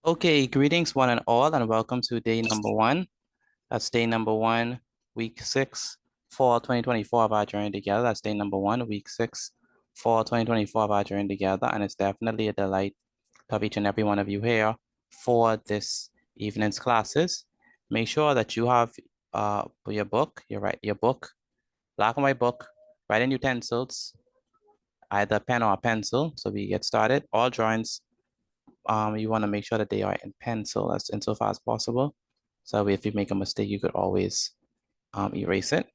Okay, greetings one and all, and welcome to day number one. That's day number one, week 6, fall 2024 of our journey together. That's day number one, week 6, fall 2024 of our journey together. And it's definitely a delight to have each and every one of you here for this evening's classes. Make sure that you have your book, your book, black and white book, writing utensils, either pen or a pencil. So we get started. All drawings, you want to make sure that they are in pencil as insofar as possible. So if you make a mistake, you could always erase it.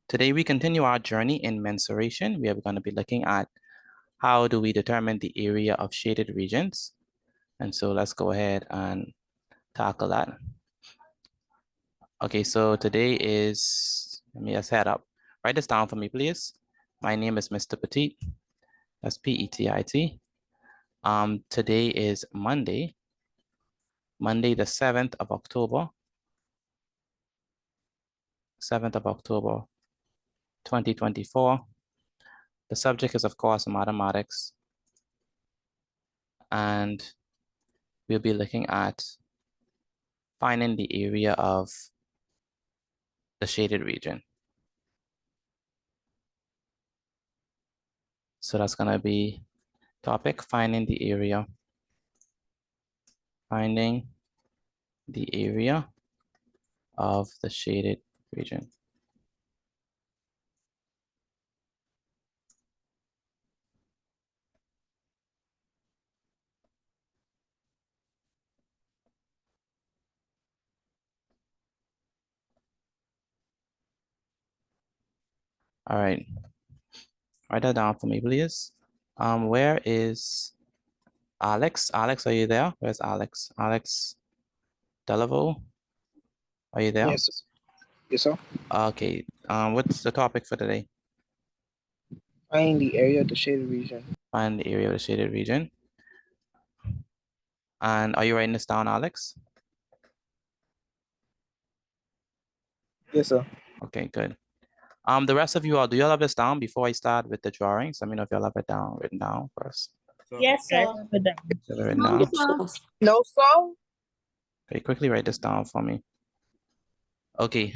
Today, we continue our journey in mensuration. We are going to be looking at how do we determine the area of shaded regions. And so let's go ahead and tackle that. Okay, so today is, let me just head up. Write this down for me, please. My name is Mr. Petit. That's P-E-T-I-T. Today is Monday the 7th of October. 7th of October, 2024. The subject is, of course, mathematics. And we'll be looking at finding the area of the shaded region. So that's going to be topic, finding the area of the shaded region. All right, write that down for me, please. Where is Alex? Alex, are you there? Where's Alex? Alex Delaveau, are you there? Yes. Yes, sir. Okay, what's the topic for today? Find the area of the shaded region. Find the area of the shaded region. And are you writing this down, Alex? Yes, sir. Okay, good. The rest of you all, do y'all have this down before I start with the drawings? Let me know if y'all have it down, written down first. Yes, sir. Written down. No, sir. Okay, quickly write this down for me. Okay,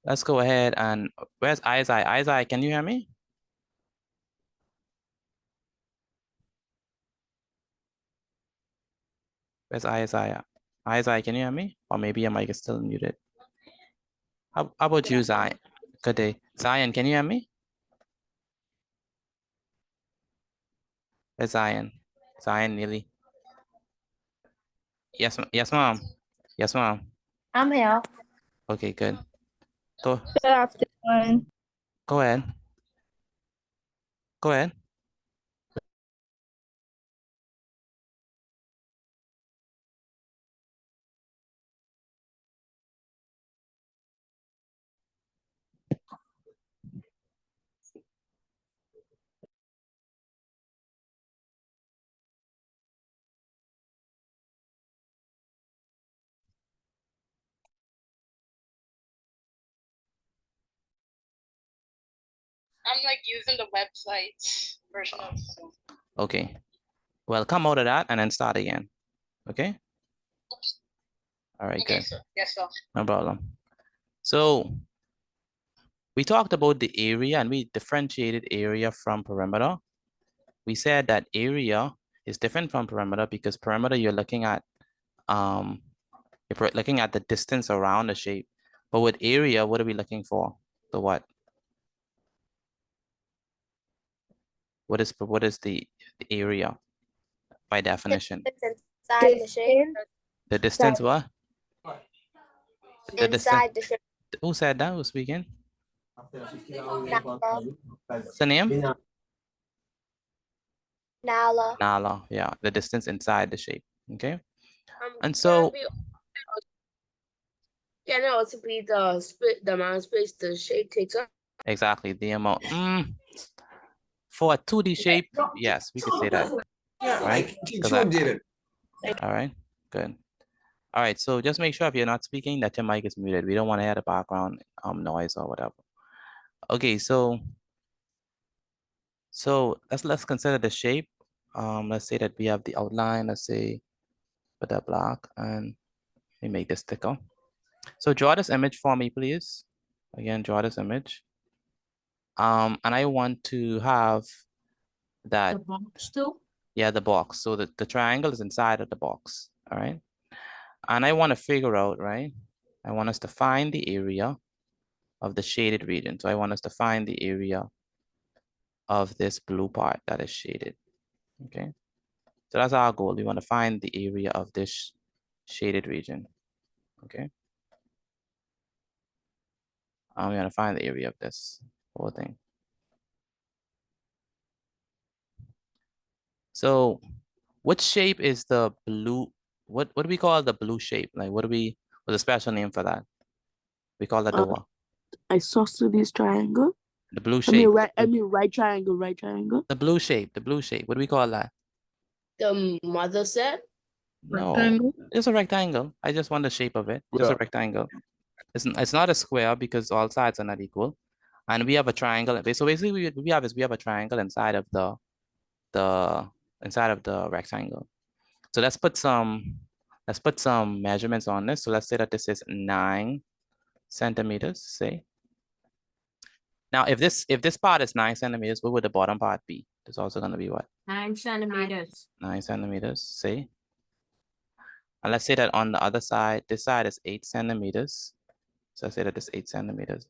let's go ahead and where's Isaiah? Isaiah, can you hear me? Where's Isaiah? Isaiah, can you hear me? Or maybe your mic is still muted. How about you, Zion? Good day. Zion, can you hear me? Where's Zion? Zion, Neely. Yes, yes, ma'am. Yes, ma'am. I'm here. Okay, good. Go Good afternoon. ahead. Go ahead. I'm like using the website version of Zoom. Okay. Well, come out of that and then start again. Okay. All right, Okay, good. sir. Yes, sir. No problem. So we talked about the area and we differentiated area from perimeter. We said that area is different from perimeter because perimeter you're looking at the distance around the shape. But with area, what are we looking for? The what? What is the area by definition? Inside the shape. The distance what? The distance. Inside the shape. Who said that? Who's speaking? What's the name? Nala. Nala, yeah, the distance inside the shape, okay? And so, Can it also be the amount of space the shape takes up? exactly, the amount. For a 2D shape, yes, we could say that, right? All right, good. All right, so just make sure if you're not speaking that your mic is muted. We don't want to hear the background noise or whatever. Okay, so let's consider the shape. Let's say that we have the outline. Let's say put that block and we make this thicker. So draw this image for me, please. Again, draw this image. And I want to have that. The box too? Yeah, the box. So the triangle is inside of the box, all right? And I want to figure out, right? I want us to find the area of the shaded region. So I want us to find the area of this blue part that is shaded, okay? So that's our goal. We want to find the area of this shaded region, okay? We want to find the area of this whole thing. So what shape is the blue? What do we call the blue shape? Like what's a special name for that? We call that the what? Isosceles triangle. The blue shape. I mean right triangle, right triangle. The blue shape, the blue shape. What do we call that? The mother said? No, Rectangle? it's a rectangle. I just want the shape of it. Just a rectangle. It's not a square because all sides are not equal. And we have a triangle. So basically we have a triangle inside of the rectangle. So let's put some measurements on this. So let's say that this is 9 centimeters, say. Now, if this part is 9 centimeters, what would the bottom part be? It's also going to be what? 9 centimeters. 9 centimeters, say. And let's say that on the other side, this side is 8 centimeters. So let's say that this 8 centimeters.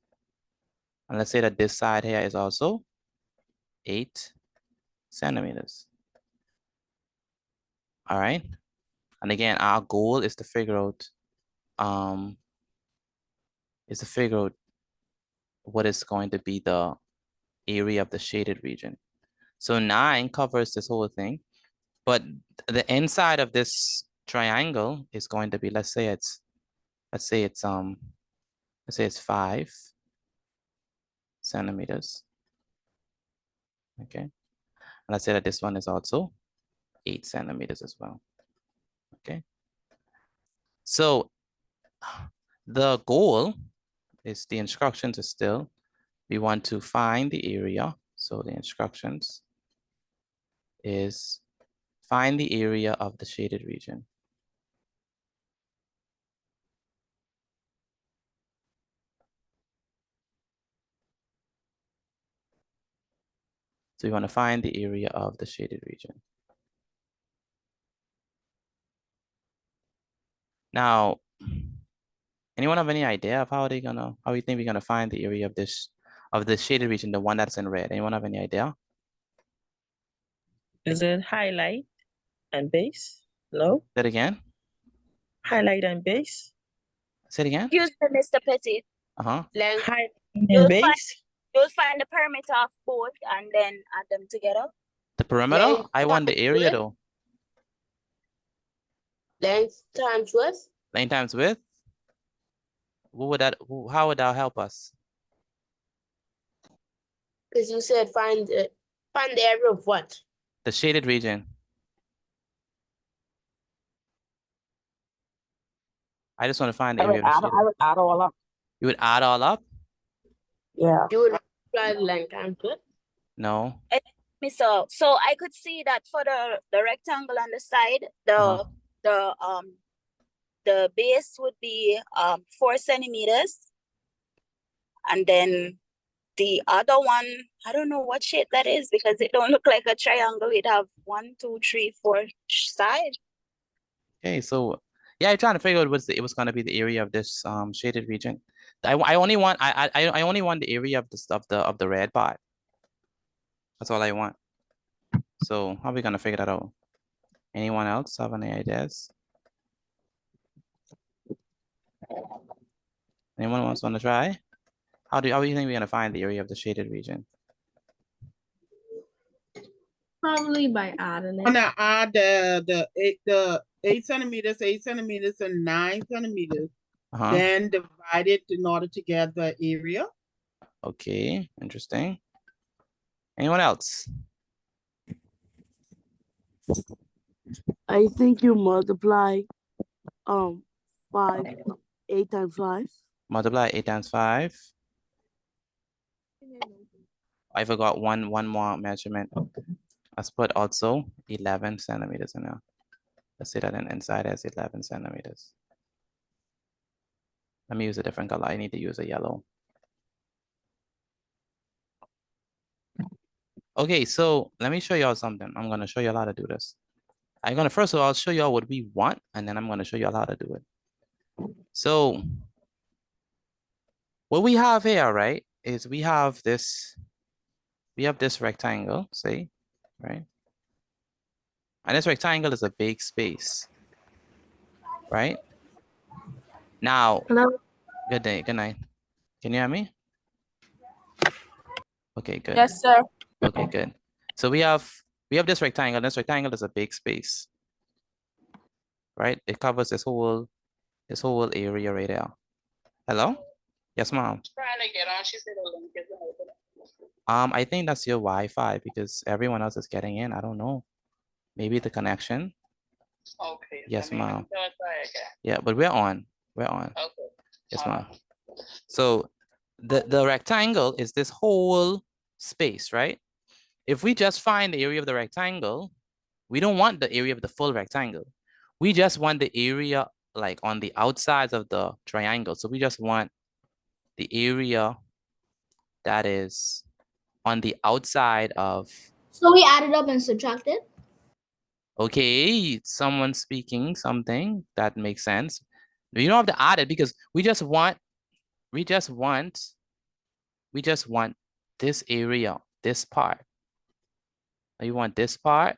And let's say that this side here is also 8 centimeters. All right. And again, our goal is to figure out, what is going to be the area of the shaded region. So 9 covers this whole thing, but the inside of this triangle is going to be, let's say it's 5 centimeters. Okay. And let's say that this one is also 8 centimeters as well. Okay. So the goal is, the instructions is still, we want to find the area. So the instructions is find the area of the shaded region. So we want to find the area of the shaded region. Now, anyone have any idea of how we think we're gonna find the area of the shaded region, the one that's in red? Anyone have any idea? Is it highlight and base? No? Say it again. Highlight and base? Say it again. Excuse me, Mr. Petit. Uh-huh. Length. Highlight You'll and base? You'll find the perimeter of both and then add them together. The perimeter? Length I want the times area width. though. Length times width. Length times width. How would that help us? Because you said find the area of what? The shaded region. I just want to find the area of the shaded. I would add all up. You would add all up? Yeah. You would multiply the length times width. No. So I could see that for the rectangle on the side, the base would be 4 centimeters. And then the other one, I don't know what shape that is because it don't look like a triangle. It have 1, 2, 3, 4 sides. Okay, so yeah, I'm trying to figure out it was gonna be the area of this shaded region. I only want the area of the red part. That's all I want. So how are we gonna figure that out? Anyone else have any ideas? Anyone else want to try? How do you think we're gonna find the area of the shaded region? Probably by adding it. Gonna add the 8 centimeters, 8 centimeters, and 9 centimeters. Uh-huh. Then divide it in order to get the area. Okay, interesting. Anyone else? I think you multiply 8 times 5. Multiply 8 times 5. I forgot one more measurement. Let's put also 11 centimeters in there. Let's say that an inside is 11 centimeters. Let me use a different color. I need to use a yellow. Okay, so let me show y'all something. I'm gonna show you how to do this. I'm gonna first of all show y'all what we want, and then I'm gonna show y'all how to do it. So what we have here, right, is we have this rectangle, say, right? And this rectangle is a big space, right? Now, Hello? good day, good night. Can you hear me? Okay, good. Yes, sir. Okay, good. So we have this rectangle. This rectangle is a big space, right? It covers this whole area right there. Hello? Yes, ma'am. Trying to get on, she said the link isn't open. I think that's your Wi-Fi because everyone else is getting in. I don't know. Maybe the connection. Okay. Yes, ma'am. Try again. Yeah, but we're on. We're on. Okay. Yes, ma'am. So the rectangle is this whole space, right? If we just find the area of the rectangle, we don't want the area of the full rectangle. We just want the area like on the outsides of the triangle. So we just want the area that is on the outside of. So we added up and subtracted? Okay, someone speaking something that makes sense. You don't have to add it because we just want this area, this part. We want this part,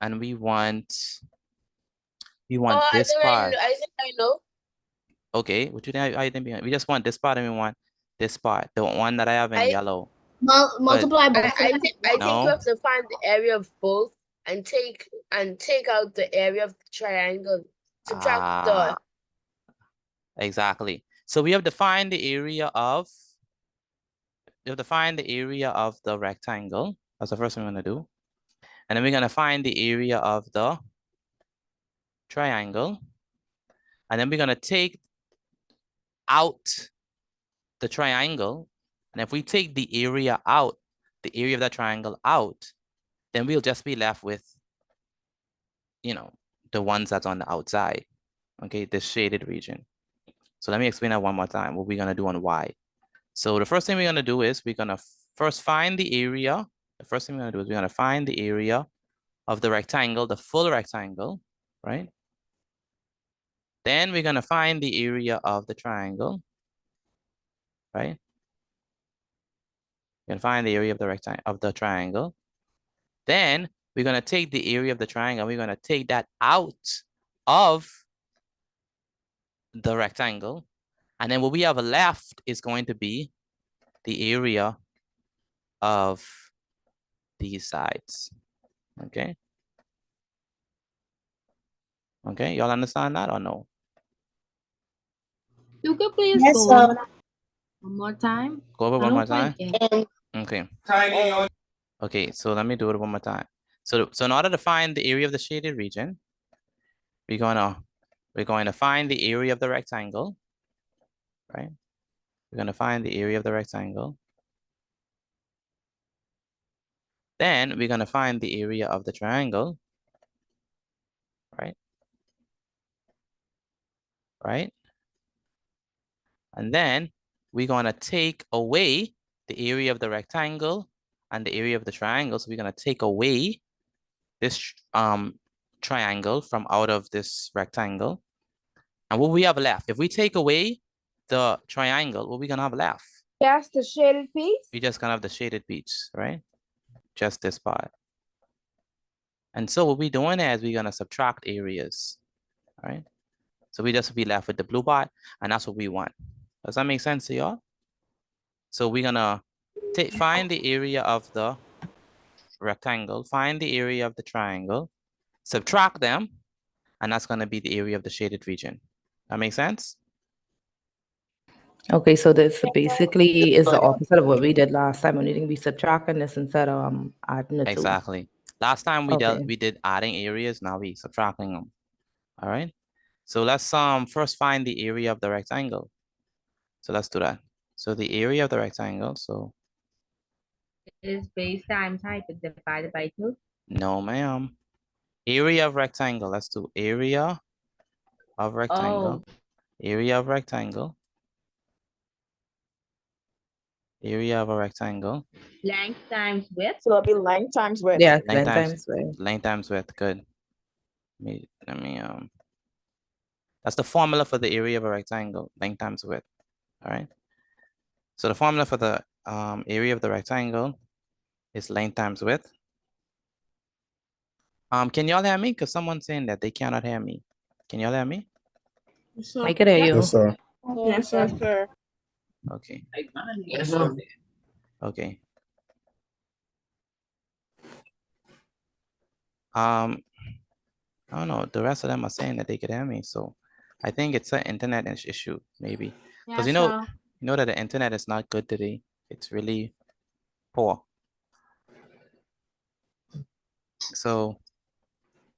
and we want this part. I think I know. Okay, what you think? I think we just want this part, and we want this part, the one that I have in yellow. Multiply both. I think you No. have to find the area of both and take out the area of the triangle. Subtract the. Exactly. So we have to find the area of. You have to find the area of the rectangle. That's the first thing we're gonna do. And then we're gonna find the area of the triangle. And then we're gonna take out the triangle. And if we take the area out, the area of that triangle out, then we'll just be left with, you know, the ones that's on the outside. Okay, this shaded region. So let me explain that one more time, what we're gonna do on Y. So the first thing we're gonna do is we're gonna first find the area. The first thing we're gonna do is we're gonna find the area of the rectangle, the full rectangle, right? Then we're gonna find the area of the triangle, right? We're gonna find the area of the rectangle of the triangle. Then we're gonna take the area of the triangle. We're gonna take that out of the rectangle. And then what we have left is going to be the area of these sides, okay? Okay, y'all understand that or no? You could please Yes, go sir. one more time. Go over I one more don't quite time. get. Okay. Okay, so let me do it one more time. So in order to find the area of the shaded region, we're going to find the area of the rectangle, right? We're going to find the area of the rectangle. Then we're going to find the area of the triangle, right? Right? And then we're going to take away the area of the rectangle and the area of the triangle. So we're going to take away this triangle from out of this rectangle. And what we have left, if we take away the triangle, what we gonna have left? That's the shaded piece? We just gonna have the shaded piece, right? Just this part. And so what we're doing is we're gonna subtract areas, right? So we just be left with the blue part, and that's what we want. Does that make sense to y'all? So we're gonna find the area of the rectangle, find the area of the triangle, subtract them, and that's gonna be the area of the shaded region. That makes sense? Okay, so this basically is the opposite of what we did last time. Only thing we subtracting this instead of adding the two. Exactly. Last time we Okay. did adding areas, now we subtracting them. All right. So let's first find the area of the rectangle. So let's do that. So the area of the rectangle, so Is base times height divided by 2? no, ma'am. Area of rectangle. Let's do area of rectangle. Area of rectangle. Area of a rectangle. Length times width. So it'll be length times width. Yeah, Length length times- times width. Length times width. Good. Let me that's the formula for the area of a rectangle. Length times width. All right. So the formula for the area of the rectangle is length times width. Can y'all hear me? Because someone's saying that they cannot hear me. Can y'all hear me? I could hear you. Yes, sir. Yes, sir. Okay. Okay. I don't know. The rest of them are saying that they could hear me, so I think it's an internet issue, maybe. Because you know that the internet is not good today. It's really poor. So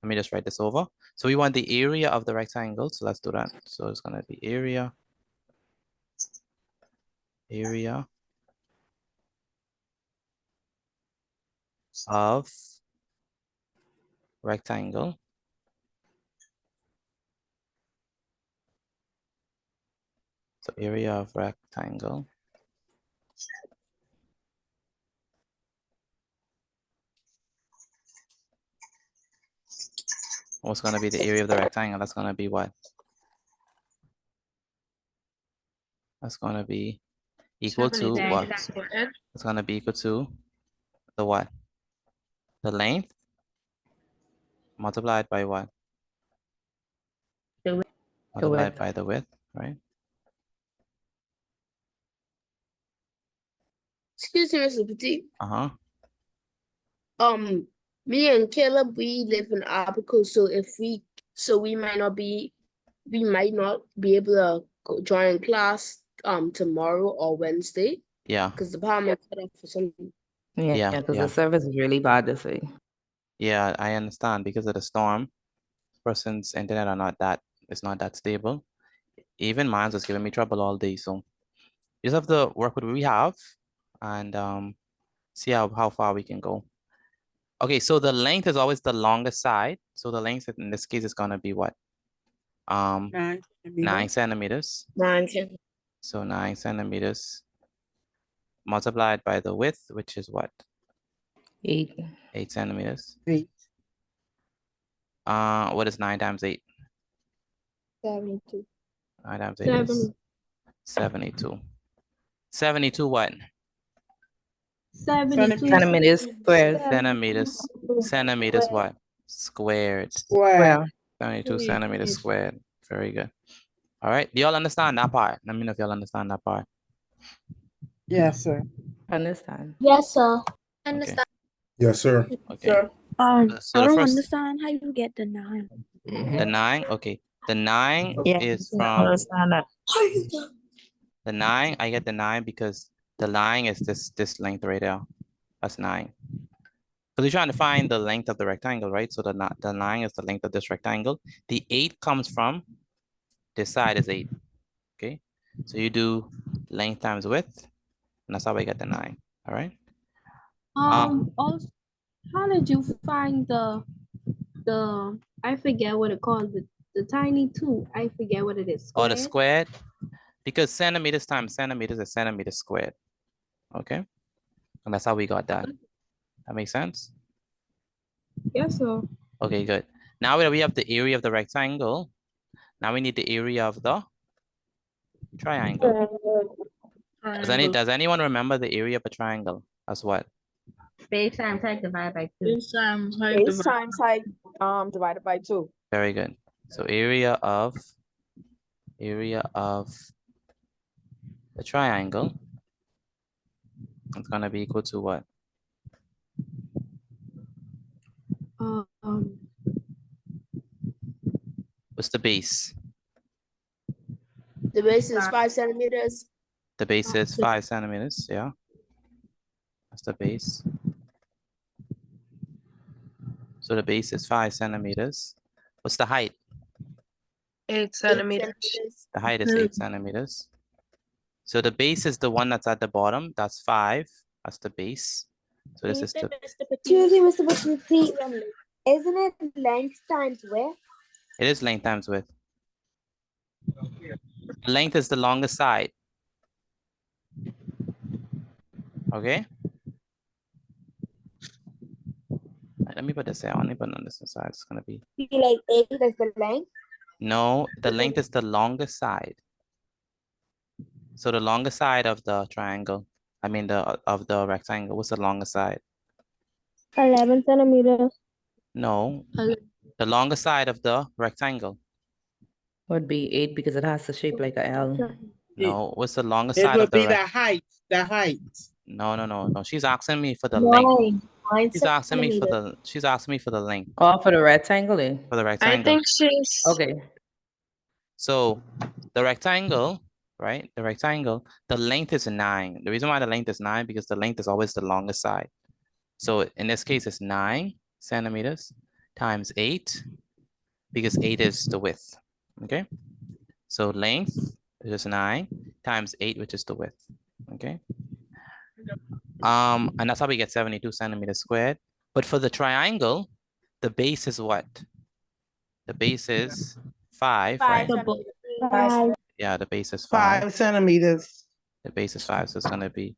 let me just write this over. So we want the area of the rectangle. So let's do that. So it's gonna be area of rectangle. So area of rectangle. What's gonna be the area of the rectangle? That's gonna be what? That's gonna be equal to what? It's gonna be equal to the what? The length multiplied by what? The width. Multiplied width. by the width, right? Excuse me, Mr. Petit. Uh-huh. Me and Caleb, we live in Apico, so we might not be able to join class tomorrow or Wednesday Yeah. because the power might cut off for some. Yeah, because the service is really bad this week. Yeah, I understand because of the storm. Person's internet it's not that stable. Even mine was giving me trouble all day. So you just have to work with what we have and see how far we can go. Okay, so the length is always the longest side. So the length in this case is gonna be what? 9 centimeters. 9 centimeters. So 9 centimeters multiplied by the width, which is what? 8. 8 centimeters. 8. What is 9 times 8? 72. 9 times 8 is 72. 72 what? 72 Centimeters squared. Centimeters what? Squared. Square. 72 centimeters squared. Very good. All right. Do y'all understand that part? Let me know if y'all understand that part. Yes, sir. Understand. Yes, sir. Understand. Yes, sir. Okay. Sir. So I the don't first, understand how you get the 9. the 9. Okay. The 9 Yeah, is I from understand that. the 9. I get the 9 because the line is this length right there. That's 9. Because we're trying to find the length of the rectangle, right? So the 9 is the length of this rectangle. The 8 comes from this side is 8. Okay. So you do length times width, and that's how I get the 9. All right. Also, how did you find the I forget what it called, the tiny 2? I forget what it is. Or the Squared? squared, because centimeters times centimeters is centimeters squared. Okay. And that's how we got that. That makes sense? Yes, sir. Okay, good. Now that we have the area of the rectangle, now we need the area of the triangle. Does anyone remember the area of a triangle as what? Base times height divided by 2. Base times height Base divided. times height divided by 2. Very good. So area of the triangle is gonna be equal to what? What's the base? The base is 5 centimeters. The base is 5 centimeters, yeah. That's the base. So the base is 5 centimeters. What's the height? 8 centimeters. The height is 8 centimeters. So the base is the one that's at the bottom. That's 5. That's the base. So this is the Excuse me, Mr. Petit. Isn't it length times width? It is length times width. Length is the longest side. Okay. Let me put this here. Only put on this side. It's gonna be. Be like 8 is the length. No, the length is the longest side. So the longest side of the triangle, I mean of the rectangle, what's the longest side? 11 centimeters. No, the longest side of the rectangle. Would be 8 because it has the shape like a L. No, what's the longest It side would of the be the height, No. She's asking me for the length. 9 She's asking me for centimeters. the length Oh, for the rectangle, eh? for the I rectangle. think she's Okay. So the rectangle, right? The rectangle, the length is 9. The reason why the length is 9 because the length is always the longest side. So in this case, it's 9 centimeters times 8 because 8 is the width. Okay. So length is 9 times 8, which is the width. Okay. And that's how we get 72 centimeters squared. But for the triangle, the base is what? The base is 5, right? Yeah, the base is 5. 5 centimeters. The base is 5, so it's gonna be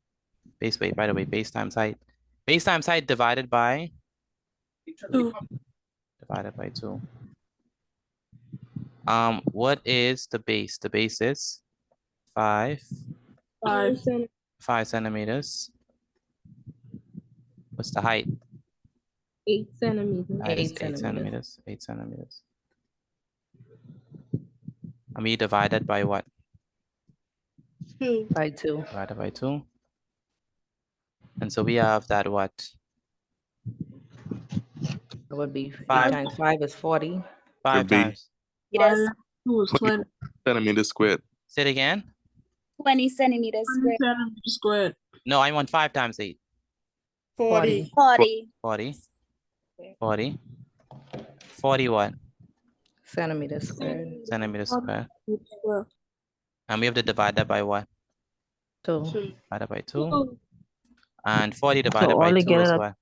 base weight, by the way, base times height. Base times height divided by 2. Divided by 2. What is the base? The base is 5 centimeters. What's the height? 8 centimeters. Height is 8 8 centimeters. centimeters. 8 centimeters. And we divided by what? 2. By 2. Divided by 2. And so we have that what? It would be 5 8 times 5 is 40. 5 Would be- times. Yes, 20 centimeters squared. Say it again. 20 centimeters squared. No, I want 5 times 8. 40. 40. 40. 40. 40 what? Centimeters squared. Centimeters squared. And we have to divide that by what? 2. Divided by 2. And 40 divided by 2 altogether is that- what?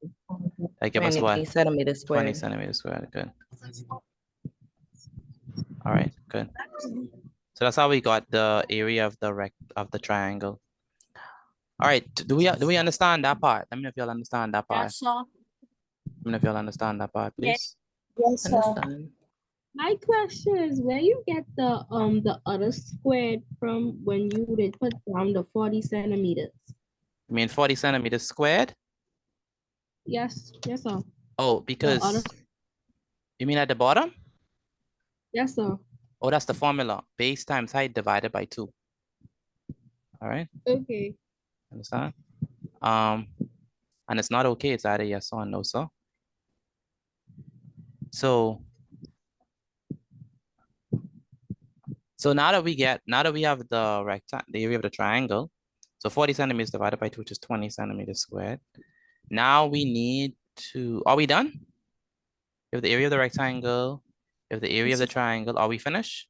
That give us 20 what? centimeters 20 squared. centimeters squared. Good. All right, good. So that's how we got the area of the triangle. All right, do we understand that part? Let me know if y'all understand that part. sir. Let me know if y'all understand that part, please. Yes, sir. Understand? My question is where you get the other squared from when you did put down the 40 centimeters? You mean 40 centimeters squared? Yes, sir. Oh, because other- you mean at the bottom? Yes, sir. Oh, that's the formula. Base times height divided by 2. All right, Okay. understand? And it's not okay. It's either yes or no, sir. So now that we have the area of the triangle, so 40 centimeters divided by 2, which is 20 centimeters squared. Now we need to, are we done? We have the area of the rectangle, we have the area of the triangle. Are we finished?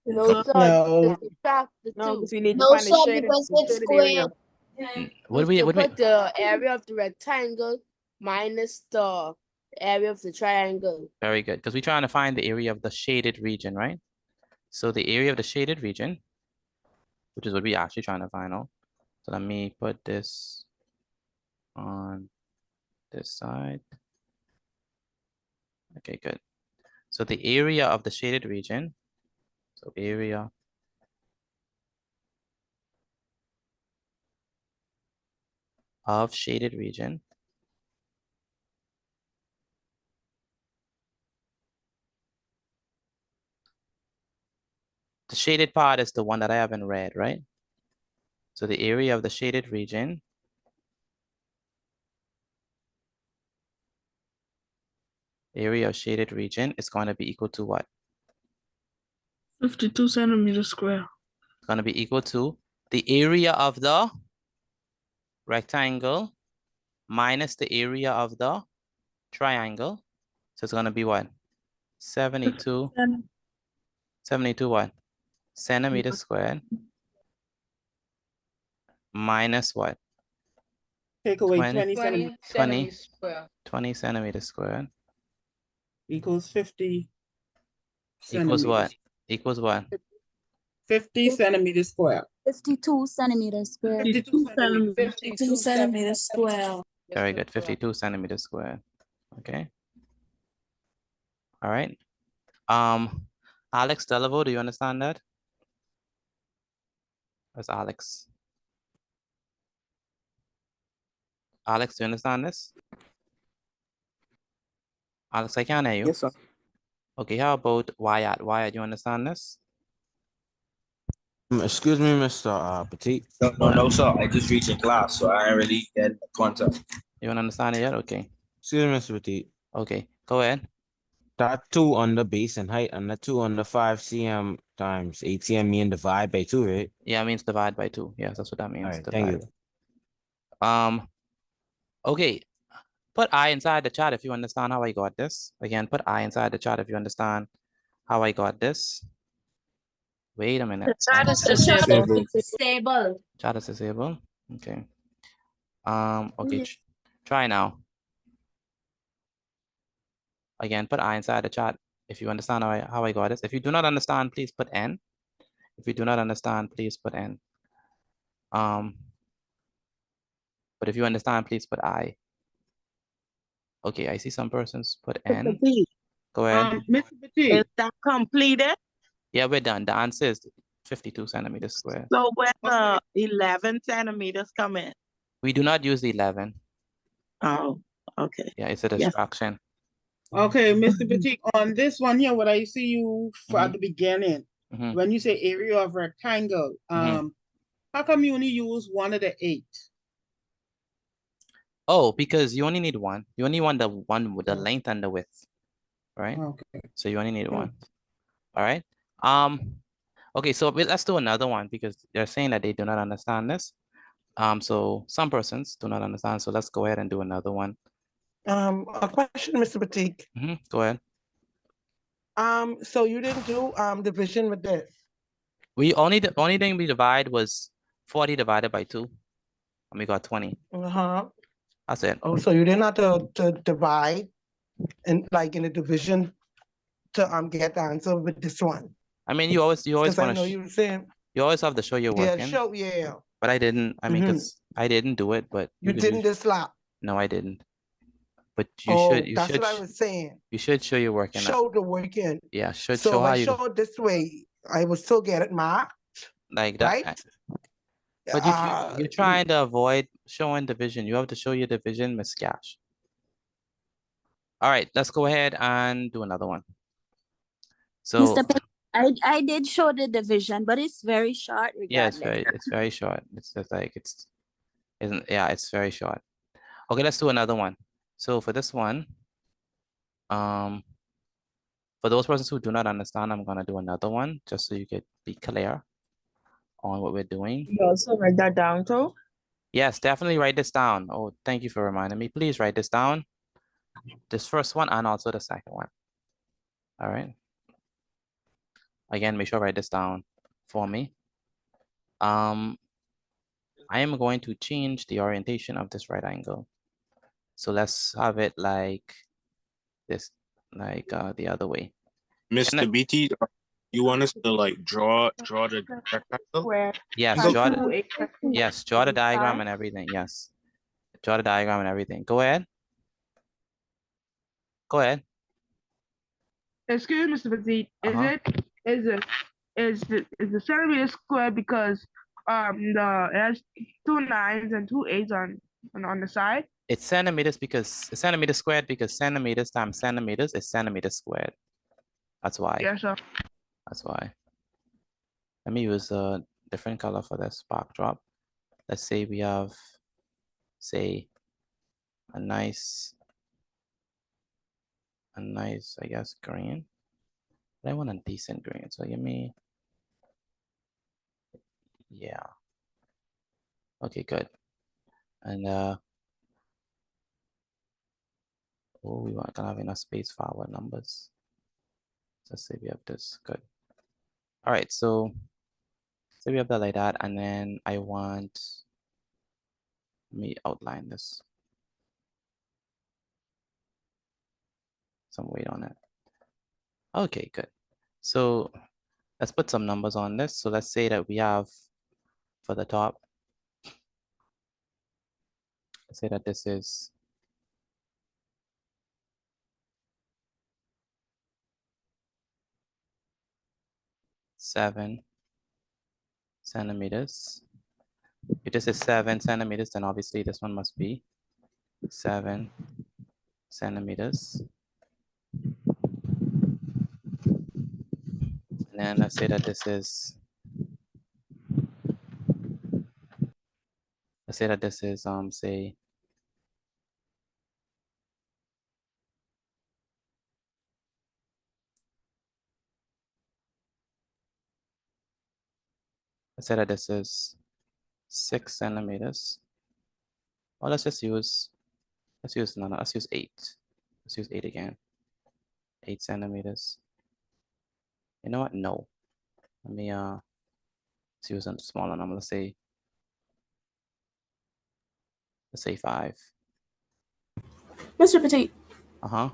No, sir. No. Subtract the No, 2. because we need No, to find the sir, shaded, because the it's shaded area. square. What do we, Put the area of the rectangle minus the area of the triangle. very good, because we're trying to find the area of the shaded region, right? So the area of the shaded region, which is what we're actually trying to find out. So let me put this on this side. Okay, good. So the area of the shaded region, so area of shaded region the shaded part is the one that I have in red, right? So the area of the shaded region is going to be equal to what? 52 centimeters square. It's going to be equal to the area of the rectangle minus the area of the triangle. So it's going to be what? 72 what? Centimeters squared minus what? Take away 20 20 centimeters. 20 centimeters squared equals 50 Equals what? centimeters. Equals what? 50 centimeters square. 52 centimeters square. 52 centimeters. 52 centimeters square. Very good. 52 centimeters squared. Okay. All right. Alex Delavo, do you understand that? Where's Alex? Alex, do you understand this? Alex, I can't hear you. Yes, sir. Okay, how about Wyatt? Wyatt, you understand this? Excuse me, Mr. Petit. No, sir. I just reached in class, so I ain't really get contact. You don't understand it yet? Okay. Excuse me, Mr. Petit. Okay, go ahead. That 2 on the base and height and that 2 on the 5 cm times 8 cm mean divide by 2, right? Yeah, it means divide by 2. Yes, that's what that means. All right, thank you. Okay. Put I inside the chat if you understand how I got this. Again, put I inside the chat if you understand how I got this. Wait a minute. Chat is disabled. Stable. Chat is disabled. Okay. Okay. Try now. Again, put I inside the chat if you understand how I got this. If you do not understand, please put N. If you do not understand, please put N. But if you understand, please put I. Okay, I see some persons put N. Go ahead. Mr. Petit. Is that completed? Yeah, we're done. The answer is 52 centimeters squared. So where the 11 centimeters come in? We do not use the 11. Oh, okay. Yeah, it's a distraction. Okay, Mr. Petit, on this one here, what I see you at the beginning, when you say area of rectangle, how come you only use one of the 8? Oh, because you only need one. You only want the one with the length and the width, right? Okay. So you only need one. All right. Okay, so let's do another one because they're saying that they do not understand this. So some persons do not understand. So let's go ahead and do another one. A question, Mr. Petit. Go ahead. So you didn't do division with this? The only thing we divide was 40 divided by 2, and we got 20. That's it. Oh, so you didn't have to divide and like in a division to get the answer with this one. I mean, you always want I know you were saying you always have to show your work. Yeah. But I didn't. I mean, because I didn't do it. But you didn't this lap. No, I didn't. But you should. That's what I was saying. You should show your work in. Show the work in. Yeah, should so show how you. So if I show it this way, I will still get it marked. Like that. Right? But you're trying to avoid showing division. You have to show your division, Miss Cash. All right, let's go ahead and do another one. So Mr. Pitt, I did show the division, but it's very short. Yeah, it's very short. It's just like it's very short. Okay, let's do another one. So for this one, for those persons who do not understand, I'm gonna do another one just so you could be clear on what we're doing. You also write that down too? Yes, definitely write this down. Oh, thank you for reminding me. Please write this down. This first one and also the second one. All right. Again, make sure I write this down for me. I am going to change the orientation of this right angle. So let's have it like this, like the other way. Mr. BT, you want us to like draw the rectangle? Yes, draw the diagram and everything. Yes, draw the diagram and everything. Go ahead. Go ahead. Excuse me, Mr. Petit. Is the centimeter square because it has 2 9s and 2 8s on the side? It's centimeters because it's centimeter squared because centimeters times centimeters is centimeter squared. That's why. Yes, sir. That's why. Let me use a different color for this backdrop. Let's say we have, say, a nice, I guess, green. But I want a decent green. So give me, yeah. Okay, good. And we want to have enough space for our numbers. Let's say we have this. Good. All right, so say we have that like that, and then I want me outline this. some weight on it. Okay, good. So let's put some numbers on this. So let's say that we have for the top, let's say that this is 7 centimeters. If this is 7 centimeters, then obviously this one must be 7 centimeters. And then let's say that this is, say, let's say that this is 6 centimeters. Or let's use 8. Let's use 8 again. 8 centimeters. You know what? No. Let me let's use a smaller number. Let's say 5. Mr. Petit, Uh-huh.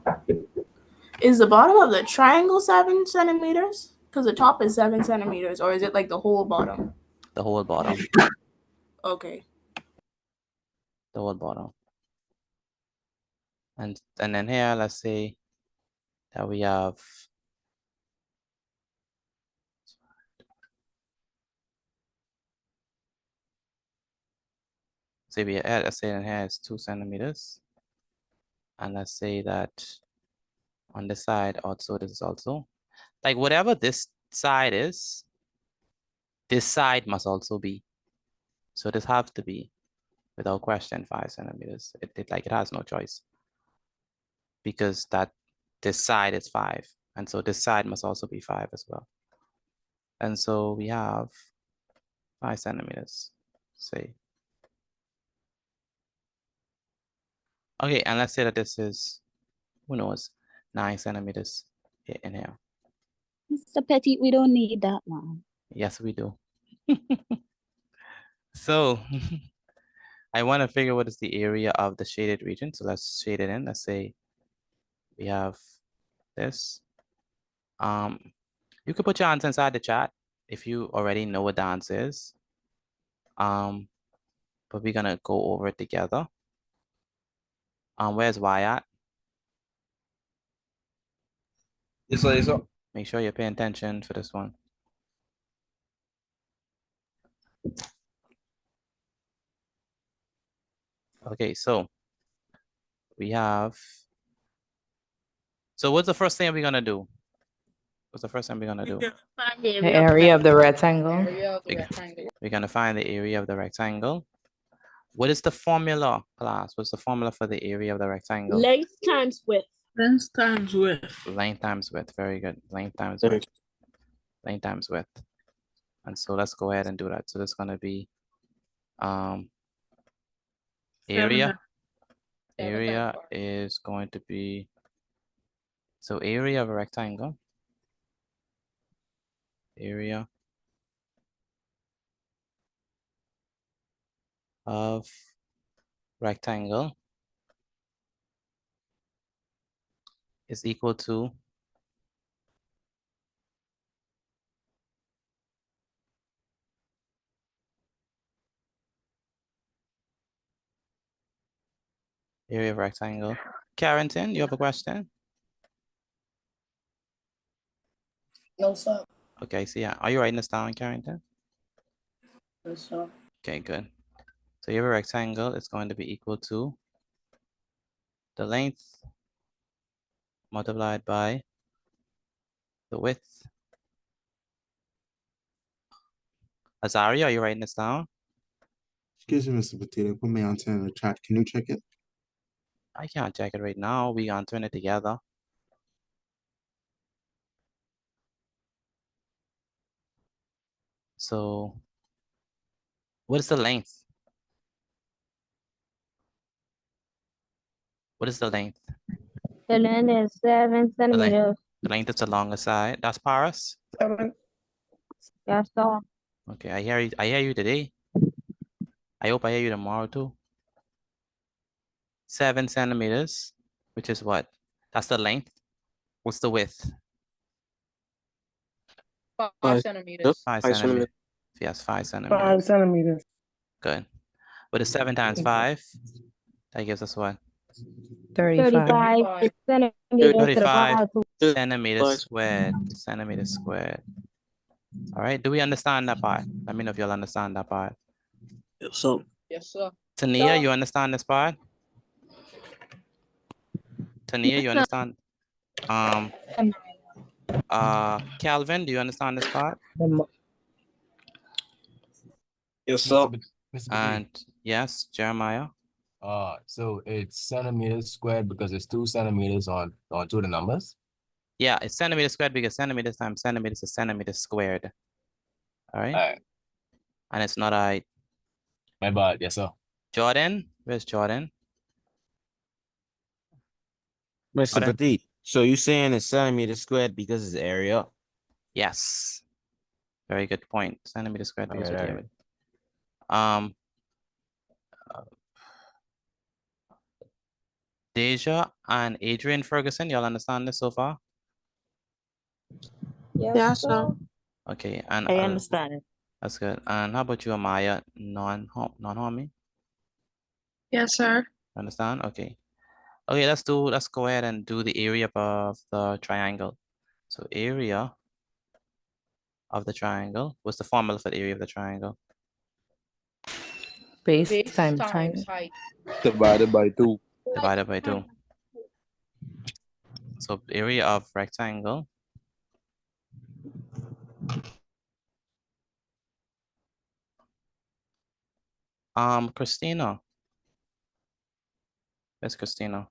is the bottom of the triangle 7 centimeters? Because the top is 7 centimeters, or is it like the whole bottom? The whole bottom. Okay. The whole bottom. And then here, let's say that we have let's say that here is 2 centimeters. And let's say that on this side also, this is also like whatever this side is, this side must also be. So this has to be, without question, 5 centimeters. It has no choice. Because this side is 5. And so this side must also be 5 as well. And so we have 5 centimeters, say. Okay, and let's say that this is, who knows, 9 centimeters in here. Mr. Petit, we don't need that one. Yes, we do. So I want to figure what is the area of the shaded region. So let's shade it in. Let's say we have this. You could put your answer inside the chat if you already know what the answer is. But we're gonna go over it together. Where's Y at? Yes, sir. Make sure you're paying attention for this one. Okay, so we have, so what's the first thing we're gonna do? What's the first thing we're gonna do? The area of the rectangle. We're gonna find the area of the rectangle. What is the formula, class? What's the formula for the area of the rectangle? Length times width. Length times width. Length times width. Very good. Length times width. Length times width. And so let's go ahead and do that. So that's gonna be area. Area is going to be, so area of a rectangle. Area of rectangle is equal to area of rectangle. Carrington, you have a question? No, sir. Okay, so yeah, are you writing this down, Carrington? Yes, sir. Okay, good. So you have a rectangle, it's going to be equal to the length multiplied by the width. Azaria, are you writing this down? Excuse me, Mr. Potato. Put my answer in the chat. Can you check it? I can't check it right now. We're answering it together. So what is the length? What is the length? The length is 7 centimeters. The length is along the side. That's Paris? 7. Yes, sir. Okay, I hear you today. I hope I hear you tomorrow too. 7 centimeters, which is what? That's the length. What's the width? 5 centimeters. 5 5 centimeters. Yes, 5 centimeters. 5 centimeters. Good. What is 7 times 5? That gives us what? 35. 35 centimeters to the 35 power two. centimeters squared. Centimeters squared. All right. Do we understand that part? Let me know if you'll understand that part. So Yes, sir. Tania, you understand this part? Tania, you understand? Calvin, do you understand this part? Yes, sir. And yes, Jeremiah. So it's centimeters squared because it's 2 centimeters on two of the numbers. Yeah, it's centimeters squared because centimeters times centimeters is centimeters squared. All right. All right. And it's not height. My bad. Yes, sir. Jordan, where's Jordan? Mr. Jordan? Petit, so you saying it's centimeters squared because it's area? Yes. Very good point. Centimeters squared because Alright, of area. Deja and Adrian Ferguson, y'all understand this so far? Yes, sir. Okay, and I understand it. that's good. And how about you, Amaya? Non-homie? Yes, sir. Understand? Okay. Okay, let's go ahead and do the area of the triangle. So area of the triangle. What's the formula for the area of the triangle? Base times height. divided by 2. Divided by 2. So area of rectangle. Christina. Where's Christina?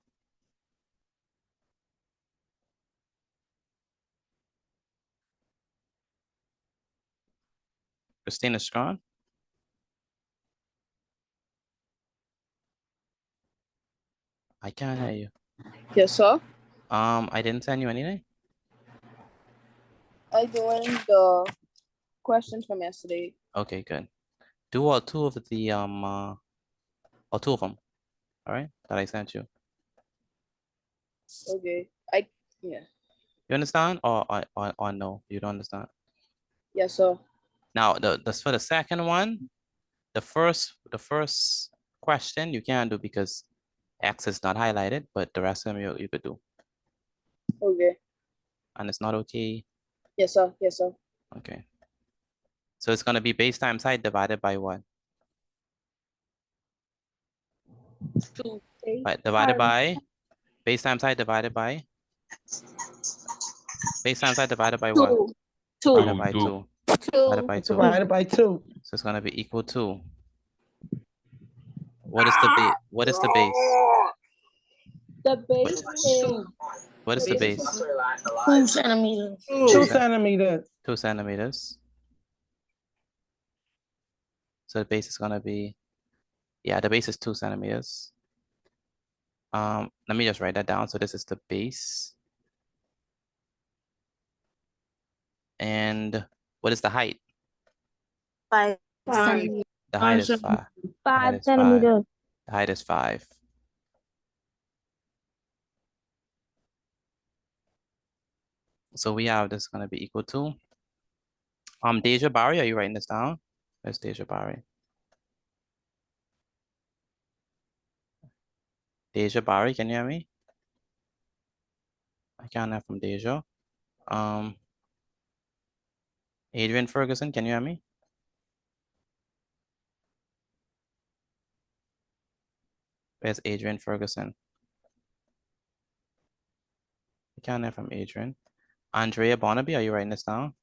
Christina Strong? I can't hear you. Yes, sir. I didn't send you anything. I doing the questions from yesterday. Okay, good. Do all 2 of the all 2 of them. All right, that I sent you. Okay. Yeah. You understand or no? You don't understand. Yes, sir. Now for the second one, the first question you can't do because X is not highlighted, but the rest of them you could do. Okay. And it's not okay. Yes, sir. Yes, sir. Okay. So it's gonna be base times height divided by what? 2. Right, divided by base times height divided by base times height divided by what? 2. Divided by 2. Divided by 2. Divided by 2. So it's gonna be equal to. What is the base? What is the base? The base is What is the base? 2 centimeters. 2 centimeters. 2 centimeters. So the base is gonna be, yeah, the base is 2 centimeters. Let me just write that down. So this is the base. And what is the height? 5 The height is 5. 5 centimeters. The height is 5. So we have this gonna be equal to. Deja Barry, are you writing this down? Where's Deja Barry? Deja Barry, can you hear me? I can't hear from Deja. Adrian Ferguson, can you hear me? Where's Adrian Ferguson? I can't hear from Adrian. Andrea Barnaby, are you writing this down?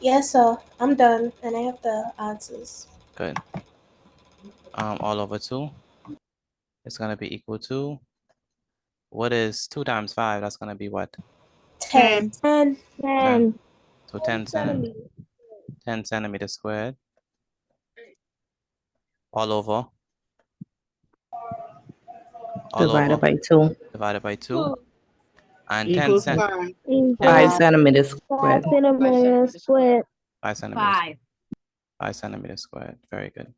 Yes, sir. I'm done, and I have the answers. Good. All over 2. It's gonna be equal to. What is 2 times 5? That's gonna be what? 10. 10. So 10 centimeters squared. All over. Divided by 2. Divided by 2. And 10 Equals centimeters. 5 centimeters 5 squared. centimeters squared. 5 centimeters. 5 centimeters squared. Very good.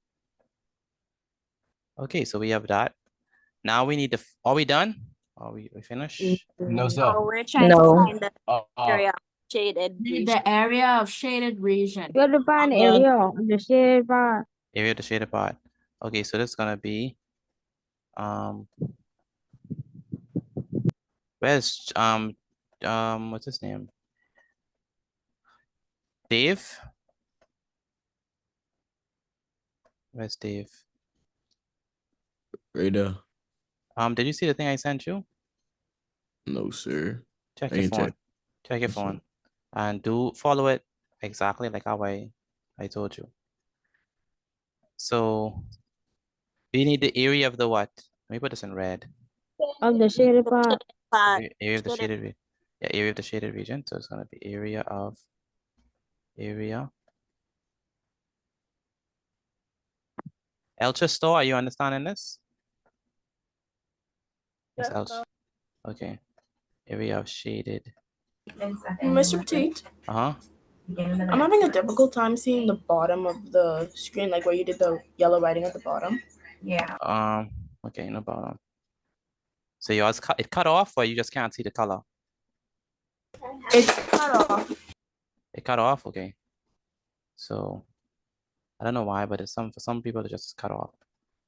Okay, so we have that. Now we need are we done? Are we finished? No, sir. So we're trying to find the area of shaded region. The area of shaded region. You gotta find the area of the shaded part. Area of the shaded part. Okay, so that's gonna be where's what's his name? Dave? Where's Dave? Right there. Did you see the thing I sent you? No, sir. Check I your ain't phone. check. Check your Yes, sir. phone. And do follow it exactly like how I told you. So we need the area of the what? Let me put this in red. Of the shaded part. Area of the shaded region. Yeah, area of the shaded region. So it's gonna be area. Elcha store, are you understanding this? Yes, Elcha. Okay. Area of shaded. Mr. Petite, Uh-huh. I'm having a difficult time seeing the bottom of the screen, like where you did the yellow writing at the bottom. Yeah. Okay, no problem. So yours it cut off, or you just can't see the color? It's cut off. It cut off, okay. So I don't know why, but it's for some people it just cut off.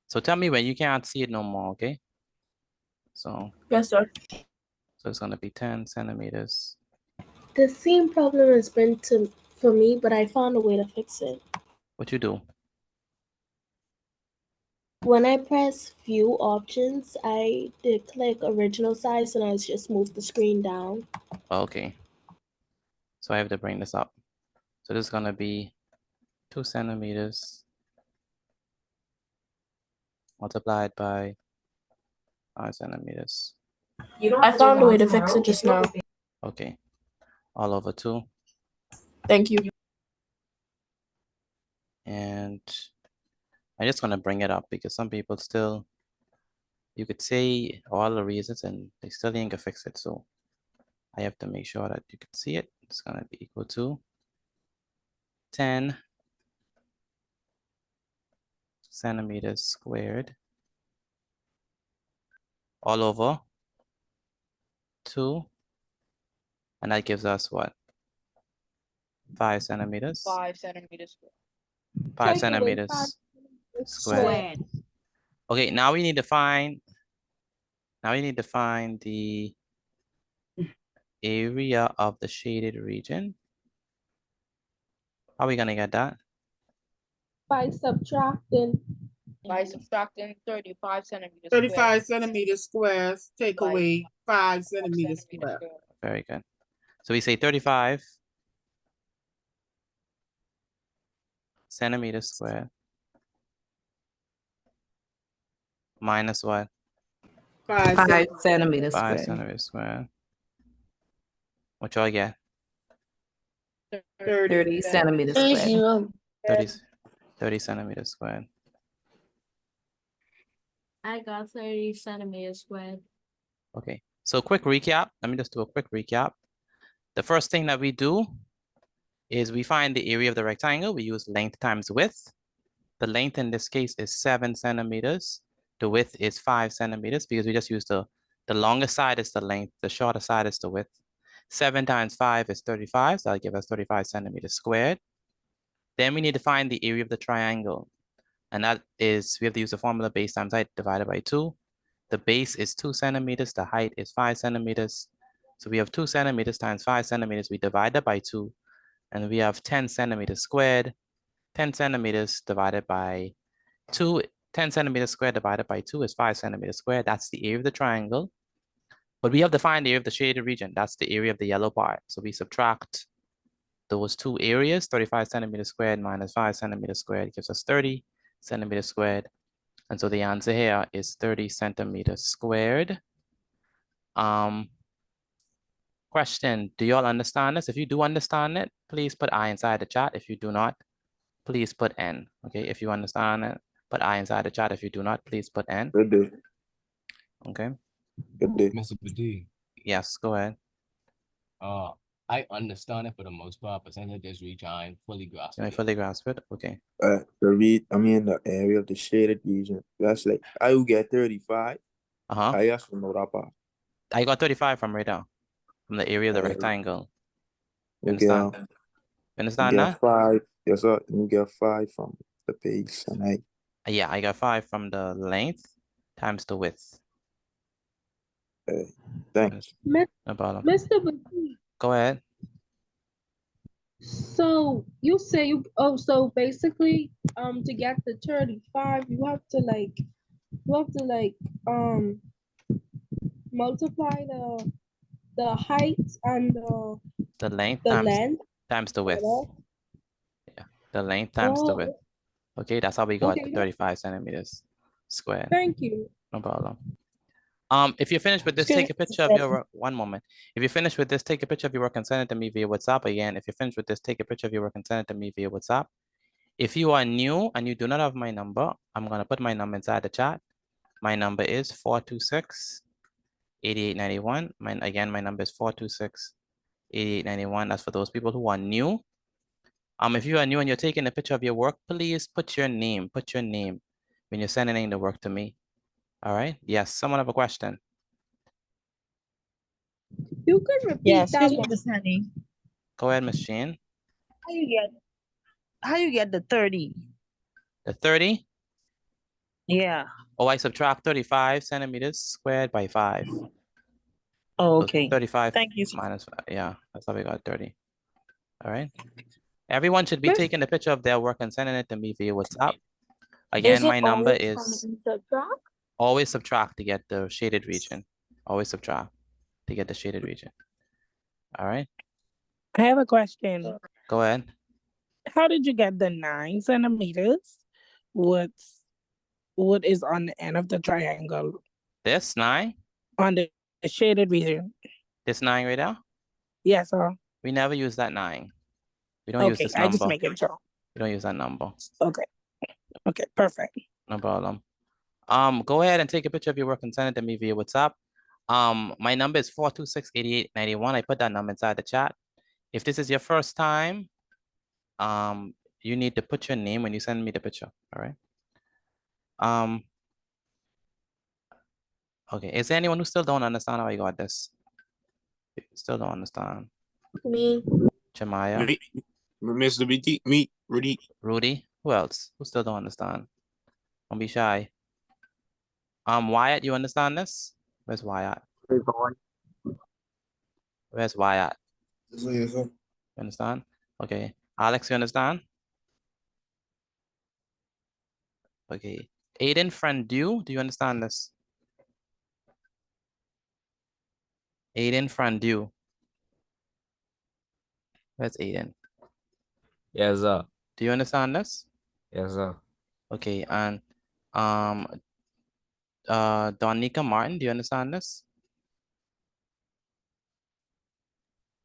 So tell me when you can't see it no more, okay? So Yes, sir. So it's gonna be 10 centimeters. The same problem has been for me, but I found a way to fix it. What you do? When I press view options, I did click original size and I just moved the screen down. Okay. So I have to bring this up. So this is gonna be 2 centimeters multiplied by 5 centimeters. I found a way to fix it just now. Okay. All over 2. Thank you. And I'm just gonna bring it up because some people still, you could say all the reasons and they still ain't gonna fix it. So I have to make sure that you can see it. It's gonna be equal to 10 centimeters squared all over 2. And that gives us what? 5 centimeters. 5 centimeters squared. 5 centimeters squared. Okay, now we need to find the area of the shaded region. How are we gonna get that? By subtracting 35 centimeters. 35 centimeters squares, take away 5 centimeters square. Very good. So we say 35 centimeters squared minus what? 5 centimeters 5 squared. centimeters squared. What y'all get? 30 centimeters squared. 30 centimeters squared. I got 30 centimeters squared. Okay, so quick recap. Let me just do a quick recap. The first thing that we do is we find the area of the rectangle. We use length times width. The length in this case is 7 centimeters. The width is 5 centimeters because we just use the longest side is the length, the shorter side is the width. 7 times 5 is 35, so that'll give us 35 centimeters squared. Then we need to find the area of the triangle. And that is, we have to use the formula base times height divided by 2. The base is 2 centimeters, the height is 5 centimeters. So we have 2 centimeters times 5 centimeters, we divide that by 2. And we have 10 centimeters squared. 10 centimeters divided by 2, 10 centimeters squared divided by 2 is 5 centimeters squared. That's the area of the triangle. But we have to find the area of the shaded region. That's the area of the yellow part. So we subtract those two areas, 35 centimeters squared minus 5 centimeters squared gives us 30 centimeters squared. And so the answer here is 30 centimeters squared. Question, do y'all understand this? If you do understand it, please put I inside the chat. If you do not, please put N. Okay, if you understand it, put I inside the chat. If you do not, please put N. Good day. Okay. Good day. Mr. Petit. Yes, go ahead. I understand it for the most part, but since I just retrying fully grasp Can I fully grasp it? Okay. The area of the shaded region. That's like I will get 35. Uh-huh. I asked for no that part. I got 35 from right now, from the area of the rectangle. You You get, understand? You understand get that? 5. Yes, sir. You get 5 from the base and height. Yeah, I got 5 from the length times the width. Thanks. No problem. Mr. Boutique, Go ahead. so you say so basically to get the 35 you have to multiply the height and The length the times length times the width. together. Yeah, the length times the width. Okay, that's how we got Okay, the 35 centimeters squared. thank you. No problem. If you're finished with this, Excuse take a picture of your work. One moment. If you're finished with this, take a picture of your work and send it to me via WhatsApp. Again, if you're finished with this, take a picture of your work and send it to me via WhatsApp. If you are new and you do not have my number, I'm gonna put my number inside the chat. My number is 426-8891. Again, my number is 426-8891. That's for those people who are new. If you are new and you're taking a picture of your work, please put your name when you're sending in the work to me. All right. Yes. Someone have a question? You could repeat that one. Miss Honey. Go ahead, Miss Jean. How you get the 30? The 30? Yeah. Oh, I subtract 35 centimeters squared by 5. Oh, So okay. 35 Thank you. minus 5. Yeah, that's how we got 30. All right. Everyone should be taking a picture of their work and sending it to me via WhatsApp. Again, my number is always subtract to get the shaded region. Always subtract to get the shaded region. All right. I have a question. Go ahead. How did you get the 9 centimeters? What is on the end of the triangle? This 9? On the shaded region. This 9 right now? Yes, sir. We never use that 9. We don't use this I number. just make it sure. We don't use that number. Okay. Okay, perfect. No problem. Go ahead and take a picture of your work and send it to me via WhatsApp. My number is 426-8891. I put that number inside the chat. If this is your first time, you need to put your name when you send me the picture. All right. Okay. Is there anyone who still don't understand how I got this? Still don't understand. Me. Jamaya. Me, Mr. BT, me, Rudy. Rudy. Who else? Who still don't understand? Don't be shy. Wyatt, you understand this? Where's Wyatt? Where's Wyatt? Yes, sir. You understand? Okay. Alex, you understand? Okay. Aiden Frandu, do you understand this? Aiden Frandu. Where's Aiden? Yes, sir. Do you understand this? Yes, sir. Okay, and Donica Martin, do you understand this?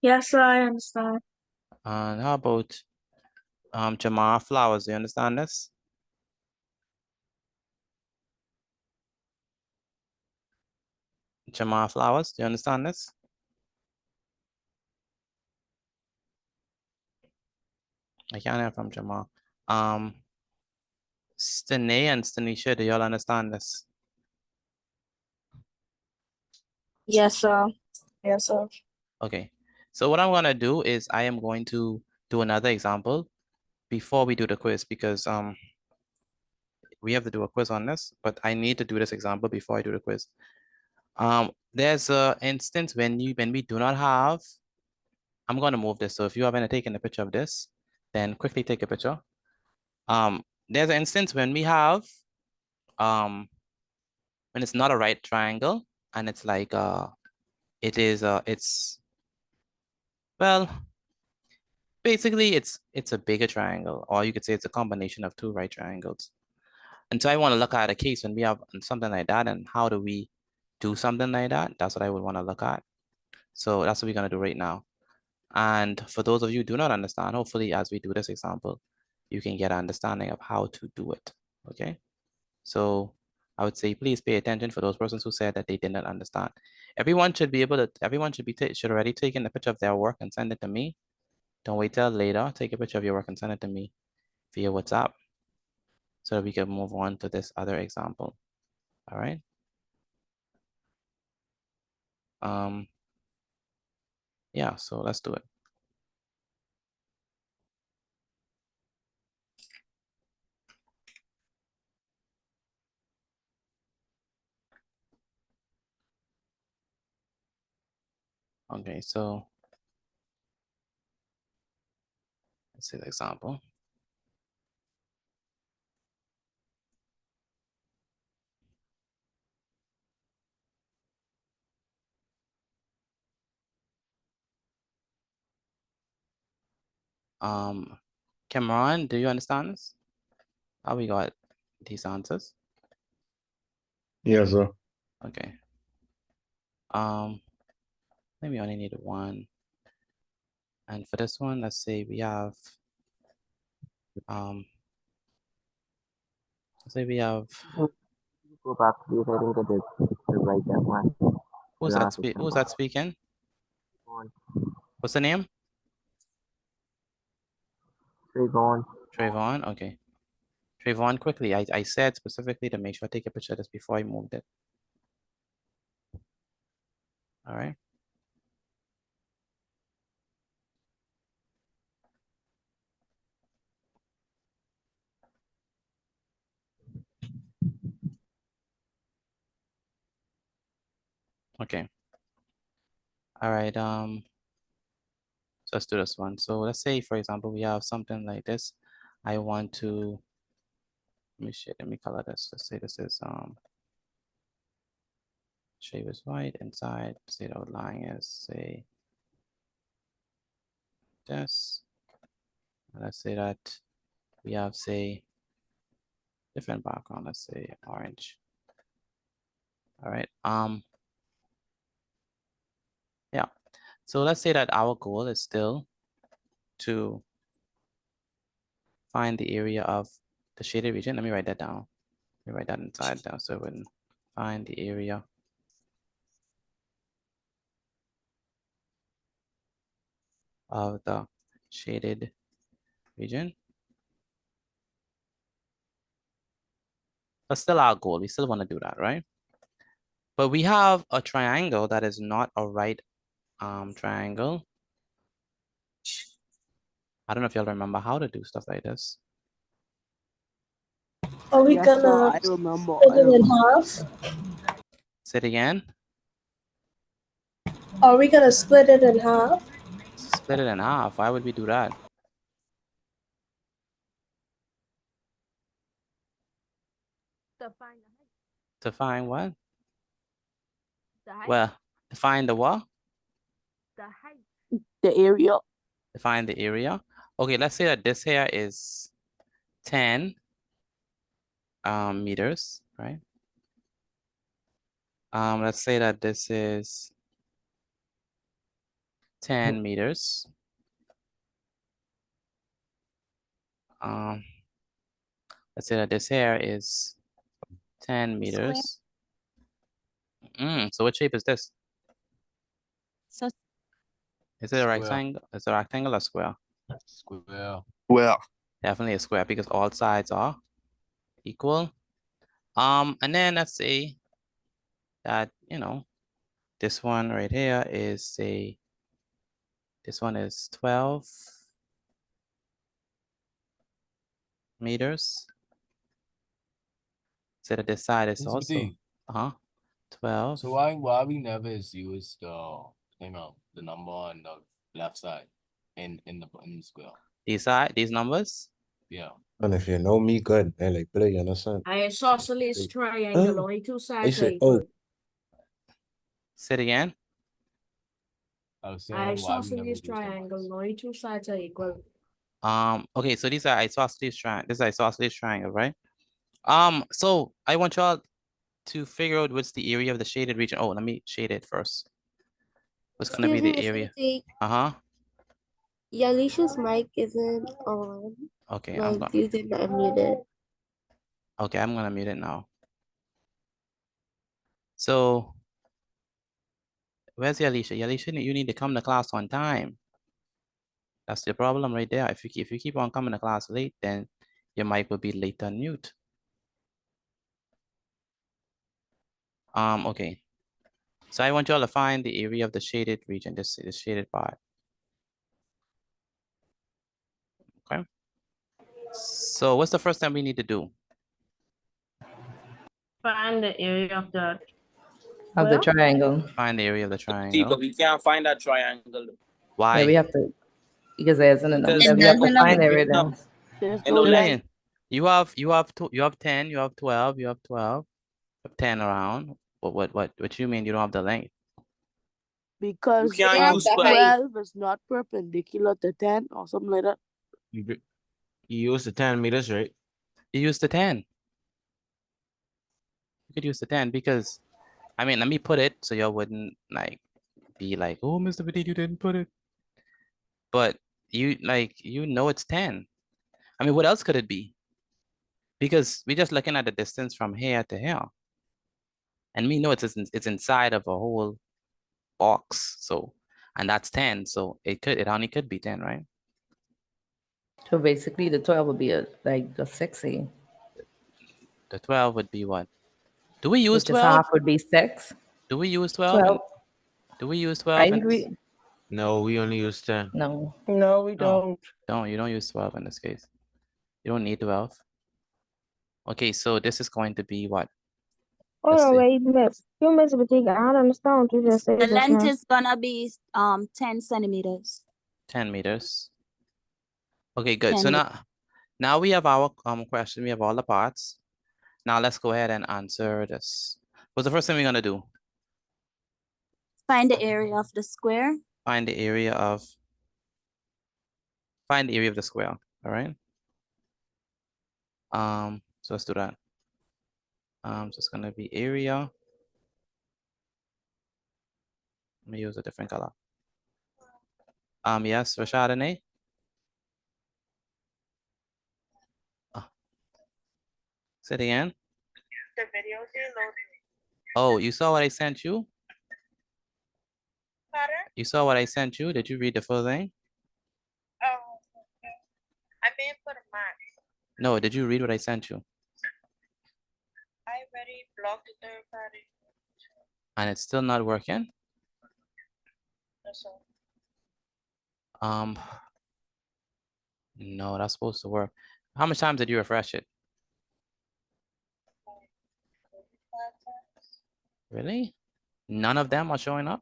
Yes, sir, I understand. And how about Jamar Flowers, do you understand this? Jamar Flowers, do you understand this? I can't hear from Jamar. Stene and Stanisha, do y'all understand this? Yes, sir. Yes, sir. Okay, so what I'm gonna do is I am going to do another example before we do the quiz because we have to do a quiz on this, but I need to do this example before I do the quiz. There's an instance when we do not have, I'm gonna move this. So if you haven't taken a picture of this, then quickly take a picture. There's an instance when we have, when it's not a right triangle and it's like, well, basically it's a bigger triangle, or you could say it's a combination of 2 right triangles. And so I want to look at a case when we have something like that and how do we do something like that? That's what I would want to look at. So that's what we're going to do right now. And for those of you who do not understand, hopefully as we do this example, you can get an understanding of how to do it, okay? So I would say, please pay attention for those persons who said that they did not understand. Everyone should be able to, should already taken a picture of their work and send it to me. Don't wait till later, take a picture of your work and send it to me via WhatsApp so that we can move on to this other example, all right? Yeah, so let's do it. Okay, so let's see the example. Cameron, do you understand this? How we got these answers? Yes, sir. Okay. Maybe only need one. And for this one, let's say we have let's say we have Go back to the I think it's the right that one. who's that speaking? What's the name? Trayvon. Trayvon, okay. Trayvon, quickly. I said specifically to make sure I take a picture of this before I moved it. All right. Okay. All right. So let's do this one. So let's say, for example, we have something like this. I want to let me color this. Let's say this is shape is white inside. Say the outline is say this. Let's say that we have say different background. Let's say orange. All right. Yeah. So let's say that our goal is still to find the area of the shaded region. Let me write that down. Let me write that inside down so we can find the area of the shaded region. That's still our goal. We still want to do that, right? But we have a triangle that is not a right triangle. I don't know if y'all remember how to do stuff like this. Are we Yes, sir, gonna I remember. split it in half? Say it again. Are we gonna split it in half? Split it in half. Why would we do that? To find the height. To find what? The height. Well, to find the what? The height. The area. To find the area. Okay, let's say that this here is 10 meters, right? Let's say that this is 10 meters. Let's say that this here is 10 meters. So what shape is this? So Is it a Square. rectangle? Is it a rectangle or square? Square. Well, Definitely a square because all sides are equal. And then let's say that, you know, this one right here is this one is 12 meters. So that this side is Mr. also, D. 12. So why we never use the the number on the left side in the square? These numbers? Yeah. And if you know me good, and like play, you understand? I isosceles triangle, only two sides are said, equal. Say it again. I was saying I why we never isosceles use triangle, only two sides are equal. Okay, so these are isosceles triangle. This is isosceles triangle, right? So I want y'all to figure out what's the area of the shaded region. Oh, let me shade it first. What's gonna be the area? Yalisha's mic isn't on. Okay, Well, you did not mute it. Okay, I'm gonna mute it now. So where's Yalisha? Yalisha, you need to come to class on time. That's the problem right there. If you keep on coming to class late, then your mic will be late on mute. Okay. So I want you all to find the area of the shaded region, this shaded part. Okay. So what's the first thing we need to do? Find the area of the triangle. Find the area of the See, triangle. but we can't find that triangle. Why? Yeah, we have to, because there isn't enough. Because We have to doesn't find have- area then. There's You no know, length. You have 10, you have 12, you have 12, you have 10 around. What you mean you don't have the length? Because You can't use 12. 12 is not perpendicular to 10 or something like that. You use the 10 meters, right? You use the 10. You could use the 10 because, I mean, let me put it so y'all wouldn't like be like, oh, Mr. Petit, you didn't put it. But you know it's 10. I mean, what else could it be? Because we're just looking at the distance from here to here. And we know it's inside of a whole box. So, and that's 10. So it only could be 10, right? So basically the 12 would be like a 60. The 12 would be what? Do we use Which is 12? half would be 6. Do we use 12? 12. Do we use 12? I agree. No, we only use 10. No. No, we No. don't. You don't use 12 in this case. You don't need 12. Okay, so this is going to be what? Oh, Let's no, see. wait, miss. You miss a boutique. I don't understand what you just said. The just length now. is gonna be 10 centimeters. 10 meters. Okay, good. 10 So meters. now we have our question. We have all the parts. Now let's go ahead and answer this. What's the first thing we're gonna do? Find the area of the square. Find the area of the square. All right. So let's do that. So it's gonna be area. Let me use a different color. Yes, Rashadane. Say it again. The video is loading. Oh, you saw what I sent you? Pardon? You saw what I sent you? Did you read the full thing? Oh, okay. I meant for the max. No, did you read what I sent you? I already blocked the third party. And it's still not working? That's all. No, that's supposed to work. How much times did you refresh it? Really? None of them are showing up?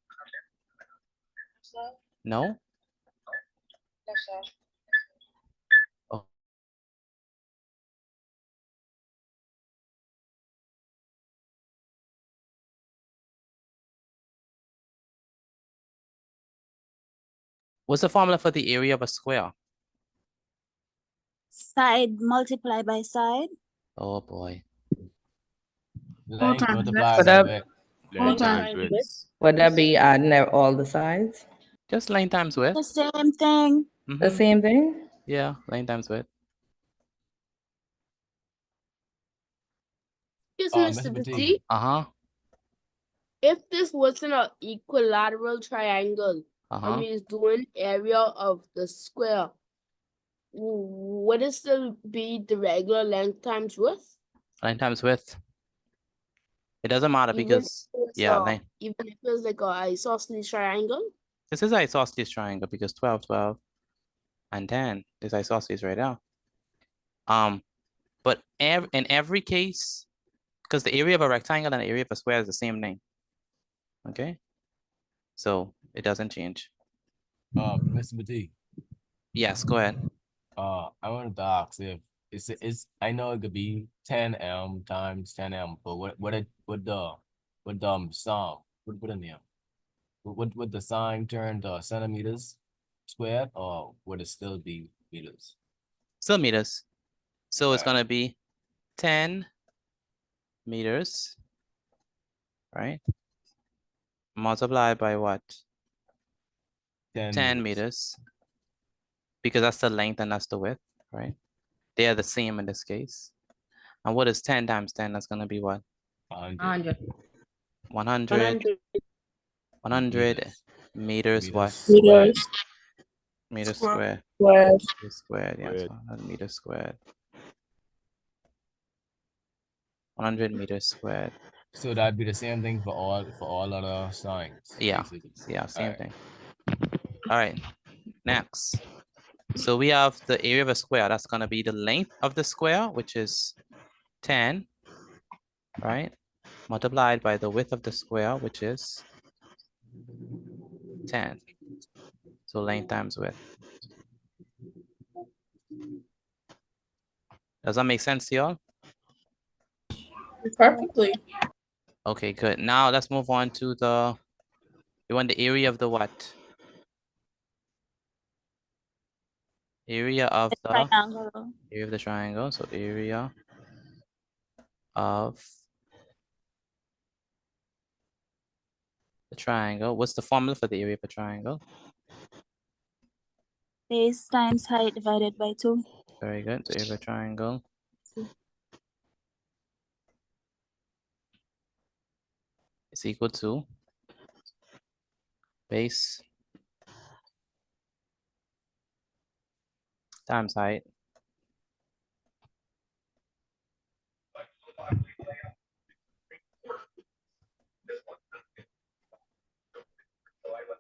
No? That's all. Oh. What's the formula for the area of a square? Side multiply by side. Oh boy. Length times multiplied width. by What width. Four Length times times width. width. Would that be adding all the sides? Just length times width. The same thing. The same thing? Yeah, length times width. Excuse me, Mr. Mr. Petit. Petit. Uh-huh. If this wasn't an equilateral triangle, Uh-huh. it's doing area of the square, would it still be the regular length times width? Length times width. It doesn't matter because length. Even if it's like a isosceles triangle? This is isosceles triangle because 12, 12, and 10 is isosceles right now. But in every case, because the area of a rectangle and the area of a square is the same thing. Okay? So it doesn't change. Mr. Petit. Yes, go ahead. I wanted to ask if it's I know it could be 10m times 10m, but would the sign put in there? Would the sign turn to centimeters squared, or would it still be meters? Still meters. So it's gonna be 10 meters, right? Multiplied by what? 10 meters. Because that's the length and that's the width, right? They are the same in this case. And what is 10 times 10? That's gonna be what? 100. 100 meters what? Meters. Meters squared. Squared. Meters squared, yeah, it's 100 meters squared. 100 meters squared. So that'd be the same thing for all other signs. Yeah, basically. yeah, same Alright. thing. All right, next. So we have the area of a square. That's gonna be the length of the square, which is 10, right? Multiplied by the width of the square, which is 10. So length times width. Does that make sense to y'all? Perfectly. Okay, good. Now let's move on to the, you want the area of the what? Area of the Triangle. area of the triangle. So area of the triangle. What's the formula for the area of a triangle? Base times height divided by 2. Very good. So area of a triangle is equal to base times height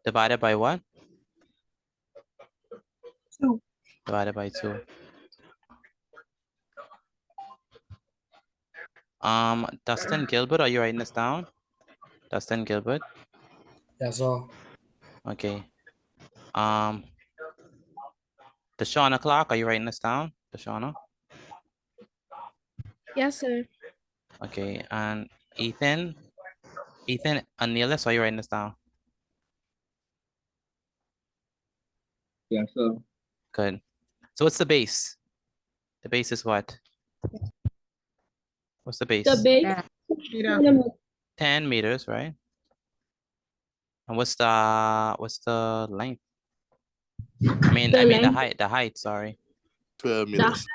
divided by what? 2. Divided by 2. Dustin Gilbert, are you writing this down? Dustin Gilbert? Yes, sir. Okay. Deshauna Clark, are you writing this down? Deshauna? Yes, sir. Okay, and Ethan Anelis, are you writing this down? Yes, sir. Good. So what's the base? The base is what? What's the base? The base. 10 meters, right? And what's the length? I mean the height, sorry. 12 meters.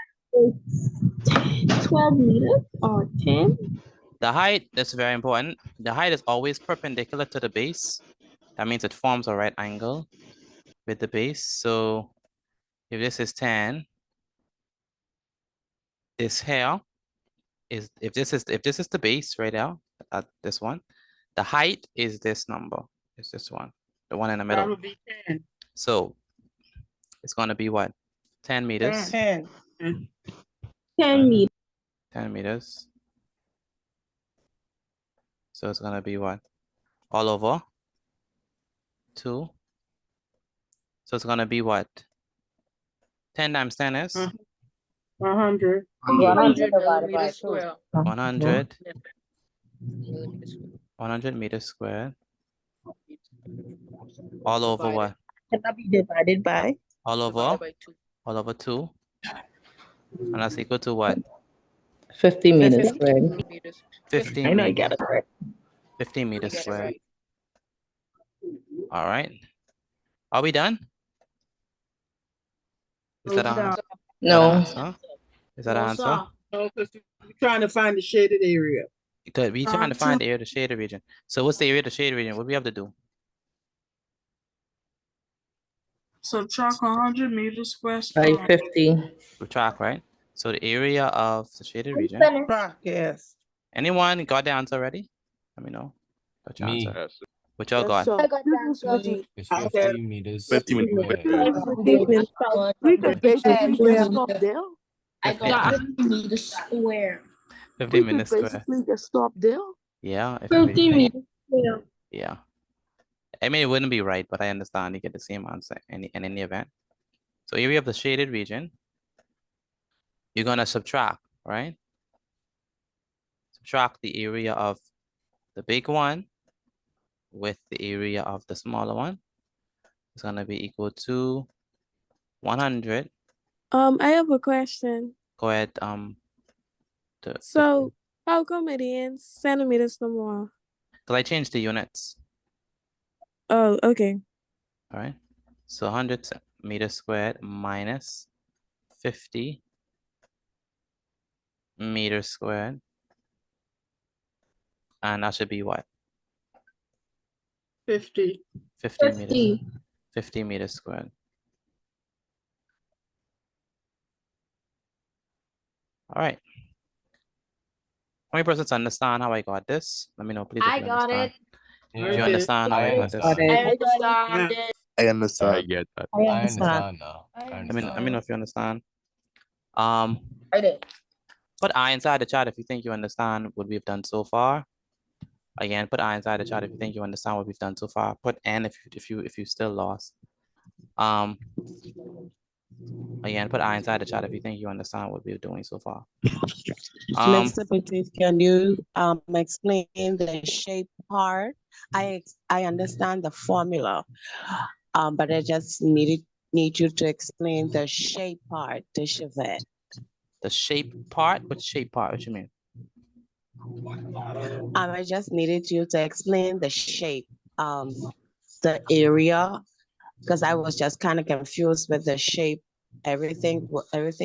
12 meters or 10? The height, that's very important. The height is always perpendicular to the base. That means it forms a right angle with the base. So if this is 10, this here is, if this is the base right now, at this one, the height is this number. It's this one, the one in the middle. That would be 10. So it's gonna be what? 10 meters. 10. 10 meters. 10 meters. So it's gonna be what? All over 2. So it's gonna be what? 10 times 10 is? 100. 100 divided by 2. 100. 100 meters squared. All over what? Can that be divided by? All over? All over 2. And that's equal to what? 50 meters squared. 15 I know you meters. got it right. 15 meters squared. All right. Are we done? Is that an answer? No. Is that an answer? No, because we're trying to find the shaded area. Good. We're trying to find the area of the shaded region. So what's the area of the shaded region? What do we have to do? Subtract 100 meters square. By 50. Subtract, right? So the area of the shaded region. Yes. Anyone got the answer already? Let me know. Got your Me. answer. What y'all got? I got the answer. It's 50 meters. 50 meters. We could basically just stop there. I got 50 meters square. 50 minutes square. Basically just stop there. Yeah. 50 meters. Yeah. Yeah. I mean, it wouldn't be right, but I understand you get the same answer in any event. So area of the shaded region, you're gonna subtract, right? Subtract the area of the big one with the area of the smaller one. It's gonna be equal to 100. I have a question. Go ahead. So how come it in centimeters no more? Because I changed the units. Oh, okay. All right. So 100 meters squared minus 50 meters squared. And that should be what? 50. 50 meters. 50 meters squared. All right. How many persons understand how I got this? Let me know, please. If I you got understand. it. If you understand how I got this. Got it. I understand it. I I understand. get that. I I understand. understand now. I Let me understand. know if you understand. I did. Put I inside the chat if you think you understand what we've done so far. Again, put I inside the chat if you think you understand what we've done so far. Put N if you still lost. Again, put I inside the chat if you think you understand what we're doing so far. Mr. Petit, can you explain the shape part? I understand the formula, but I just need you to explain the shape part, the chevet. The shape part? What shape part? What you mean? I just needed you to explain the shape, the area, because I was just kind of confused with the shape. Everything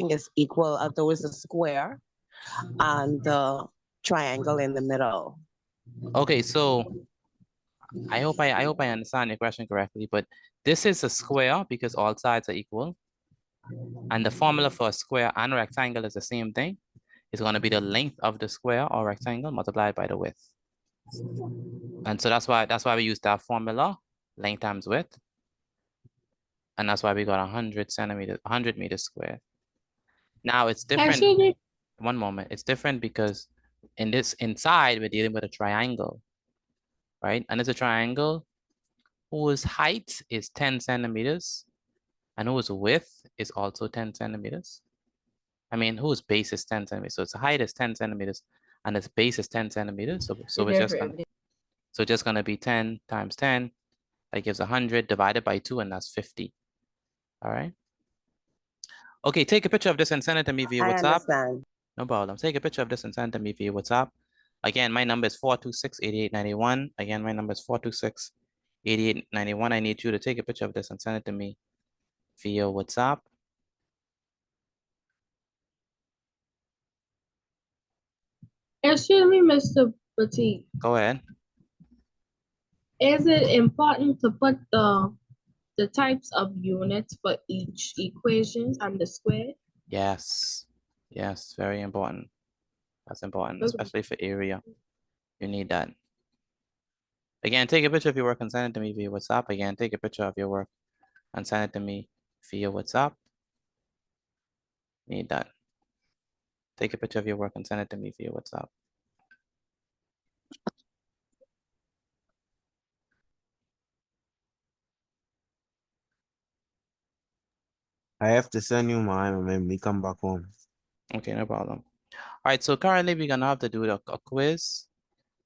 is equal, although it's a square, and the triangle in the middle. Okay, so I hope I understand your question correctly, but this is a square because all sides are equal. And the formula for a square and a rectangle is the same thing. It's going to be the length of the square or rectangle multiplied by the width. And so that's why we use that formula, length times width. And that's why we got 100 meters squared. Now it's different. One moment. It's different because in this inside, we're dealing with a triangle, right? And it's a triangle whose height is 10 centimeters and whose width is also 10 centimeters. I mean, whose base is 10 centimeters. So its height is 10 centimeters and its base is 10 centimeters. So it's just gonna be 10 times 10. That gives 100 divided by 2, and that's 50. All right. Okay, take a picture of this and send it to me via WhatsApp. Understand. No problem. Take a picture of this and send it to me via WhatsApp. Again, my number is 426-8891. Again, my number is 426-8891. I need you to take a picture of this and send it to me via WhatsApp. Excuse me, Mr. Petit. Go ahead. Is it important to put the types of units for each equation on the square? Yes. Yes, very important. That's important, especially for area. You need that. Again, take a picture of your work and send it to me via WhatsApp. Again, take a picture of your work and send it to me via WhatsApp. Need that. Take a picture of your work and send it to me via WhatsApp. I have to send you mine and then we come back home. Okay, no problem. All right, so currently we're gonna have to do a quiz.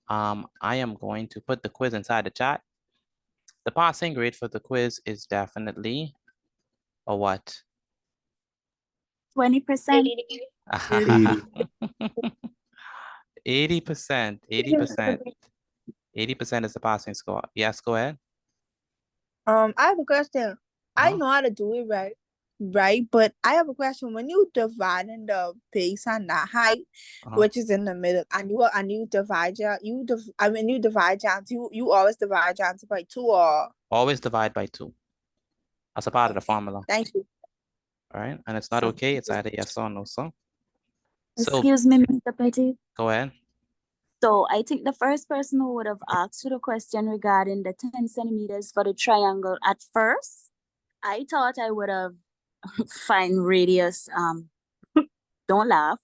I am going to put the quiz inside the chat. The passing grade for the quiz is definitely a what? 20%. 80%. 80% is the passing score. Yes, go ahead. I have a question. I know how to do it right, but I have a question. When you divide in the base and the height, which is in the middle, and you divide you divide your answer, you always divide your answer by 2 or always divide by 2. That's a part of the formula. Thank you. All right, and it's not okay. It's either yes or no. So Excuse me, Mr. Petit. Go ahead. So I think the first person who would have asked for the question regarding the 10 centimeters for the triangle at first, I thought I would have find radius, don't laugh,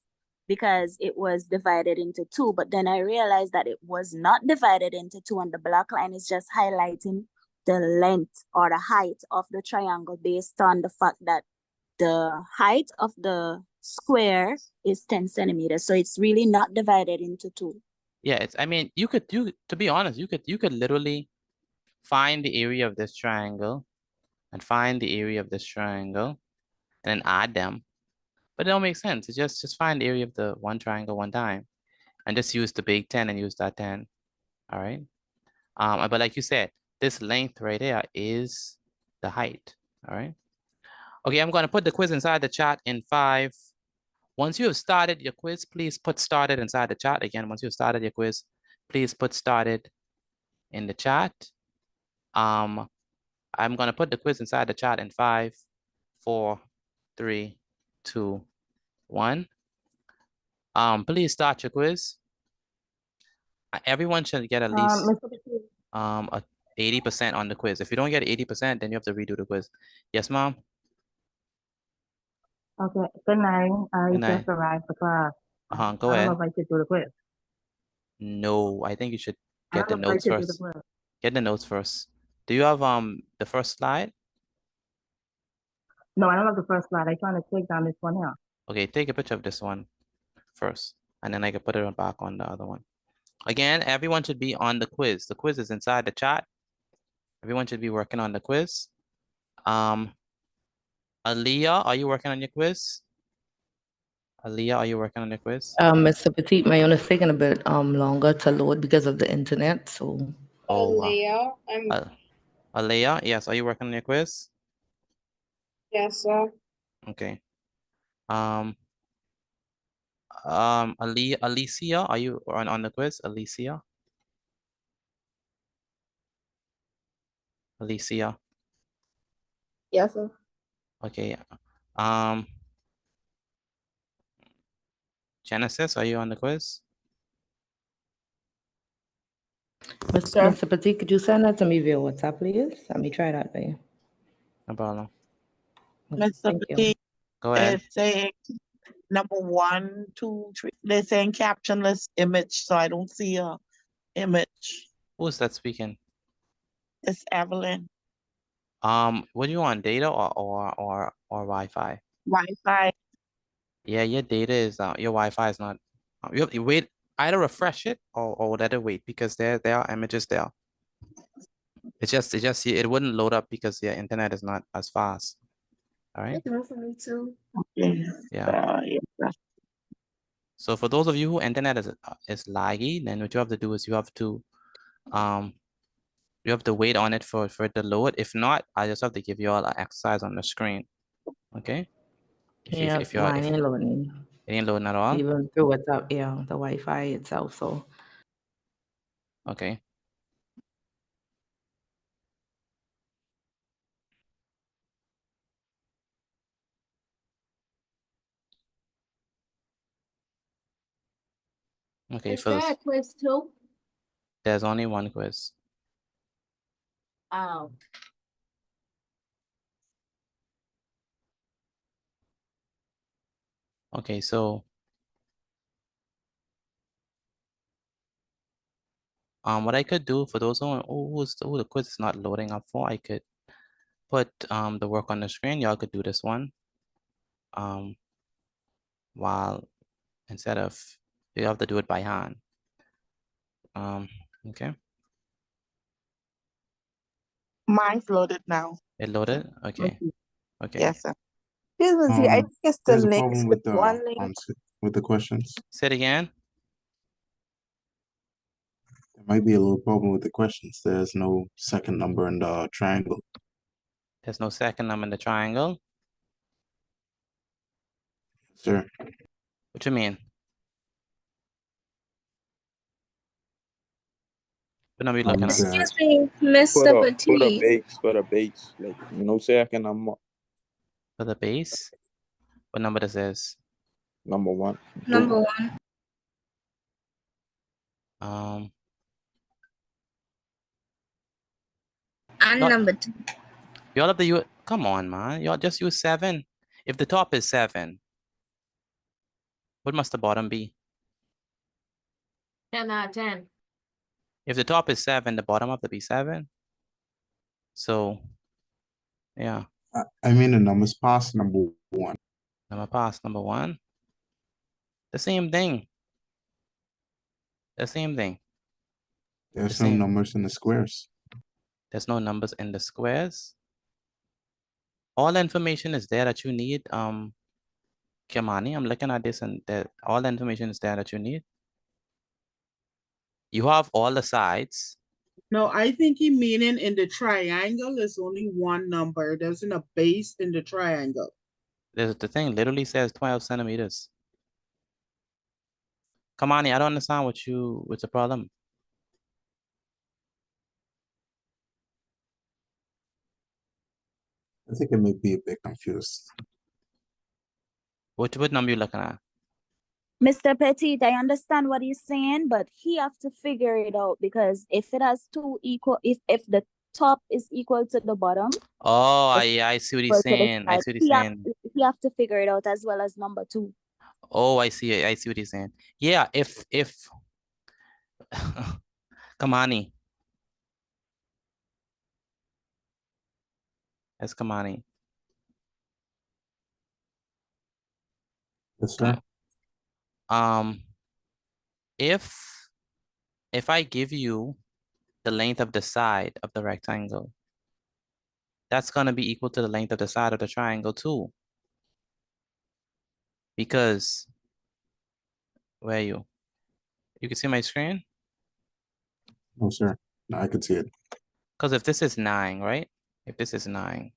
because it was divided into 2, but then I realized that it was not divided into 2 and the black line is just highlighting the length or the height of the triangle based on the fact that the height of the square is 10 centimeters. So it's really not divided into 2. Yeah, I mean, to be honest, you could literally find the area of this triangle and find the area of this triangle and then add them. But it don't make sense. It's just find the area of the one triangle one time and just use the big 10 and use that 10. All right. But like you said, this length right there is the height. All right. Okay, I'm going to put the quiz inside the chat in 5. Once you have started your quiz, please put started inside the chat. Again, once you've started your quiz, please put started in the chat. I'm going to put the quiz inside the chat in 5, 4, 3, 2, 1. Please start your quiz. Everyone should get at least Mr. Petit. a 80% on the quiz. If you don't get 80%, then you have to redo the quiz. Yes, mom? Okay, good night. I Good night. just arrived for class. Go I don't ahead. know if I should do the quiz. No, I think you should I get the don't know if I notes should do the first. quiz. Get the notes first. Do you have the first slide? No, I don't have the first slide. I'm trying to take down this one here. Okay, take a picture of this one first, and then I can put it back on the other one. Again, everyone should be on the quiz. The quiz is inside the chat. Everyone should be working on the quiz. Aaliyah, are you working on your quiz? Aaliyah, are you working on your quiz? Mr. Petit, my own is taking a bit longer to load because of the internet. So. Oh, wow. Aaliyah, Aaliyah, yes, are you working on your quiz? yes, sir. Okay. Alicia, are you on the quiz? Alicia? Alicia. Yes, sir. Okay. Genesis, are you on the quiz? Mr. Petit, could you send that to me via WhatsApp, please? Let me try that for you. No problem. Mr. Thank you. Petit, Go ahead. it's saying number 1, 2, 3. They're saying captionless image, so I don't see a image. Who's that speaking? It's Evelyn. What do you want, data or Wi-Fi? Wi-Fi. Yeah, your data is your Wi-Fi is not. You have to wait. Either refresh it or let it wait because there are images there. It wouldn't load up because your internet is not as fast. All right. For me too. Yeah. So for those of you who internet is laggy, then what you have to do is you have to wait on it for it to load. If not, I just have to give you all an exercise on the screen. Okay. Mine ain't loading. It ain't loading at all. Even through WhatsApp, yeah, the Wi-Fi itself. So. Okay. Okay, Is there a quiz too? There's only one quiz. Oh. Okay, so what I could do for those who the quiz is not loading up for, I could put the work on the screen. Y'all could do this one while instead of you have to do it by hand. Okay. Mine's loaded now. It loaded? Okay. Okay. Yes, sir. Excuse me, I think it's the There's a links problem with with the one link. with the questions. Say it again. There might be a little problem with the questions. There's no second number in the triangle. There's no second number in the triangle. Sir. What you mean? What number you looking at? Excuse me, Mr. Petit. For the base, like no second number. For the base? What number this is? Number 1. Number 1. And number 2. Y'all have to use, come on, man. Y'all just use 7. If the top is 7, what must the bottom be? 10 out of 10. If the top is 7, the bottom have to be 7. So, yeah. I mean the numbers past number 1. Number past number 1. The same thing. The same thing. There's no numbers in the squares. There's no numbers in the squares. All the information is there that you need. Kimani, I'm looking at this and all the information is there that you need. You have all the sides. No, I think he meaning in the triangle is only one number. There's a base in the triangle. The thing literally says 12 centimeters. Kamani, I don't understand what's the problem. I think it may be a bit confused. What number you looking at? Mr. Petit, I understand what he's saying, but he have to figure it out because if it has two equal, if the top is equal to the bottom. Oh, I see what he's saying. I see what he's saying. He have to figure it out as well as number 2. Oh, I see it. I see what he's saying. Yeah, if Kamani. That's Kamani. Yes, sir. If I give you the length of the side of the rectangle, that's gonna be equal to the length of the side of the triangle too. Because where are you? You can see my screen? No, sir. No, I could see it. Because if this is 9, right? If this is 9,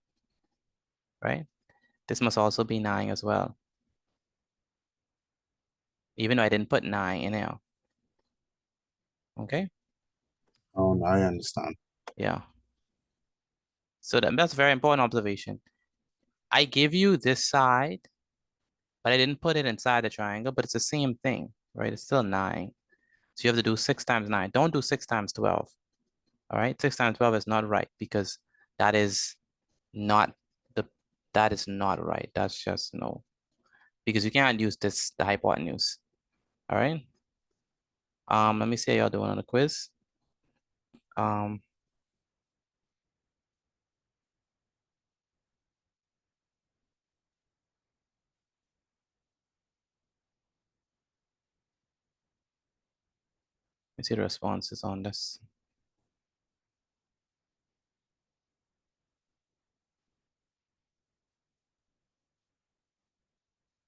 right? This must also be 9 as well. Even though I didn't put 9 in there. Okay? Oh, no, I understand. Yeah. So that's a very important observation. I give you this side, but I didn't put it inside the triangle, but it's the same thing, right? It's still 9. So you have to do 6 times 9. Don't do 6 times 12. All right, 6 times 12 is not right because that is not right. That's just no. Because you can't use the hypotenuse. All right. Let me see how y'all doing on the quiz. Let me see the responses on this.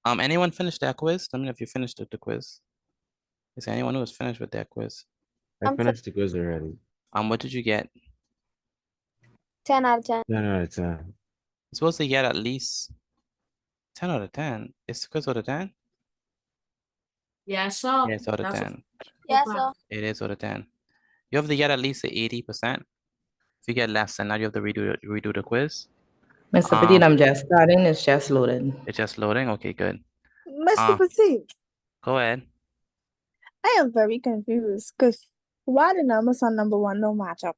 Anyone finished that quiz? Let me know if you finished the quiz. Is there anyone who was finished with that quiz? I finished the quiz already. What did you get? 10 out of 10. 10 out of 10. You're supposed to get at least 10 out of 10. Is the quiz out of 10? Yeah, so. Yeah, it's out of 10. Yes, sir. It is out of 10. You have to get at least 80%. If you get less than that, you have to redo the quiz. Mr. Petit, I'm just starting. It's just loading. It's just loading? Okay, good. Mr. Petit, Go ahead. I am very confused because why the numbers on number 1 don't match up?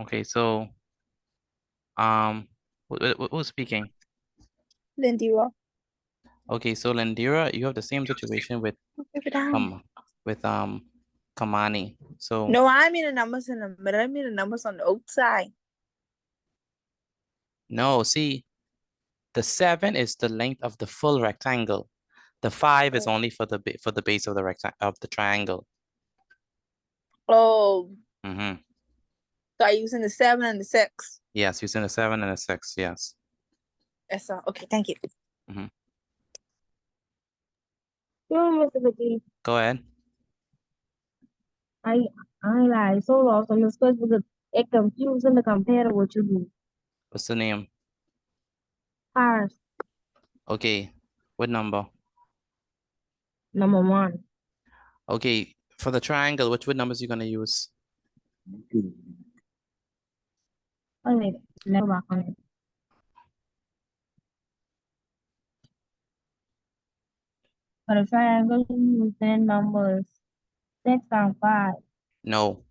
Okay, so who's speaking? Lindira. Okay, so Lindira, you have the same situation with Kamani. So No, I mean the numbers in the middle. I mean the numbers on the outside. no, see, the 7 is the length of the full rectangle. The 5 is only for the base of the triangle. Oh. Mm-hmm. So I'm using the 7 and the 6. Yes, using the 7 and the 6. Yes. Yes, sir. Okay, thank you. Mm-hmm. Mr. Petit, Go ahead. I like so lost on this quiz because it confusing to compare to what you do. What's the name? Paris, Okay, what number? number 1. Okay, for the triangle, which numbers are you gonna use? Wait, never back on it. For the triangle, you use 10 numbers 6 and 5. No.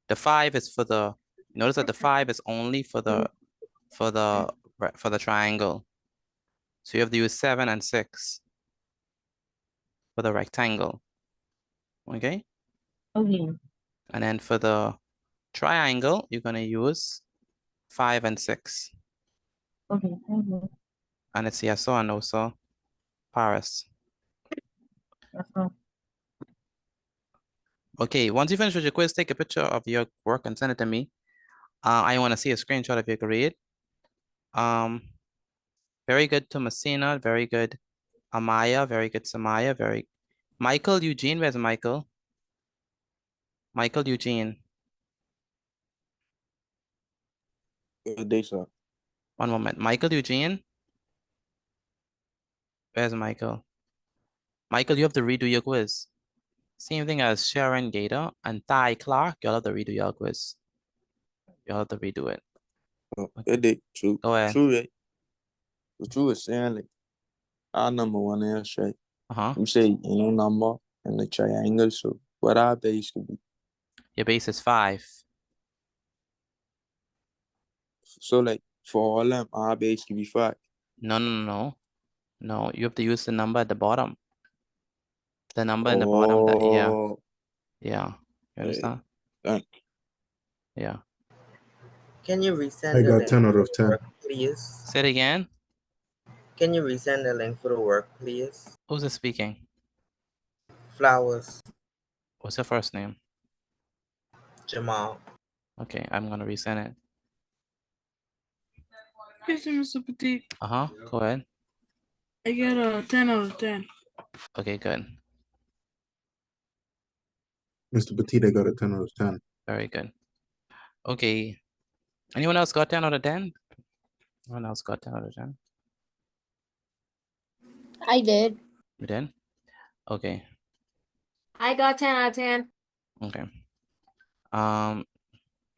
The 5 is for the. Notice that the 5 is only for the triangle. So you have to use 7 and 6 for the rectangle. Okay. Okay. And then for the triangle, you're gonna use 5 and 6. Okay, thank you. And it's yes or no, so Paris. Yes, sir. Okay, once you finish with your quiz, take a picture of your work and send it to me. I want to see a screenshot of your grade. Very good, Thomasina. Very good, Amaya. Very good, Samaya. Very Michael Eugene. Where's Michael? Michael Eugene. Good day, sir. One moment. Michael Eugene. Where's Michael? Michael, you have to redo your quiz. Same thing as Sharon Gator and Ty Clark. You'll have to redo your quiz. You'll have to redo it. Good day. True. Go ahead. True. True is saying like Our number one is right. Uh-huh. You say any number in the triangle, so what our base could be. Your base is 5. So like for all them, our base could be 5. No. No, you have to use the number at the bottom. The number in the bottom that, yeah. Yeah. You understand? Thank you. Yeah. Can you resend I the got link 10 for out of the 10. work, please? Say it again. Can you resend the link for the work, please? Who's this speaking? Flowers, What's your first name? Jamal. Okay, I'm gonna resend it. Yes, Mr. Petit. Uh-huh. Go ahead. I get a 10 out of 10. Okay, good. Mr. Petit, I got a 10 out of 10. Very good. Okay. Anyone else got 10 out of 10? Anyone else got 10 out of 10? I did. You did? Okay. I got 10 out of 10. Okay.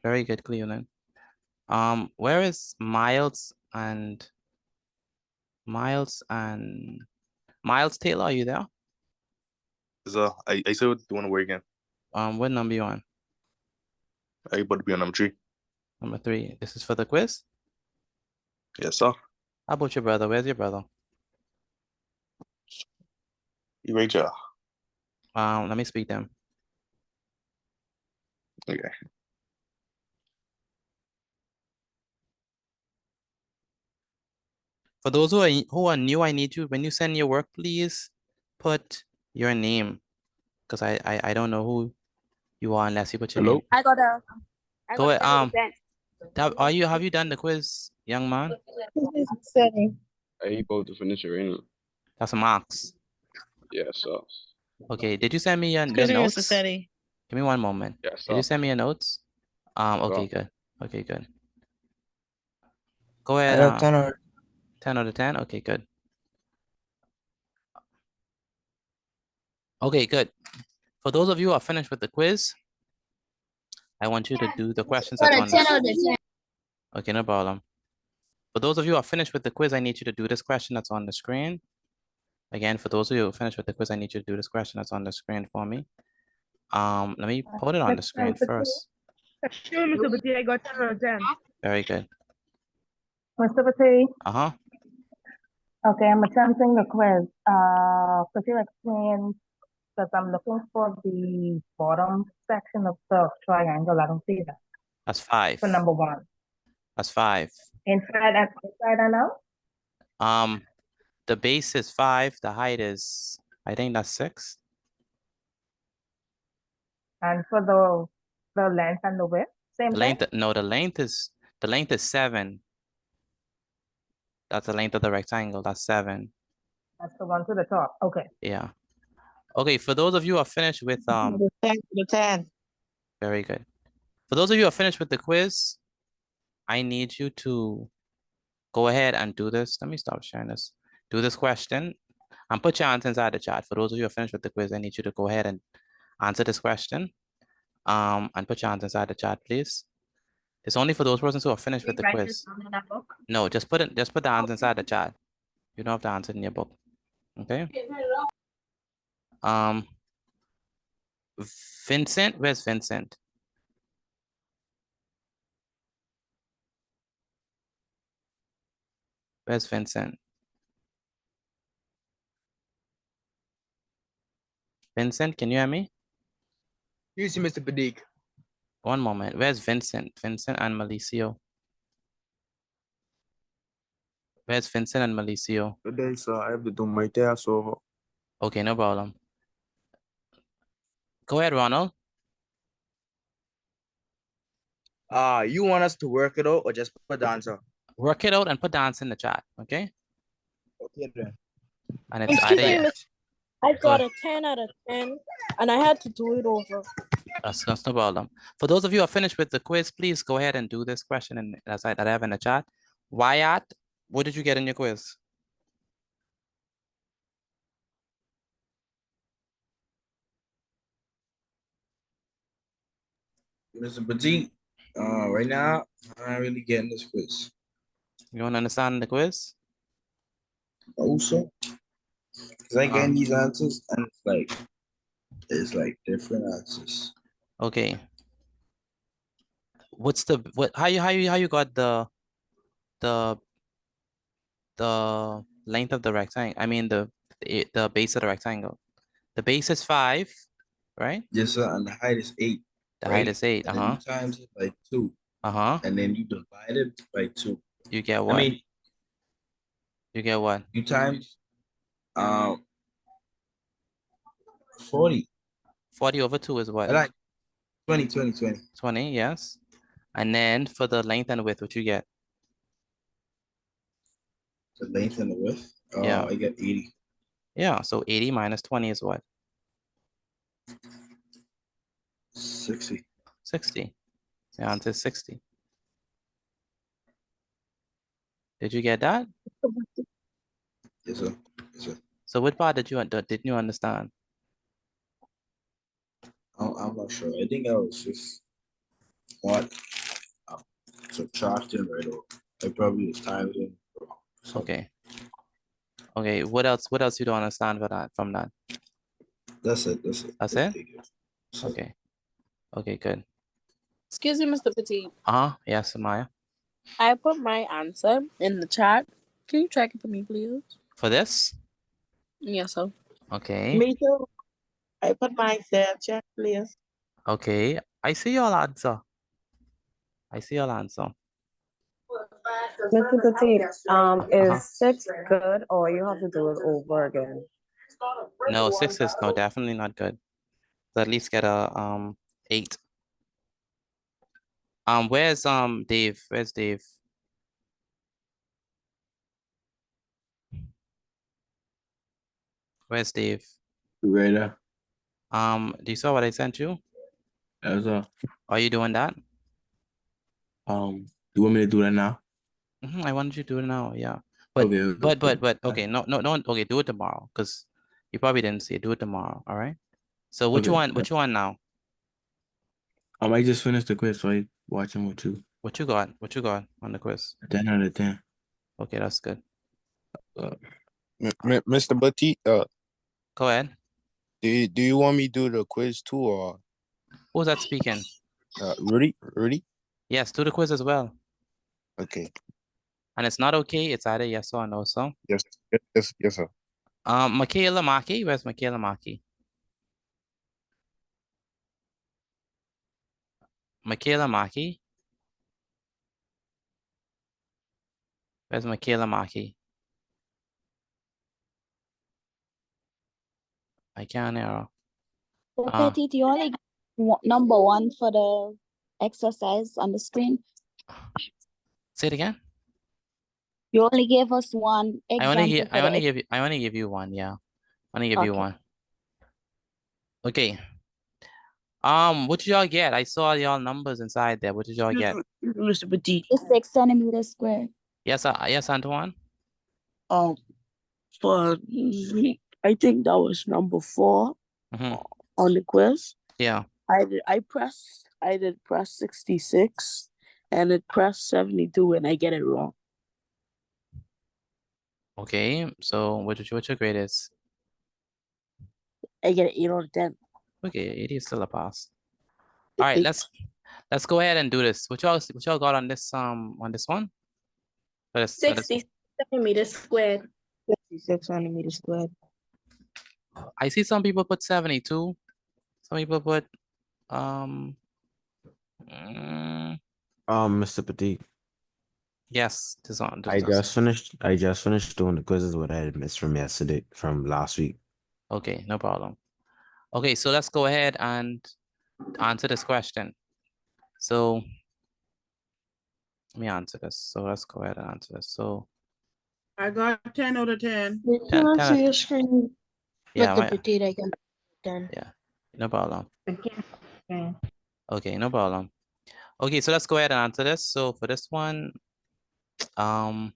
Very good, Cleveland. Where is Miles Taylor? Are you there? So I said what you want to work again. What number you on? I about to be on number 3. Number 3. This is for the quiz? Yes, sir. How about your brother? Where's your brother? You right, y'all. Let me speak to him. Okay. For those who are new, I need you, when you send your work, please put your name, because I don't know who you are unless you put your name. I got a. Go ahead. Have you done the quiz, young man? I about to finish it right now. That's marks. Yes, sir. Okay, did you send me your Excuse me, notes? Mr. Seti. Give me one moment. Yes, Did you sir. send me your notes? Okay, good. Okay, good. Go I ahead. got 10 out. 10 out of 10? Okay, good. Okay, good. For those of you who are finished with the quiz, I want you to do the questions that's on the. Okay, no problem. For those of you who are finished with the quiz, I need you to do this question that's on the screen. Again, for those of you who are finished with the quiz, I need you to do this question that's on the screen for me. Let me put it on the screen first. Sure, Mr. Petit, I got 10 out of 10. Very good. Mr. Petit, Uh-huh. okay, I'm attempting the quiz. Could you explain, because I'm looking for the bottom section of the triangle. I don't see that That's 5. for number 1. That's 5. Inside and out? The base is 5. The height is, I think that's 6. And for the length and the width, same The thing? length, no, the length is 7. That's the length of the rectangle. That's 7. That's the one to the top. Okay. Yeah. Okay, for those of you who are finished with 10 to 10. very good. For those of you who are finished with the quiz, I need you to go ahead and do this. Let me stop sharing this. Do this question and put your answer inside the chat. For those of you who are finished with the quiz, I need you to go ahead and answer this question. And put your answer inside the chat, please. It's only for those persons who are finished with the quiz. No, just put the answer inside the chat. You don't have to answer it in your book. Okay. Vincent, where's Vincent? Where's Vincent? Vincent, can you hear me? You see, Mr. Padik. One moment. Where's Vincent? Vincent and Malicio. Where's Vincent and Malicio? Today, sir, I have to do my task over. Okay, no problem. Go ahead, Ronald. You want us to work it out or just put the answer? Work it out and put the answer in the chat, okay? Okay, then. And it's Excuse either me, Miss. I got a 10 out of 10, and I had to do it over. that's no problem. For those of you who are finished with the quiz, please go ahead and do this question and that I have in the chat. Wyatt, what did you get in your quiz? Mr. Petit, right now, I'm not really getting this quiz. You don't understand the quiz? Also, Cause I get these answers and it's like different answers. Okay. What's the how you got the length of the rectangle? I mean the base of the rectangle. The base is 5, right? Yes, sir. And the height is 8. The height is 8. And then you times it by 2. And then you divide it by 2. You get what? I mean, you get what? You times 40. 40 over 2 is what? Like 20. 20, yes. And then for the length and width, what you get? The length and the width? Yeah. I get 80. Yeah, so 80 minus 20 is what? 60. 60. The answer is 60. Did you get that? Yes, sir. Yes, sir. So what part didn't you understand? I'm not sure. I think I was just what subtracting right over. I probably was times in. Okay. Okay. What else you don't understand from that? That's it. That's it? Okay. Okay, good. Excuse me, Mr. Petit. Yes, Maya. I put my answer in the chat. Can you check it for me, please? For this? Yes, sir. Okay. Me too. I put mine there. Check, please. Okay. I see your answer. Mr. Petit, is 6 good or you have to do it over again? No, 6 is definitely not good. So at least get a 8. Where's Dave? Where's Dave? Where's Dave? Right there. Do you saw what I sent you? Yes, sir. Are you doing that? You want me to do that now? I wanted you to do it now, yeah. But okay, no, okay, do it tomorrow, because you probably didn't see it. Do it tomorrow, all right? So what you want now? I just finished the quiz, so I watching with you. What you got? What you got on the quiz? 10 out of 10. Okay, that's good. Mr. Petit, go ahead. Do you want me to do the quiz too, or who's that speaking? Rudy? Yes, do the quiz as well. Okay. And it's not okay, it's either yes or no, so. Yes, sir. Michaela Maki, where's Michaela Maki? Michaela Maki? Where's Michaela Maki? I can't hear her. Petit, you only number 1 for the exercise on the screen. Say it again. You only gave us one example. I only give you one, yeah. I only give you one. Okay. What did y'all get? I saw y'all numbers inside there. What did y'all get? Mr. Petit. 6 centimeters squared. Yes, yes, Antoine. For I think that was number 4 on the quiz. Yeah. I did press 66 and it pressed 72 and I get it wrong. Okay, so what your grade is? I get an 8 out of 10. Okay, 80 is still a pass. All right, let's go ahead and do this. What y'all got on this one? 60 centimeters squared. 66 centimeters squared. I see some people put 72. Some people put Mr. Petit. Yes, this one. I just finished doing the quizzes what I had missed from last week. Okay, no problem. Okay, so let's go ahead and answer this question. So let me answer this. So let's go ahead and answer this. So I got 10 out of 10. Can I see your screen? Yeah, With the petite, I can 10. Yeah, no problem. Okay, no problem. Okay, so let's go ahead and answer this. So for this one, let's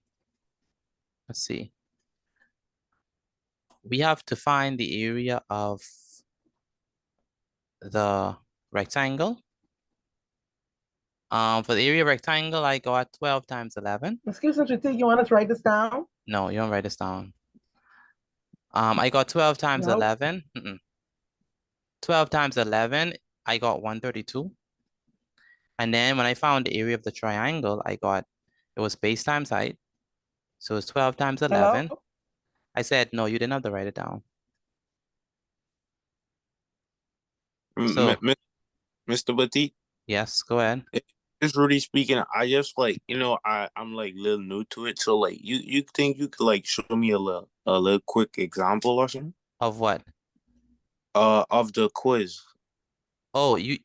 see. We have to find the area of the rectangle. For the area of rectangle, I got 12 times 11. Excuse me, you want us to write this down? No, you don't write this down. I got 12 times Nope. 11. 12 times 11, I got 132. And then when I found the area of the triangle, it was base times height. So it's 12 times 11. Hello? I said, no, you didn't have to write it down. So, Mr. Batik, yes, go ahead. just Rudy speaking. I just like, I'm like a little new to it. So like, you think you could like show me a little quick example or something? Of what? Of the quiz. Oh, you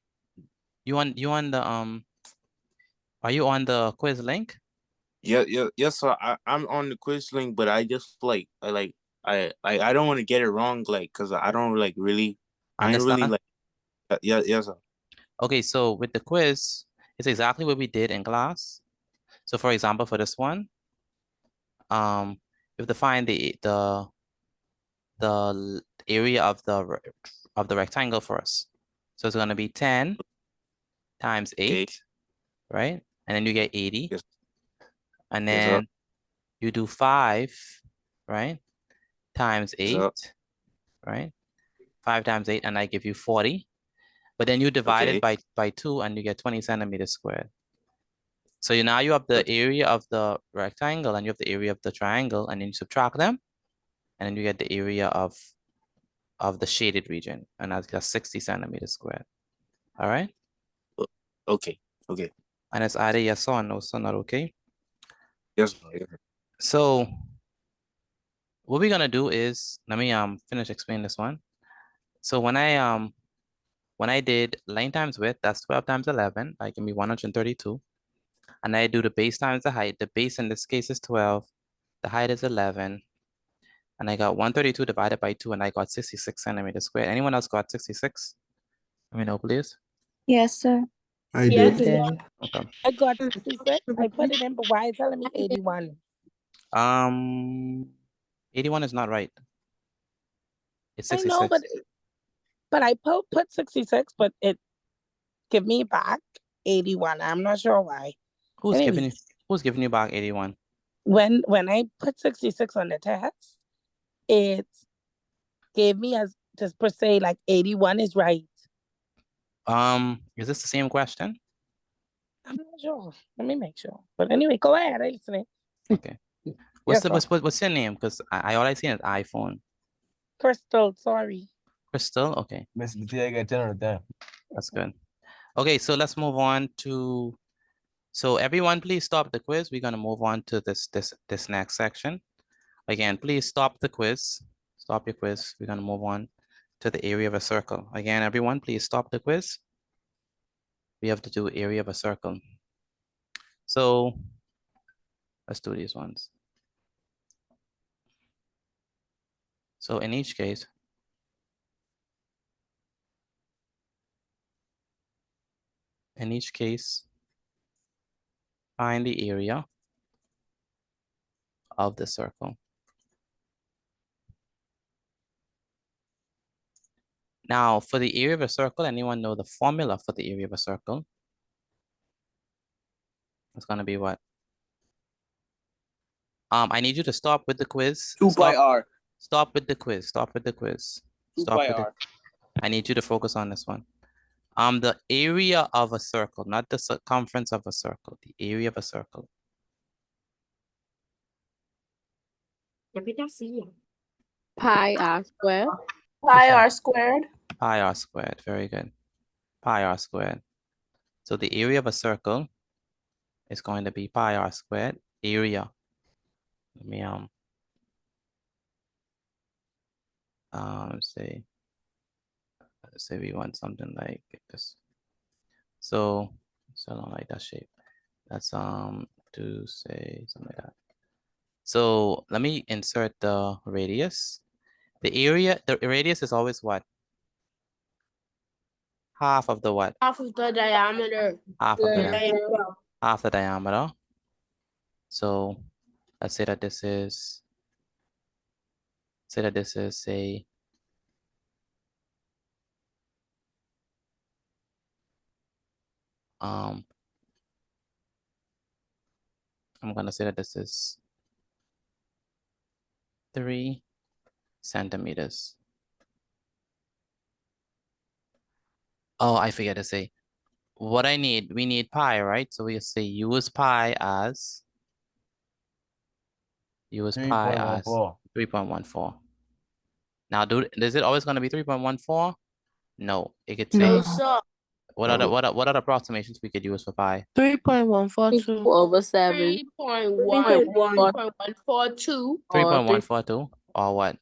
on the are you on the quiz link? Yes, sir. I'm on the quiz link, but I just I don't want to get it wrong, like, cause I don't like really, I ain't really Understand? like, yes, sir. Okay, so with the quiz, it's exactly what we did in class. So for example, for this one, you have to find the area of the rectangle for us. So it's gonna be 10 times 8, right? And then you get 80. Yes. And Yes, sir. then you do 5, right? Times 8, Yes, right? 5 times 8, and I give you 40. But then you divide it by 2 and you get 20 centimeters squared. So now you have the area of the rectangle and you have the area of the triangle, and then you subtract them, and then you get the area of the shaded region, and that's 60 centimeters squared. All right? Okay. And it's either yes or no, so not okay. Yes, sir. So what we're gonna do is, let me finish explaining this one. So when I did length times width, that's 12 times 11, that can be 132. And I do the base times the height. The base in this case is 12, the height is 11, and I got 132 divided by 2, and I got 66 centimeters squared. Anyone else got 66? Let me know, please. Yes, sir. I Yes, did. sir. Okay. I got 66. I put it in, but why are you telling me 81? 81 is not right. It's I 66. know, but I put 66, but it give me back 81. I'm not sure why. Who's giving you back 81? When I put 66 on the test, it gave me as just per se like 81 is right. Is this the same question? I'm not sure. Let me make sure. But anyway, go ahead. I'm listening. Okay. What's your name? Because I all I see is iPhone. Crystal, sorry. Crystal, okay. Miss Batia, I got 10 out of 10. That's good. Okay, so let's move on to. So everyone, please stop the quiz. We're gonna move on to this next section. Again, please stop the quiz. Stop your quiz. We're gonna move on to the area of a circle. Again, everyone, please stop the quiz. We have to do area of a circle. So let's do these ones. So in each case, find the area of the circle. Now, for the area of a circle, anyone know the formula for the area of a circle? It's gonna be what? I need you to stop with the quiz. 2 pi r. Stop with the quiz. Stop with the quiz. 2 Stop pi with r. I need you to focus on this one. The area of a circle, not the circumference of a circle, the area of a circle. Pi r squared. Pi r squared. Pi r squared, very good. Pi r squared. So the area of a circle is going to be pi r squared, area. Let me say we want something like this. So not like that shape. That's to say something like that. So let me insert the radius. The radius is always what? Half of the what? Half of the diameter. Half of the diameter. Half the diameter. So let's say that this is say I'm gonna say that this is 3 centimeters. Oh, I forget to say what I need. We need pi, right? So we say use pi as 3.14. Now, is it always going to be 3.14? No, it could say. No, sir. What other approximations we could use for pi? 3.142 over 7. 3.142. 3.142 or what?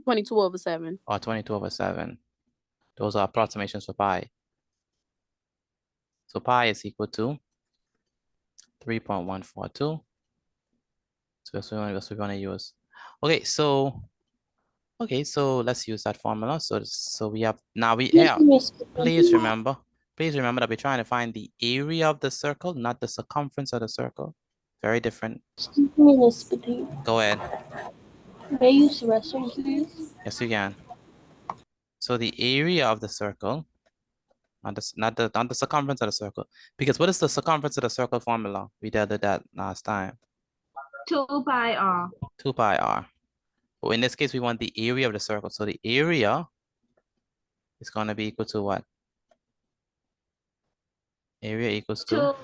22 over 7. Or 22 over 7. Those are approximations for pi. So pi is equal to 3.142. So that's what we're going to use. Okay, so let's use that formula. So we have now please remember that we're trying to find the area of the circle, not the circumference of the circle. Very different. Go ahead. May I use the restroom, please? Yes, you can. So the area of the circle, not the circumference of the circle, because what is the circumference of the circle formula? We did that last time. 2 pi r. 2 pi r. But in this case, we want the area of the circle. So the area is going to be equal to what? Area equals to 2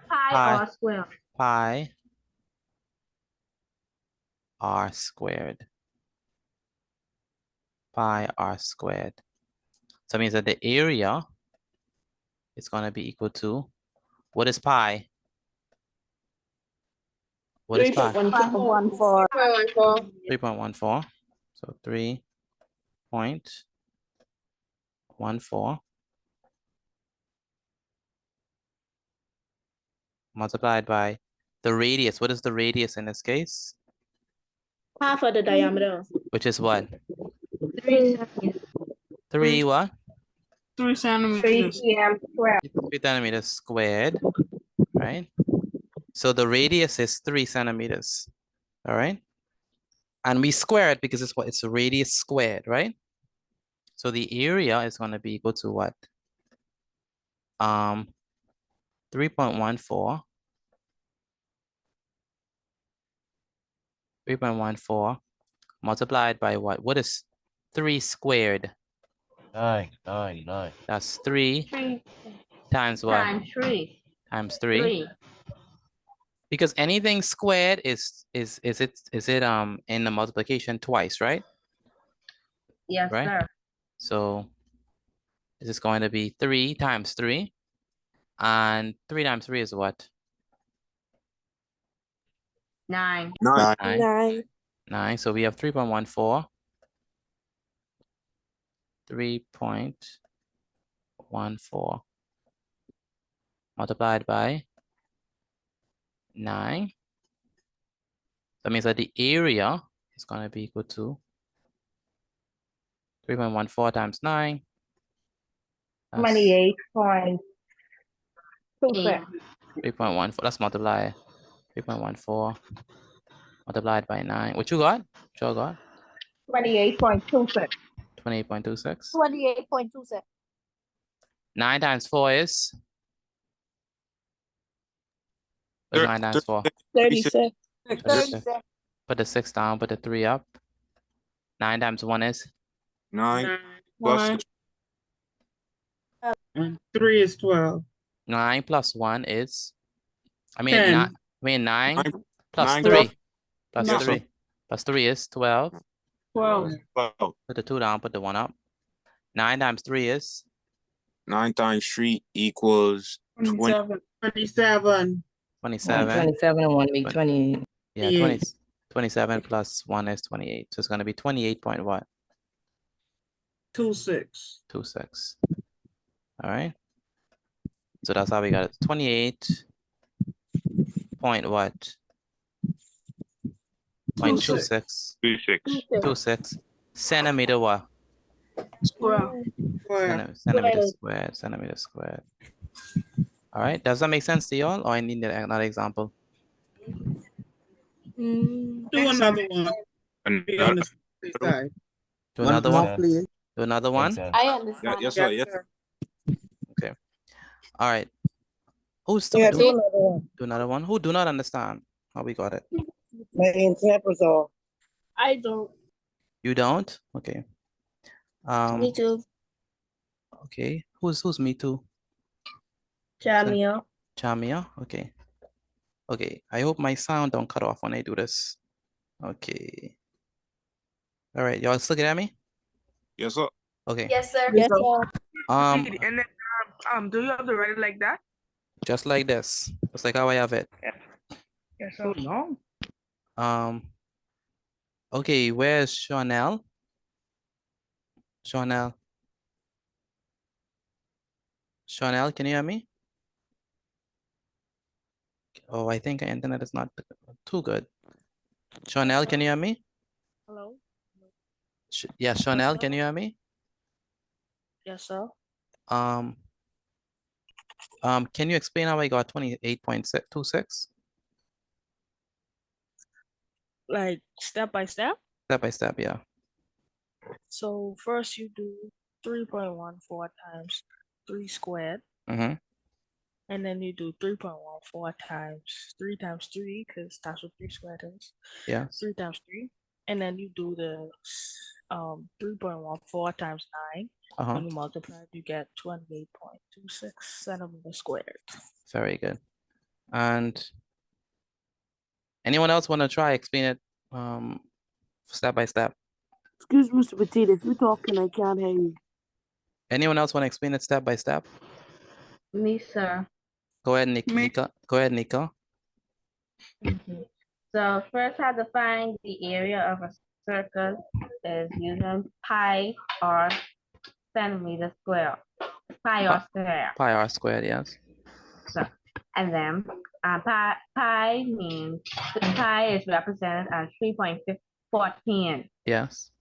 pi r squared. Pi r squared. Pi r squared. So it means that the area is going to be equal to, what is pi? What is pi? 3.14. 3.14. So 3.14 multiplied by the radius. What is the radius in this case? Half of the diameter. Which is what? 3 what? 3 centimeters. 3 centimeters squared, right? So the radius is 3 centimeters, all right? And we square it because it's what? It's a radius squared, right? So the area is going to be equal to what? 3.14. 3.14 multiplied by what? What is 3 squared? 9. That's 3 times what? times 3. Times 3. Because anything squared is it in the multiplication twice, right? Yes, right? sir. So this is going to be 3 times 3. And 3 times 3 is what? 9. 9. So we have 3.14. 3.14 multiplied by 9. That means that the area is going to be equal to 3.14 times 9. 28.26. 3.14. Let's multiply 3.14 multiplied by 9. What you got? What you got? 28.26. 28.26. 28.26. 9 times 4 is? What's 9 times 4? 36. 36. Put the 6 down, put the 3 up. 9 times 1 is? 9. 1. And 3 is 12. 9 plus 1 is? I mean, 10. 9 plus 9 3. plus- Plus Yes, 3. sir. Plus 3 is 12. 12. 12. Put the 2 down, put the 1 up. 9 times 3 is? 9 times 3 equals 20. 27. 27. 27 and 1 make 20. Yeah, 20, 27 plus 1 is 28. So it's going to be 28 point what? 26. 26. All right. So that's how we got it. 28 point what? 0.26. 26 centimeter what? Square. Centimeter squared. All right. Does that make sense to y'all? Or I need another example? Do another one. Be on the safe side. Do another more, one? please. Do another one? I understand. Yes, sir. Yes. Okay. All right. Who's still Yeah, do, do another one. do another one? Who do not understand how we got it? My examples are. I don't. You don't? Okay. Me too. Okay. Who's me too? Jamia. Jamia. Okay. Okay. I hope my sound don't cut off when I do this. Okay. All right. Y'all still get at me? Yes, sir. Okay. Yes, sir. Yes, sir. Um, And then do you have to write it like that? just like this. Just like how I have it. Yes, sir. No. Okay, where's Chanel? Chanel. Chanel, can you hear me? Oh, I think our internet is not too good. Chanel, can you hear me? Hello. Yeah, Chanel, can you hear me? Yes, sir. Can you explain how I got 28.26? Like step by step. Step by step, yeah. So first you do 3.14 times 3 squared. Mm-hmm. And then you do 3.14 times 3 because that's what 3 squared is. Yes. 3 times 3. And then you do the 3.14 times 9. When you multiply it, you get 28.26 centimeters squared. Very good. And anyone else want to try explain it step by step? Excuse me, Mr. Petit, if you're talking, I can't hear you. Anyone else want to explain it step by step? Me, sir. Go ahead, Nika. Go ahead, Nika. So first I have to find the area of a circle is using pi or centimeter square. Pi or square. Pi r squared, yes. So, and then pi means pi is represented as 3.14. Yes.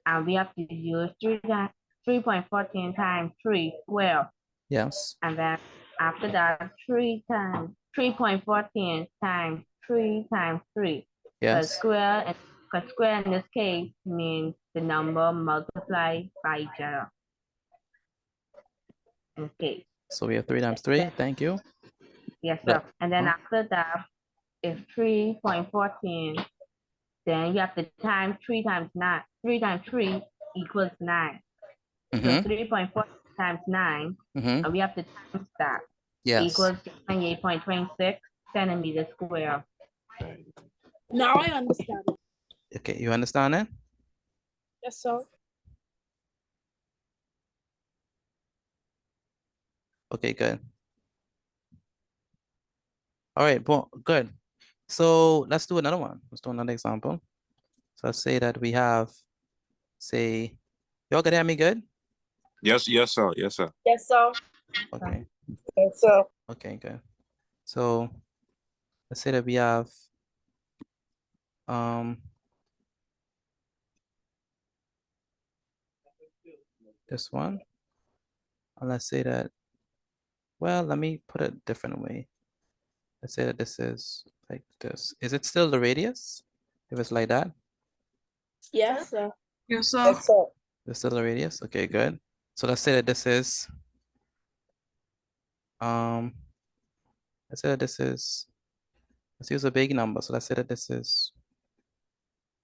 And we have to use 3.14 times 3 square. Yes. And then after that, 3.14 times 3 times 3. Yes. Because square in this case means the number multiplied by each other. Okay. So we have 3 times 3. Thank you. Yes, sir. And then after that, is 3.14. Then you have to times 3 times 9. 3 times 3 equals 9. So 3.4 times 9, and we have to times that. Yes. Equals 28.26 centimeters square. Now I understand. Okay, you understand it? Yes, sir. Okay, good. All right, well, good. So let's do another one. Let's do another example. So let's say that we have, say, y'all can hear me good? Yes, yes, sir. Yes, sir. Yes, sir. Okay. Yes, sir. Okay, good. So let's say that we have this one. And let's say that, well, let me put it a different way. Let's say that this is like this. Is it still the radius? If it's like that? Yes, sir. Yes, sir. Yes, sir. It's still the radius? Okay, good. So let's say that this is, let's say that this is, let's use a big number. So let's say that this is,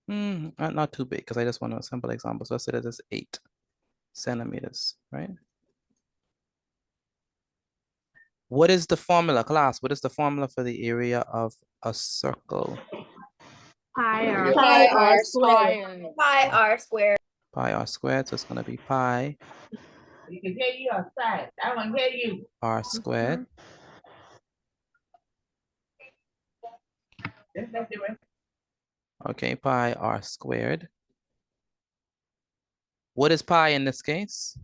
not too big because I just want a simple example. So let's say that this is 8 centimeters, right? What is the formula, class? What is the formula for the area of a circle? Pi r squared. Pi r squared. Pi r squared, so it's gonna be pi You can hear you outside. I want to hear you. r squared. Okay, pi r squared. What is pi in this case?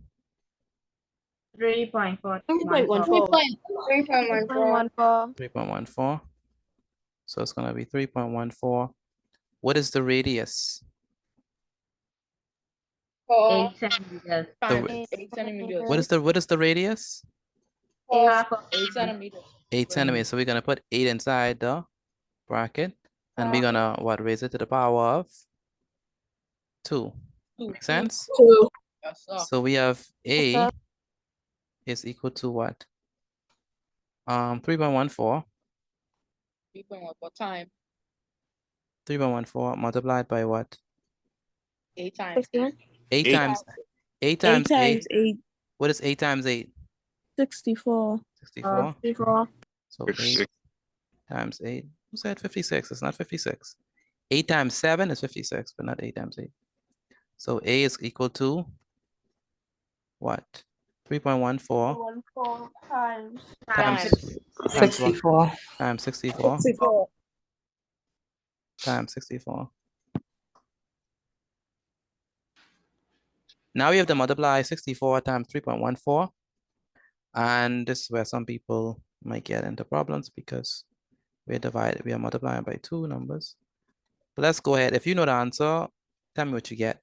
3.14. 3.14. So it's gonna be 3.14. What is the radius? 8 centimeters. 8 centimeters. What is the radius? Half of 8 centimeters. 8 centimeters. So we're gonna put 8 inside the bracket, and we're gonna raise it to the power of 2. Make sense? 2. Yes, sir. So we have A is equal to what? 3.14. 3.14 time. 3.14 multiplied by what? 8 times 16. 8 Eight. times 8 8 times 8. times 8. What is 8 times 8? 64. 64. 64. So 8 times 8. Who said 56? It's not 56. 8 times 7 is 56, but not 8 times 8. So A is equal to what? 3.14 times times what? 64. Times 64. 64. Times 64. Now we have to multiply 64 times 3.14. And this is where some people might get into problems because we are multiplying by two numbers. But let's go ahead. If you know the answer, tell me what you get.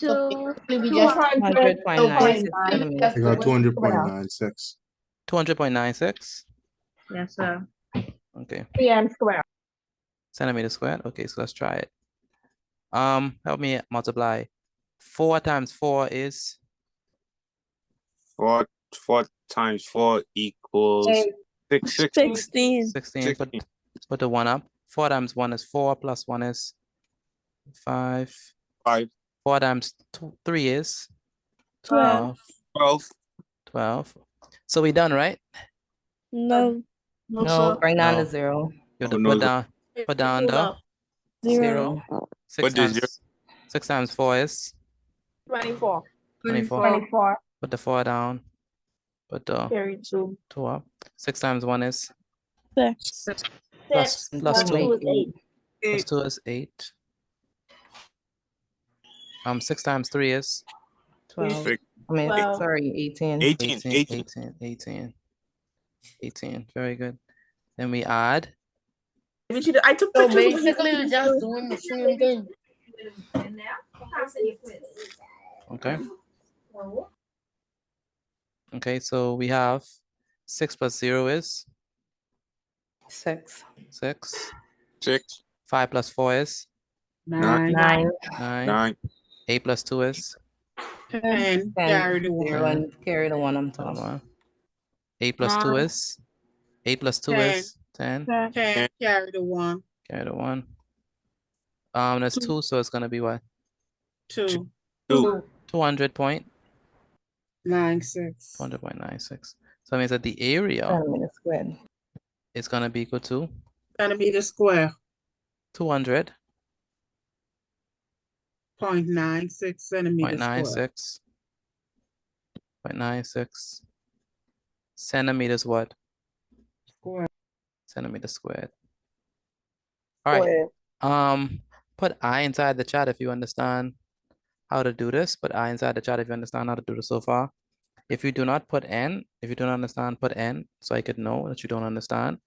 200.96 centimeters. I got 200.96. 200.96. Yes, sir. Okay. cm squared. Centimeter squared. Okay, so let's try it. Help me multiply. 4 times 4 is 4 times 4 equals 16. 16. Put the 1 up. 4 times 1 is 4 plus 1 is 5. 5. 4 times 3 is 12. 12. So we done, right? No. No, bring down No. to 0. You have to put down the 0. 6 times 4 is 24. 24. Put the 4 down. Put the Carry 2. 2 up. 6 times 1 is 6. plus 2. Plus 2 is 8. Plus 2 is 8. 6 times 3 is 12. I mean, 12. sorry, 18. 18. Very good. Then we add. I took So pictures. basically, we're just doing the same thing. Okay. Okay, so we have 6 plus 0 is 6. 6. 6. 5 plus 4 is 9. 9. 8 plus 2 is 10. Carry the 1. Carry the 1 on top. 8 plus 2 is 8 plus 2 is 10. 10. Carry the 1. Carry the 1. That's 2, so it's gonna be what? 2. 200.96. 96. 200.96. So that means that the area squared is gonna be equal to Centimeter square. 200.96 centimeters square. 0.96 centimeters what? Square. Centimeter squared. All right. Put I inside the chat if you understand how to do this. Put I inside the chat if you understand how to do this so far. If you do not put N, if you don't understand, put N so I could know that you don't understand.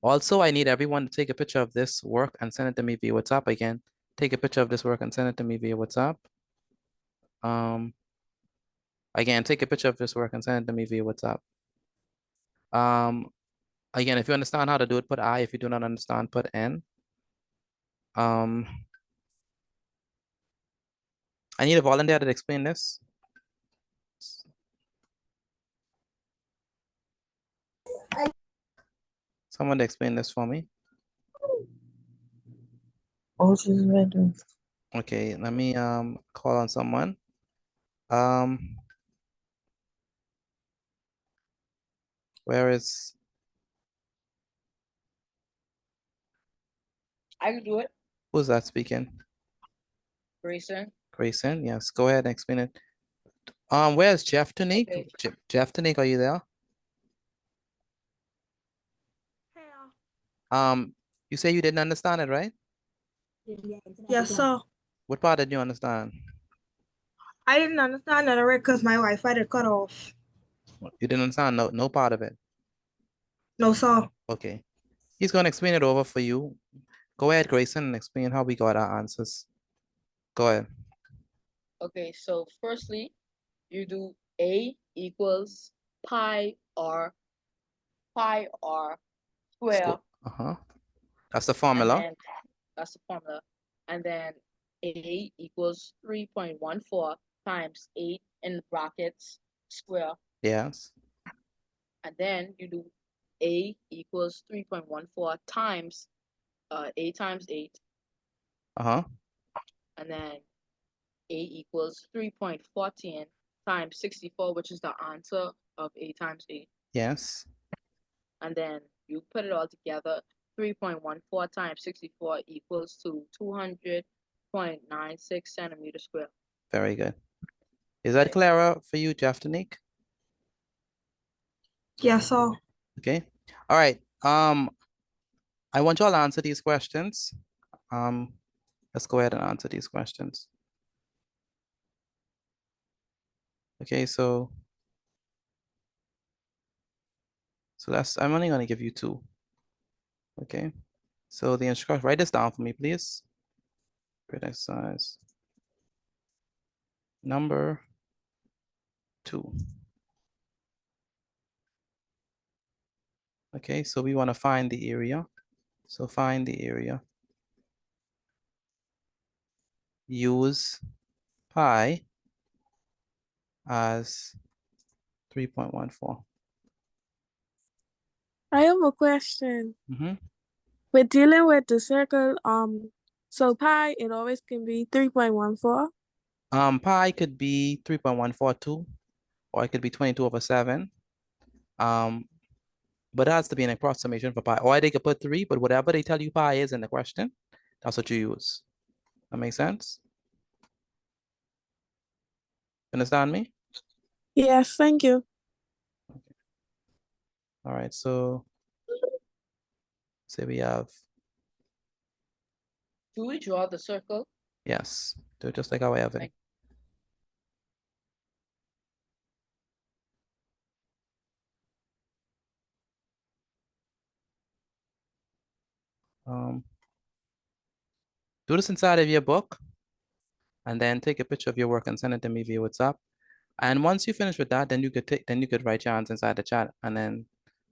Also, I need everyone to take a picture of this work and send it to me via WhatsApp again. Take a picture of this work and send it to me via WhatsApp. Again, take a picture of this work and send it to me via WhatsApp. Again, if you understand how to do it, put I. If you do not understand, put N. I need a volunteer to explain this. Someone to explain this for me. Oh, she's ready. Okay, let me call on someone. Where is? I can do it. Who's that speaking? Grayson. Grayson, yes. Go ahead and explain it. Where's Jeff Tunique? Okay. Jeff Tunique, are you there? You say you didn't understand it, right? Yes, sir. What part did you understand? I didn't understand that already because my Wi-Fi had cut off. You didn't understand no part of it. No, sir. Okay. He's gonna explain it over for you. Go ahead, Grayson, and explain how we got our answers. Go ahead. Okay, so firstly, you do A equals pi r square. That's the formula. And then, that's the formula. And then A equals 3.14 times 8 in brackets square. Yes. And then you do A equals 3.14 times 8 times 8. Uh-huh. And then A equals 3.14 times 64, which is the answer of A times A. Yes. And then you put it all together, 3.14 times 64 equals to 200.96 centimeters square. Very good. Is that clearer for you, Jaftanique? Yes, sir. Okay. All right. I want you all to answer these questions. Let's go ahead and answer these questions. Okay, so I'm only going to give you 2. Okay. So the instruction, write this down for me, please. Grid exercise number 2. Okay, so we want to find the area. So find the area. Use pi as 3.14. I have a question. Mm-hmm. We're dealing with the circle, so pi, it always can be 3.14. Pi could be 3.142, or it could be 22/7. But it has to be an approximation for pi. Or they could put 3, but whatever they tell you pi is in the question, that's what you use. That makes sense? Understand me? Yes, thank you. All right, so say we have, Do we draw the circle? yes, do it just like how I have it. Do this inside of your book, and then take a picture of your work and send it to me via WhatsApp. And once you finish with that, then you could write your answer inside the chat, and then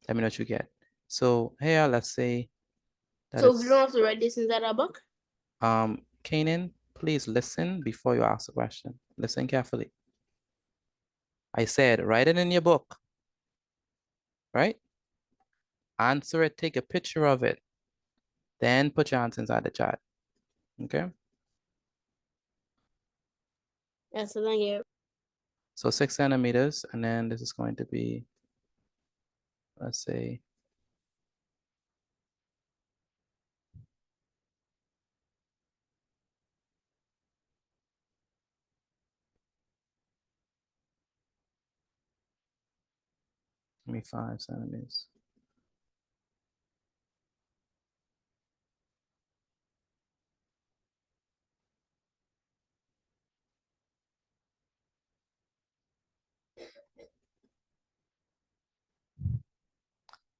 let me know what you get. So here, let's say that So we don't have to write this inside our book? Kanan, please listen before you ask the question. Listen carefully. I said, write it in your book, right? Answer it, take a picture of it, then put your answer inside the chat, okay? Yes, thank you. So 6 centimeters, and then this is going to be, let's say, maybe 5 centimeters.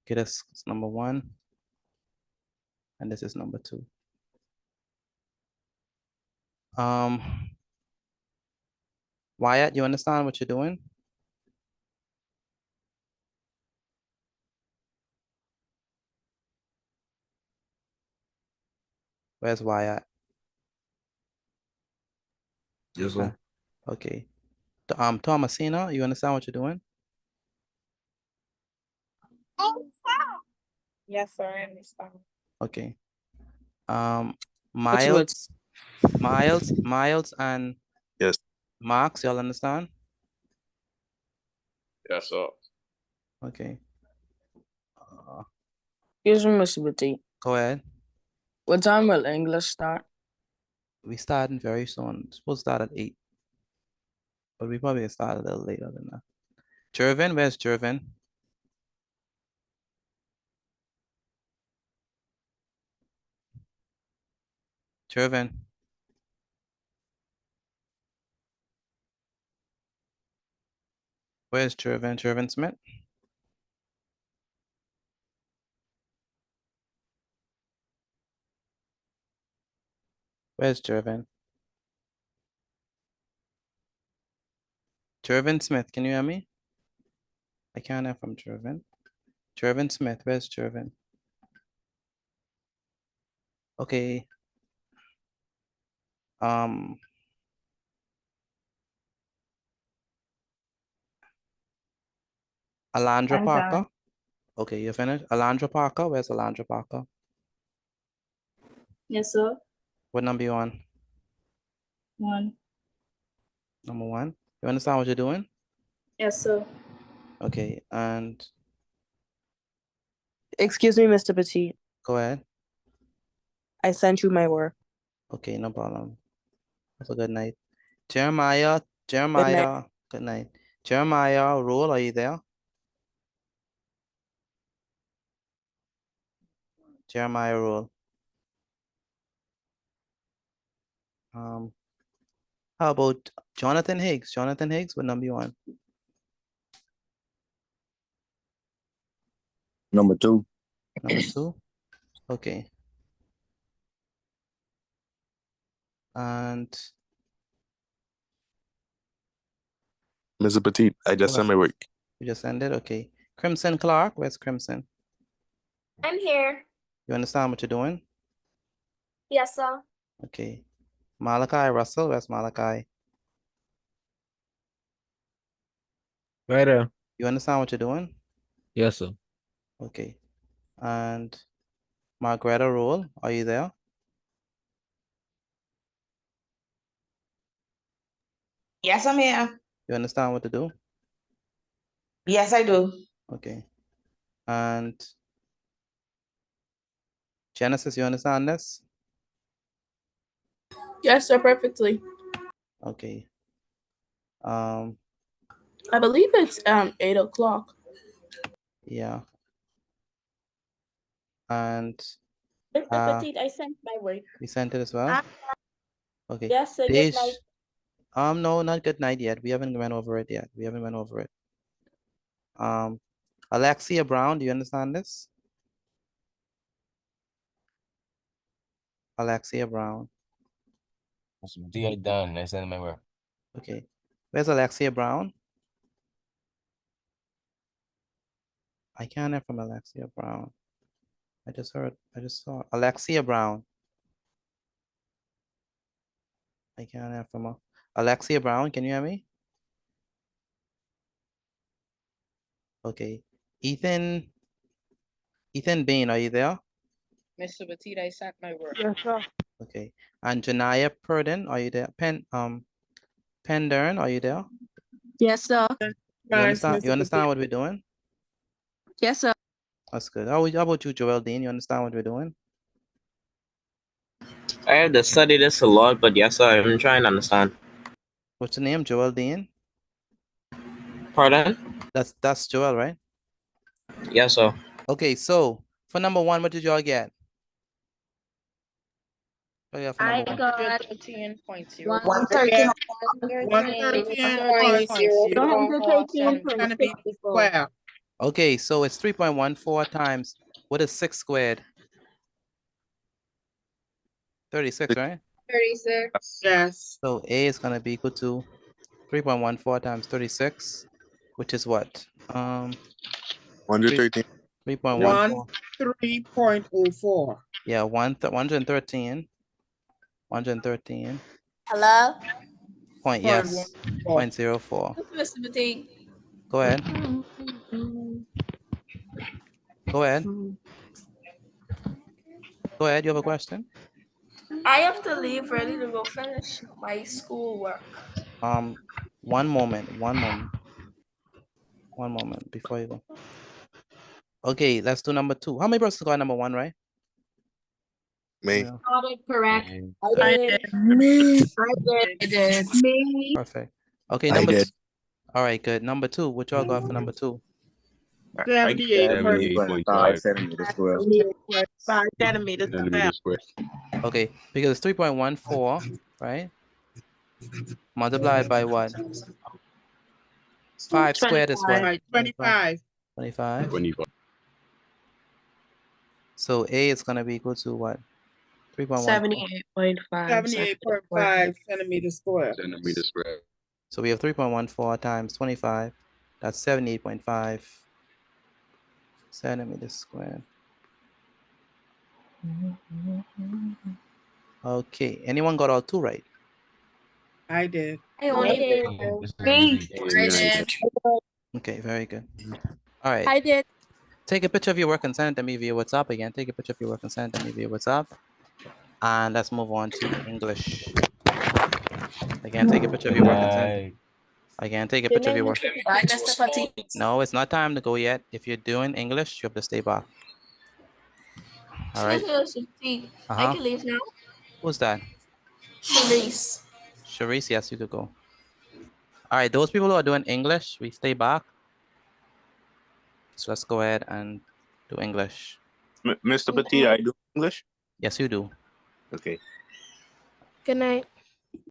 Okay, this is number 1, and this is number 2. Wyatt, you understand what you're doing? Where's Wyatt? Yes, sir. Okay. Thomasina, you understand what you're doing? Yes, sir, I understand. Okay. Miles and yes, Max, y'all understand? Yes, sir. Okay. Excuse me, Mr. Petit. Go ahead. What time will English start? We starting very soon. It's supposed to start at 8. But we probably start a little later than that. Jervin, where's Jervin? Jervin. Where's Jervin? Jervin Smith? Where's Jervin? Jervin Smith, can you hear me? I can't hear from Jervin. Jervin Smith, where's Jervin? Okay. Alondra I'm Parker. done. Okay, you finished? Alondra Parker, where's Alondra Parker? Yes, sir. What number you on? 1. Number 1. You understand what you're doing? Yes, sir. Okay, and Excuse me, Mr. Petit. go ahead. I sent you my work. Okay, no problem. Have a good night. Jeremiah, Good night. good night. Jeremiah, Rule, are you there? Jeremiah, Rule. How about Jonathan Higgs? Jonathan Higgs, what number you on? Number 2. Number 2? Okay. And Mr. Petit, I just sent my work. you just ended? Okay. Crimson Clark, where's Crimson? I'm here. You understand what you're doing? Yes, sir. Okay. Malachi Russell, where's Malachi? Right there. You understand what you're doing? Yes, sir. Okay. And Margareta Rule, are you there? Yes, I'm here. You understand what to do? Yes, I do. Okay. And Genesis, you understand this? Yes, sir, perfectly. Okay. I believe it's 8 o'clock. Yeah. And Mr. Petit, I sent my work. we sent it as well? Okay. Yes, sir, good Dej, night. no, not good night yet. We haven't went over it yet. We haven't went over it. Alexia Brown, do you understand this? Alexia Brown. Mr. Petit, I done. I sent my work. Okay. Where's Alexia Brown? I can't hear from Alexia Brown. I just saw Alexia Brown. I can't hear from her. Alexia Brown, can you hear me? Okay. Ethan Bain, are you there? Mr. Petit, I sent my work. Yes, sir. Okay. And Janaya Purdon, are you there? Pendern, are you there? Yes, sir. You understand what we're doing? Yes, sir. That's good. How about you, Joel Dean? You understand what we're doing? I have to study this a lot, but yes, sir, I'm trying to understand. What's your name, Joel Dean? Pardon? That's Joel, right? Yes, sir. Okay, so for number 1, what did y'all get? Oh, yeah, for I number 1. got 113.0. 113.0. Okay, so it's 3.14 times. What is 6 squared? 36, right? 36. Yes. So A is gonna be equal to 3.14 times 36, which is what? 113. 3.14. 3.04. Yeah, 113. 113. Hello? Point, yes. 0.04. Mr. Petit. Go ahead. Go ahead. Go ahead, you have a question? I have to leave ready to go finish my schoolwork. One moment before you go. Okay, let's do number 2. How many persons got number 1, right? Me. Yeah. Got it correct. I did. Me. I did. Me. Perfect. Okay, I number did. 2. All right, good. Number 2, what y'all got for number 2? 78.5 centimeters square. 5 centimeters square. Okay, because it's 3.14, right? Multiplied by what? 5 squared is what? 25. 25. So A is gonna be equal to what? 3.14. 78.5 centimeters square. So we have 3.14 times 25. That's 78.5 centimeters squared. Okay, anyone got all 2 right? I did. I only did. Okay, very good. All right. I did. Take a picture of your work and send it to me via WhatsApp again. Take a picture of your work and send it to me via WhatsApp. And let's move on to English. Again, take a picture of your work and send it. Again, take a picture of your work. Bye, Mr. Petit. No, it's not time to go yet. If you're doing English, you have to stay back. All right. I can leave now. Who's that? Sharice. Sharice, yes, you could go. All right, those people who are doing English, we stay back. So let's go ahead and do English. Mr. Petit, I do English? Yes, you do. Okay. Good night.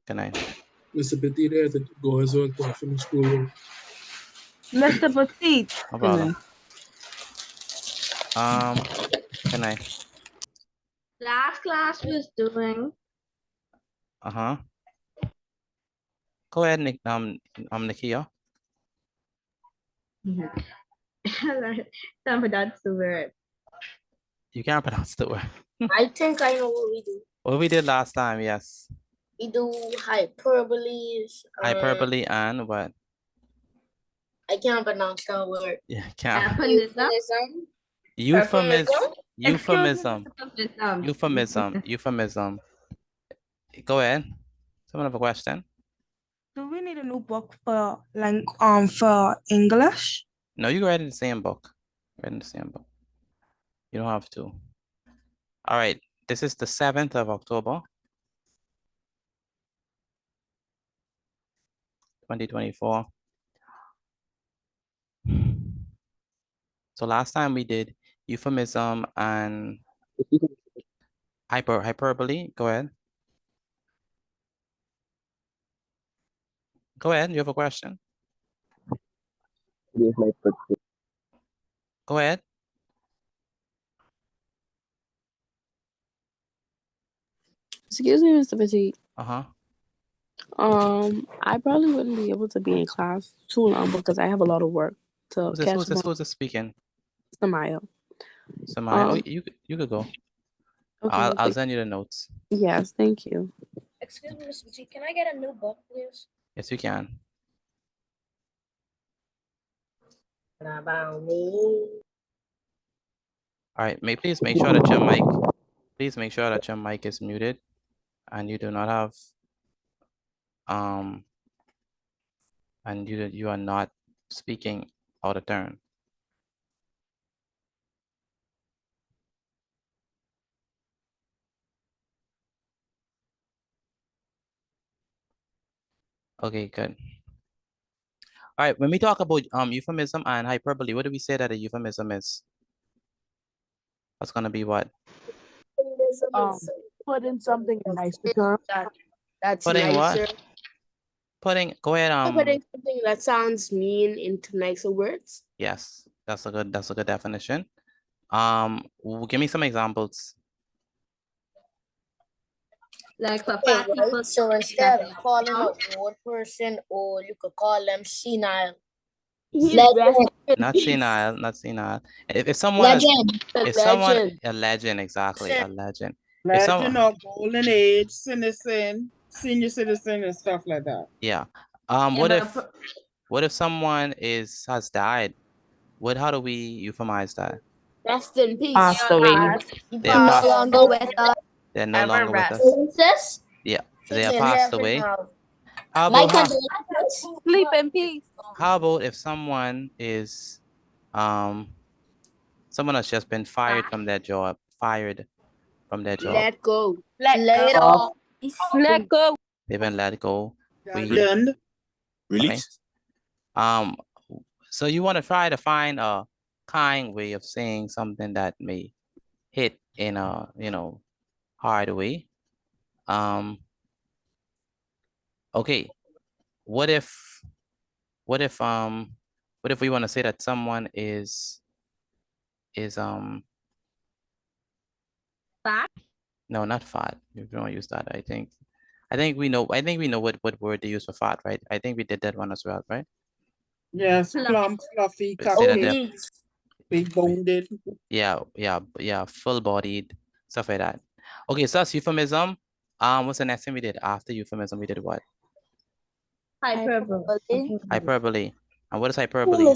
Good night. Mr. Petit, they have to go as well to finish school. Mr. Petit. No problem. Good night. Last class was doing. Uh-huh. Go ahead, Nick. Nikia. Time for that's the word. You can't pronounce the word. I think I know what we do. What we did last time, yes. We do hyperbole. Hyperbole and what? I can't pronounce that word. Yeah, can't. Euphemism. Euphemism. Go ahead. Someone have a question? Do we need a new book for for English? No, you can write in the same book. Write in the same book. You don't have to. All right. This is the 7th of October. 2024. So last time we did euphemism and hyperbole. Go ahead. Go ahead. You have a question? Go ahead. Excuse me, Mr. Petit. Uh-huh. I probably wouldn't be able to be in class too long because I have a lot of work to catch up. Who's this speaking? Samaya. Samaya, you could go. Okay, I'll send you the notes. Yes, thank you. Excuse me, Mr. Petit, can I get a new book, please? Yes, you can. About me. All right, please make sure that your mic is muted and you do not have and you are not speaking out of turn. Okay, good. All right, when we talk about euphemism and hyperbole, what do we say that a euphemism is? That's gonna be what? Putting something in nicer terms. That's Putting nicer. what? Go ahead. Putting something that sounds mean into nicer words. Yes, that's a good definition. Give me some examples. Like for Okay, fat people. right? So instead of calling an old person, or you could call them senile. Not senile. If someone a legend, exactly, a legend. Legend or golden age, citizen, senior citizen, and stuff like that. Yeah. What if someone has died? How do we euphemize that? Rest in peace. Passed away. They're no longer with us. They're no longer with us. Yeah, they are passed away. How about sleep in peace? How about if someone is someone has just been fired from their job? Let go. Let off. Let go. They've been let go. Really? So you want to try to find a kind way of saying something that may hit in a hard way. Okay. What if we want to say that someone is fat? No, not fat. We don't use that. I think we know what word they use for fat, right? I think we did that one as well, right? Yes, plump, fluffy, big boned. Yeah, full bodied, stuff like that. Okay, so that's euphemism. What's the next thing we did after euphemism? We did what? Hyperbole. Hyperbole. And what is hyperbole?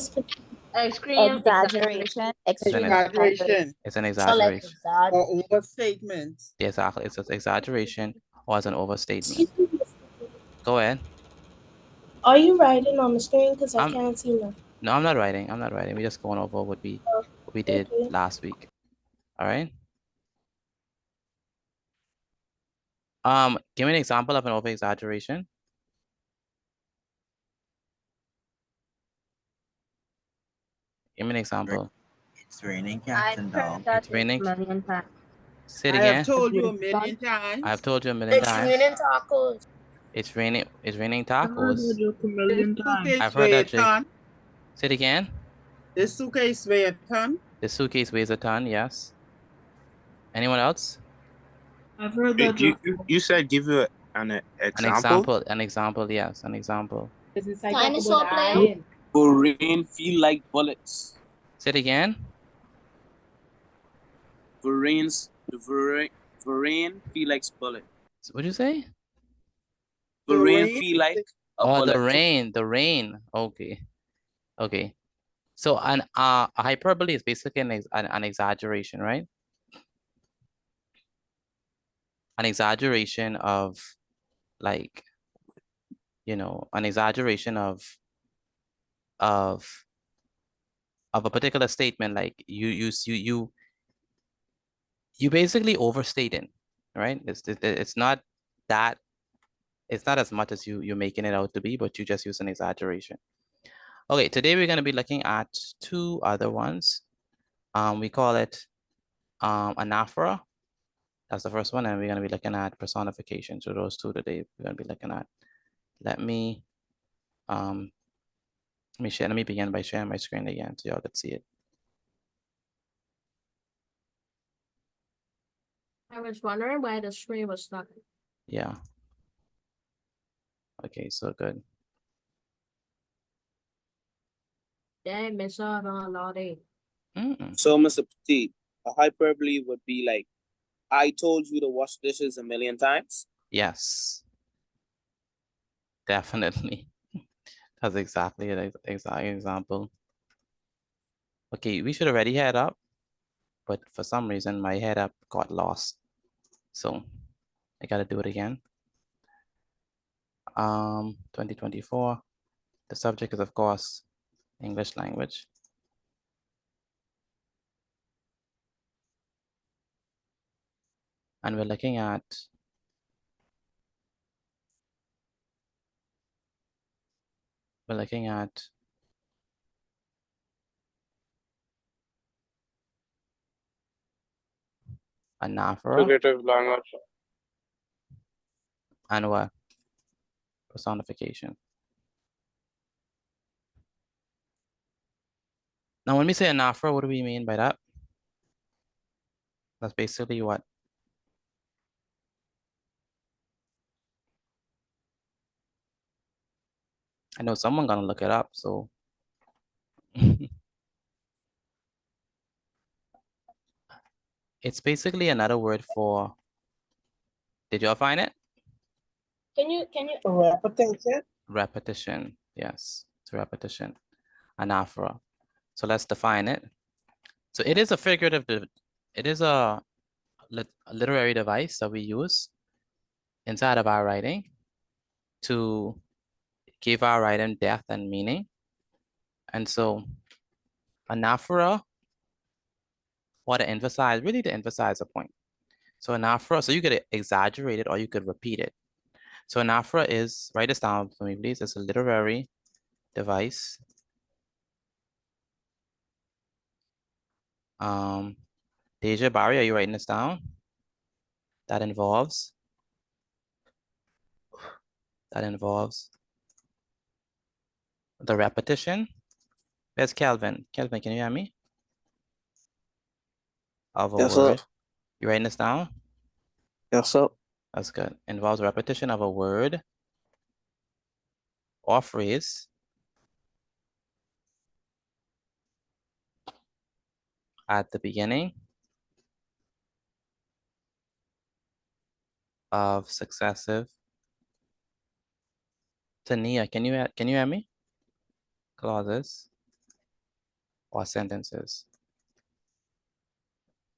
Extreme Exaggeration. Extreme Exaggeration. It's an So like exaggeration. Or overstatement. Exactly. It's an exaggeration or it's an overstatement. Go ahead. Are you writing on the screen? Because I I'm- can't see nothing. No, I'm not writing. I'm not writing. We're just going over what we did okay. last week. All right. Give me an example of an over exaggeration. Give me an example. It's raining I've cats and heard dogs. that It's raining. a million times. Say it I again. have told you a million times. I have told you a million It's times. raining tacos. It's raining. It's raining I've heard tacos. that joke a million times. I've heard that, Jake. Ton. Say it again. This suitcase weigh a ton. The suitcase weighs a ton. Yes. Anyone else? I've heard that joke. You said give you an example. An example. Yes, an example. Dinosaur player. For rain feel like bullets. Say it again. For rain feel like bullets. What'd you say? The rain feel like a bullet. The rain. Okay. Okay. So a hyperbole is basically an exaggeration, right? An exaggeration of, like, you know, an exaggeration of a particular statement, like you basically overstate it, right? It's not that, it's not as much as you're making it out to be, but you just use an exaggeration. Okay, today we're going to be looking at two other ones. We call it anaphora. That's the first one, and we're going to be looking at personification. So those two today we're going to be looking at. Let me begin by sharing my screen again so y'all can see it. I was wondering why the screen was stuck. Yeah. Okay, so good. Damn, miss out on a lot of. So, Mr. Petit, a hyperbole would be like, I told you to wash dishes a million times. Yes. Definitely. That's exactly an exact example. Okay, we should already head up, but for some reason my head up got lost. So I gotta do it again. 2024. The subject is, of course, English language. And we're looking at anaphora. Figurative language. And what? Personification. Now, when we say anaphora, what do we mean by that? That's basically what? I know someone gonna look it up, so. It's basically another word for, did y'all find it? Can you repetition? Repetition, yes, it's repetition, anaphora. So let's define it. So it is a figurative, it is a literary device that we use inside of our writing to give our writing depth and meaning. And so anaphora, really to emphasize a point. So anaphora, so you could exaggerate it or you could repeat it. So anaphora is, write this down for me, please. It's a literary device. Deja, Barry, are you writing this down? That involves the repetition. Where's Kelvin? Kelvin, can you hear me? Of a Yes, word. sir. You writing this down? Yes, sir. That's good. Involves repetition of a word or phrase at the beginning of successive. Tania, can you hear me? Clauses. or sentences.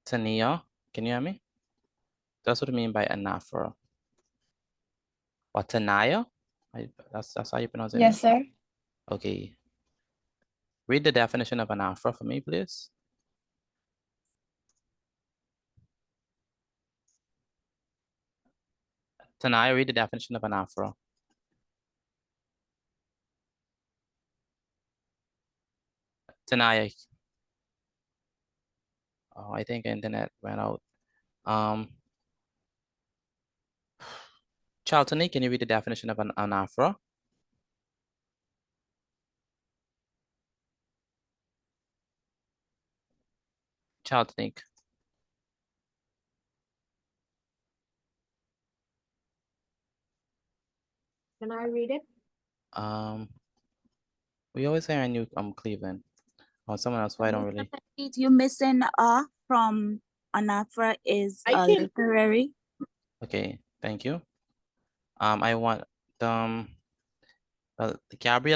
Tania, can you hear me? That's what I mean by anaphora. Or Tanaya? That's how you pronounce it? Yes, sir. Okay. Read the definition of anaphora for me, please. Tanaya, read the definition of anaphora. Tanaya. Oh, I think internet went out. Charlton, can you read the definition of an anaphora? Charlton. Can I read it? We always say I knew Cleveland. Or someone else, why I don't really. You missing from anaphora is literary. Okay, thank you. I want Gabriel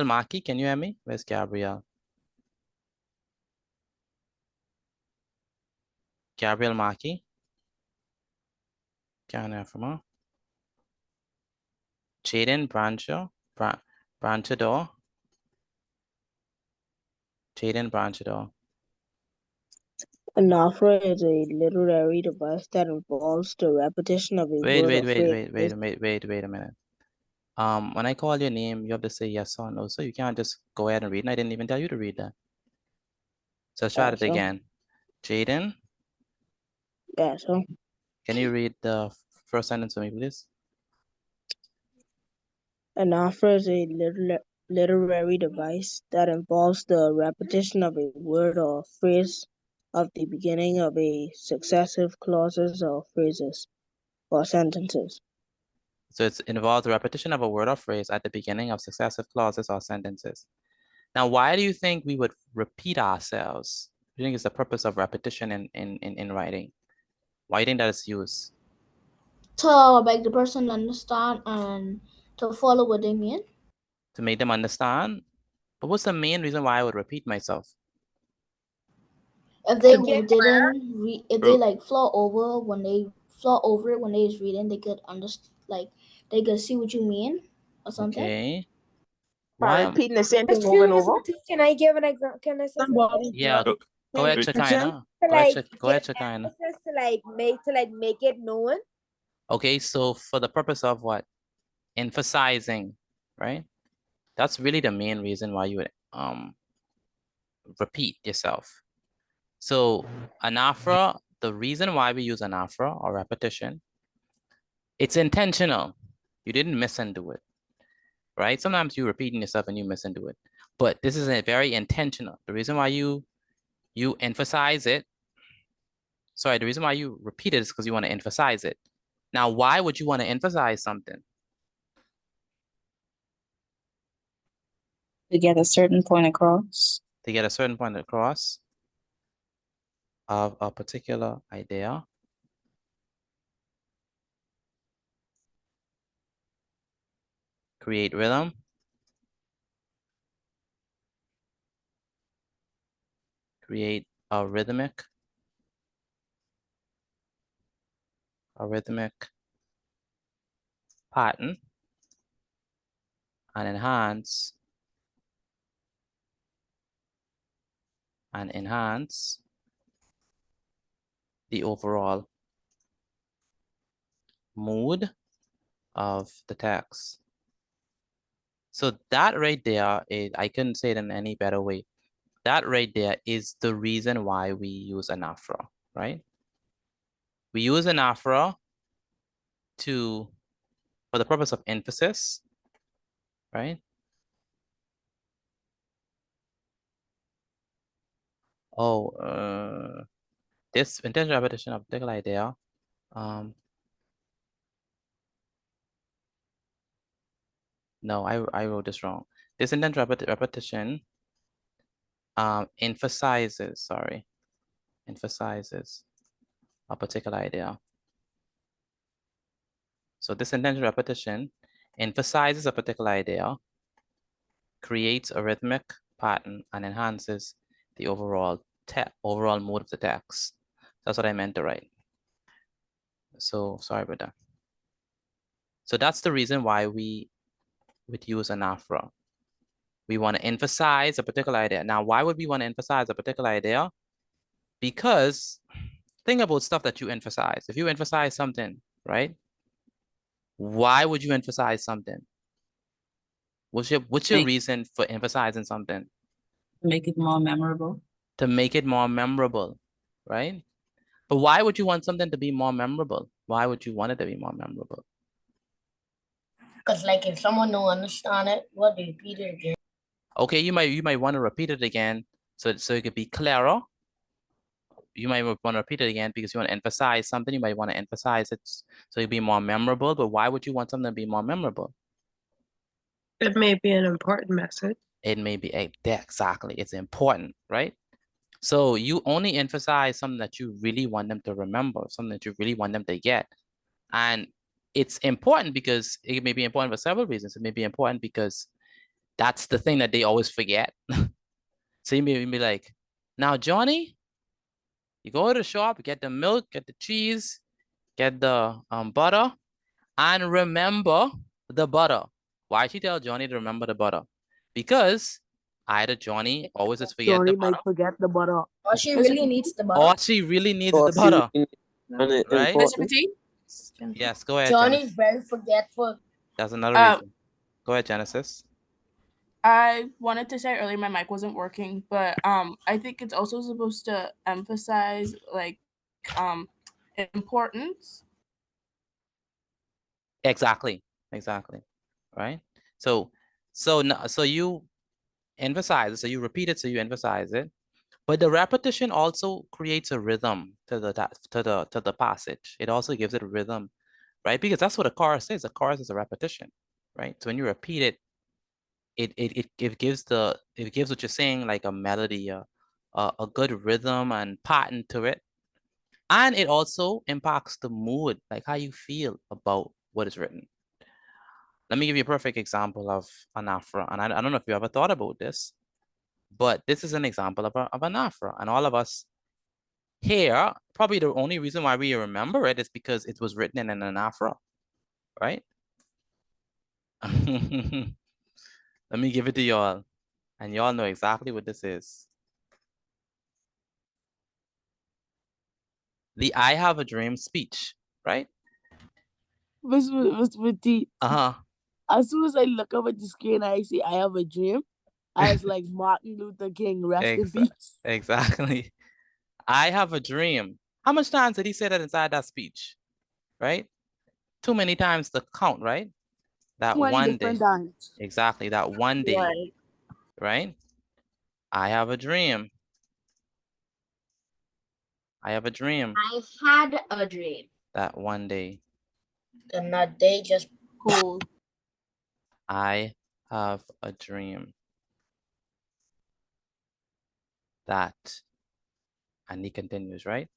Maki, can you hear me? Where's Gabriel? Gabriel Maki? Can't hear from her. Jaden Branchador. Jaden Branchador. Anaphora is a literary device that involves the repetition of a word or phrase. Wait a minute. When I call your name, you have to say yes or no. So you can't just go ahead and read. And I didn't even tell you to read that. So let's try it again. Jaden? Yeah, so. Can you read the first sentence for me, please? Anaphora is a literary device that involves the repetition of a word or phrase of the beginning of a successive clauses or phrases or sentences. So it involves the repetition of a word or phrase at the beginning of successive clauses or sentences. Now, why do you think we would repeat ourselves? Do you think it's the purpose of repetition in writing? Why do you think that it's used? To make the person understand and to follow what they mean. To make them understand? But what's the main reason why I would repeat myself? If they if they like flow over when they is reading, they could understand, like they could see what you mean or something. Okay. By repeating the same thing over and over. Can I give an example? Can I say something? Yeah, go ahead, Shekinah. Go ahead, Shekinah. To make it known. Okay, so for the purpose of what? Emphasizing, right? That's really the main reason why you would repeat yourself. So anaphora, the reason why we use anaphora or repetition, it's intentional. You didn't miss and do it, right? Sometimes you're repeating yourself and you miss and do it, but this is a very intentional. The reason why you emphasize it, sorry, the reason why you repeat it is because you want to emphasize it. Now, why would you want to emphasize something? To get a certain point across. To get a certain point across of a particular idea. Create rhythm. Create a rhythmic pattern and enhance the overall mood of the text. So that right there is, I couldn't say it in any better way. That right there is the reason why we use anaphora, right? We use anaphora for the purpose of emphasis, right? Oh, this intentional repetition of a particular idea. No, I wrote this wrong. This intentional repetition emphasizes a particular idea. So this intentional repetition emphasizes a particular idea, creates a rhythmic pattern, and enhances the overall mood of the text. That's what I meant to write. So sorry about that. So that's the reason why we would use anaphora. We want to emphasize a particular idea. Now, why would we want to emphasize a particular idea? Because think about stuff that you emphasize. If you emphasize something, right? Why would you emphasize something? What's your reason for emphasizing something? Make it more memorable. To make it more memorable, right? But why would you want something to be more memorable? Why would you want it to be more memorable? Because like if someone don't understand it, what they repeat it again. Okay, you might want to repeat it again so it could be clearer. You might want to repeat it again because you want to emphasize something. You might want to emphasize it so it'd be more memorable. But why would you want something to be more memorable? It may be an important message. It may be exactly. It's important, right? So you only emphasize something that you really want them to remember, something that you really want them to get. And it's important because it may be important for several reasons. It may be important because that's the thing that they always forget. So you may be like, now, Johnny, you go to the shop, get the milk, get the cheese, get the butter, and remember the butter. Why she tell Johnny to remember the butter? Because either Johnny always just forget Johnny the butter. might forget the butter. Or she really needs the butter. Or she really needs the butter. Right? Mr. Petit? Yes, go ahead, Johnny's Genesis. very forgetful. That's another reason. Go ahead, Genesis. I wanted to say earlier my mic wasn't working, but I think it's also supposed to emphasize like importance. Exactly. Right? So you emphasize it, so you repeat it, so you emphasize it. But the repetition also creates a rhythm to the passage. It also gives it a rhythm, right? Because that's what a chorus is. A chorus is a repetition, right? So when you repeat it, it gives what you're saying like a melody, a good rhythm and pattern to it. And it also impacts the mood, like how you feel about what is written. Let me give you a perfect example of anaphora. And I don't know if you ever thought about this, but this is an example of anaphora. And all of us here, probably the only reason why we remember it is because it was written in an anaphora, right? Let me give it to y'all, and y'all know exactly what this is. The I have a dream speech, right? Mr. Petit. As soon as I look up at the screen, I see I have a dream. I was like Martin Luther King, rest in peace. Exactly. I have a dream. How much times did he say that inside that speech? Right? Too many times to count, right? That one day. Times. Exactly, that one day. Right? I have a dream. I have a dream. I had a dream. That one day. And that day just cool. I have a dream that, and he continues, right?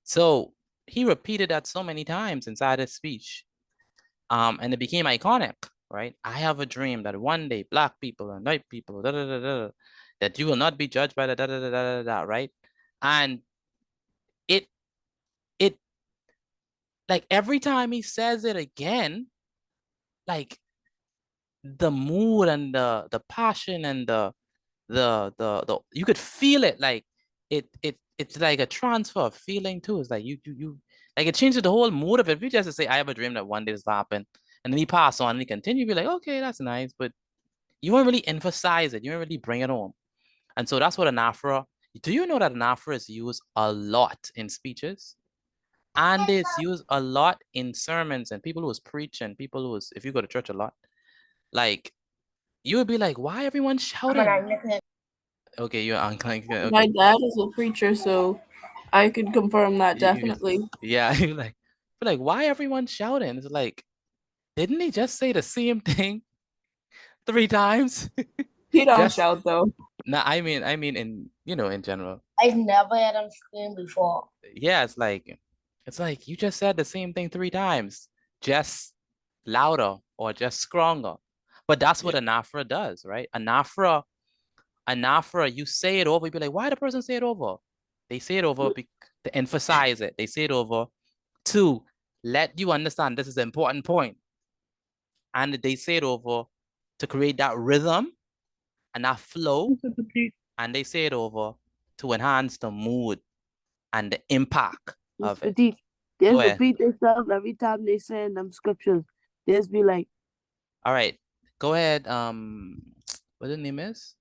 So he repeated that so many times inside his speech, and it became iconic, right? I have a dream that one day Black people and white people, that you will not be judged by the right? And it like every time he says it again, like the mood and the passion and the you could feel it, like it's like a transfer of feeling too. It's like you like it changes the whole mood of it. If you just say I have a dream that one day this will happen, and then he pass on and he continue, be like, okay, that's nice, but you won't really emphasize it, you won't really bring it home. And so that's what anaphora. Do you know that anaphora is used a lot in speeches? And it's used a lot in sermons and people who was preaching, people who was, if you go to church a lot, like you would be like, why everyone shouting? Okay, you're unclick. Okay. My dad is a preacher, so I could confirm that definitely. Yeah, you're like, why everyone shouting? It's like, didn't he just say the same thing 3 times? He don't shout though. No, I mean in in general. I've never had him scream before. Yeah, it's like you just said the same thing 3 times, just louder or just stronger. But that's what anaphora does, right? Anaphora anaphora, you say it over, you be like, why the person say it over? They say it over to emphasize it. They say it over to let you understand this is an important point. And they say it over to create that rhythm and that flow. And they say it over to enhance the mood and the impact of it. They Go just ahead. repeat themselves every time they say them scriptures. They just be like, All right, go ahead. What the name is?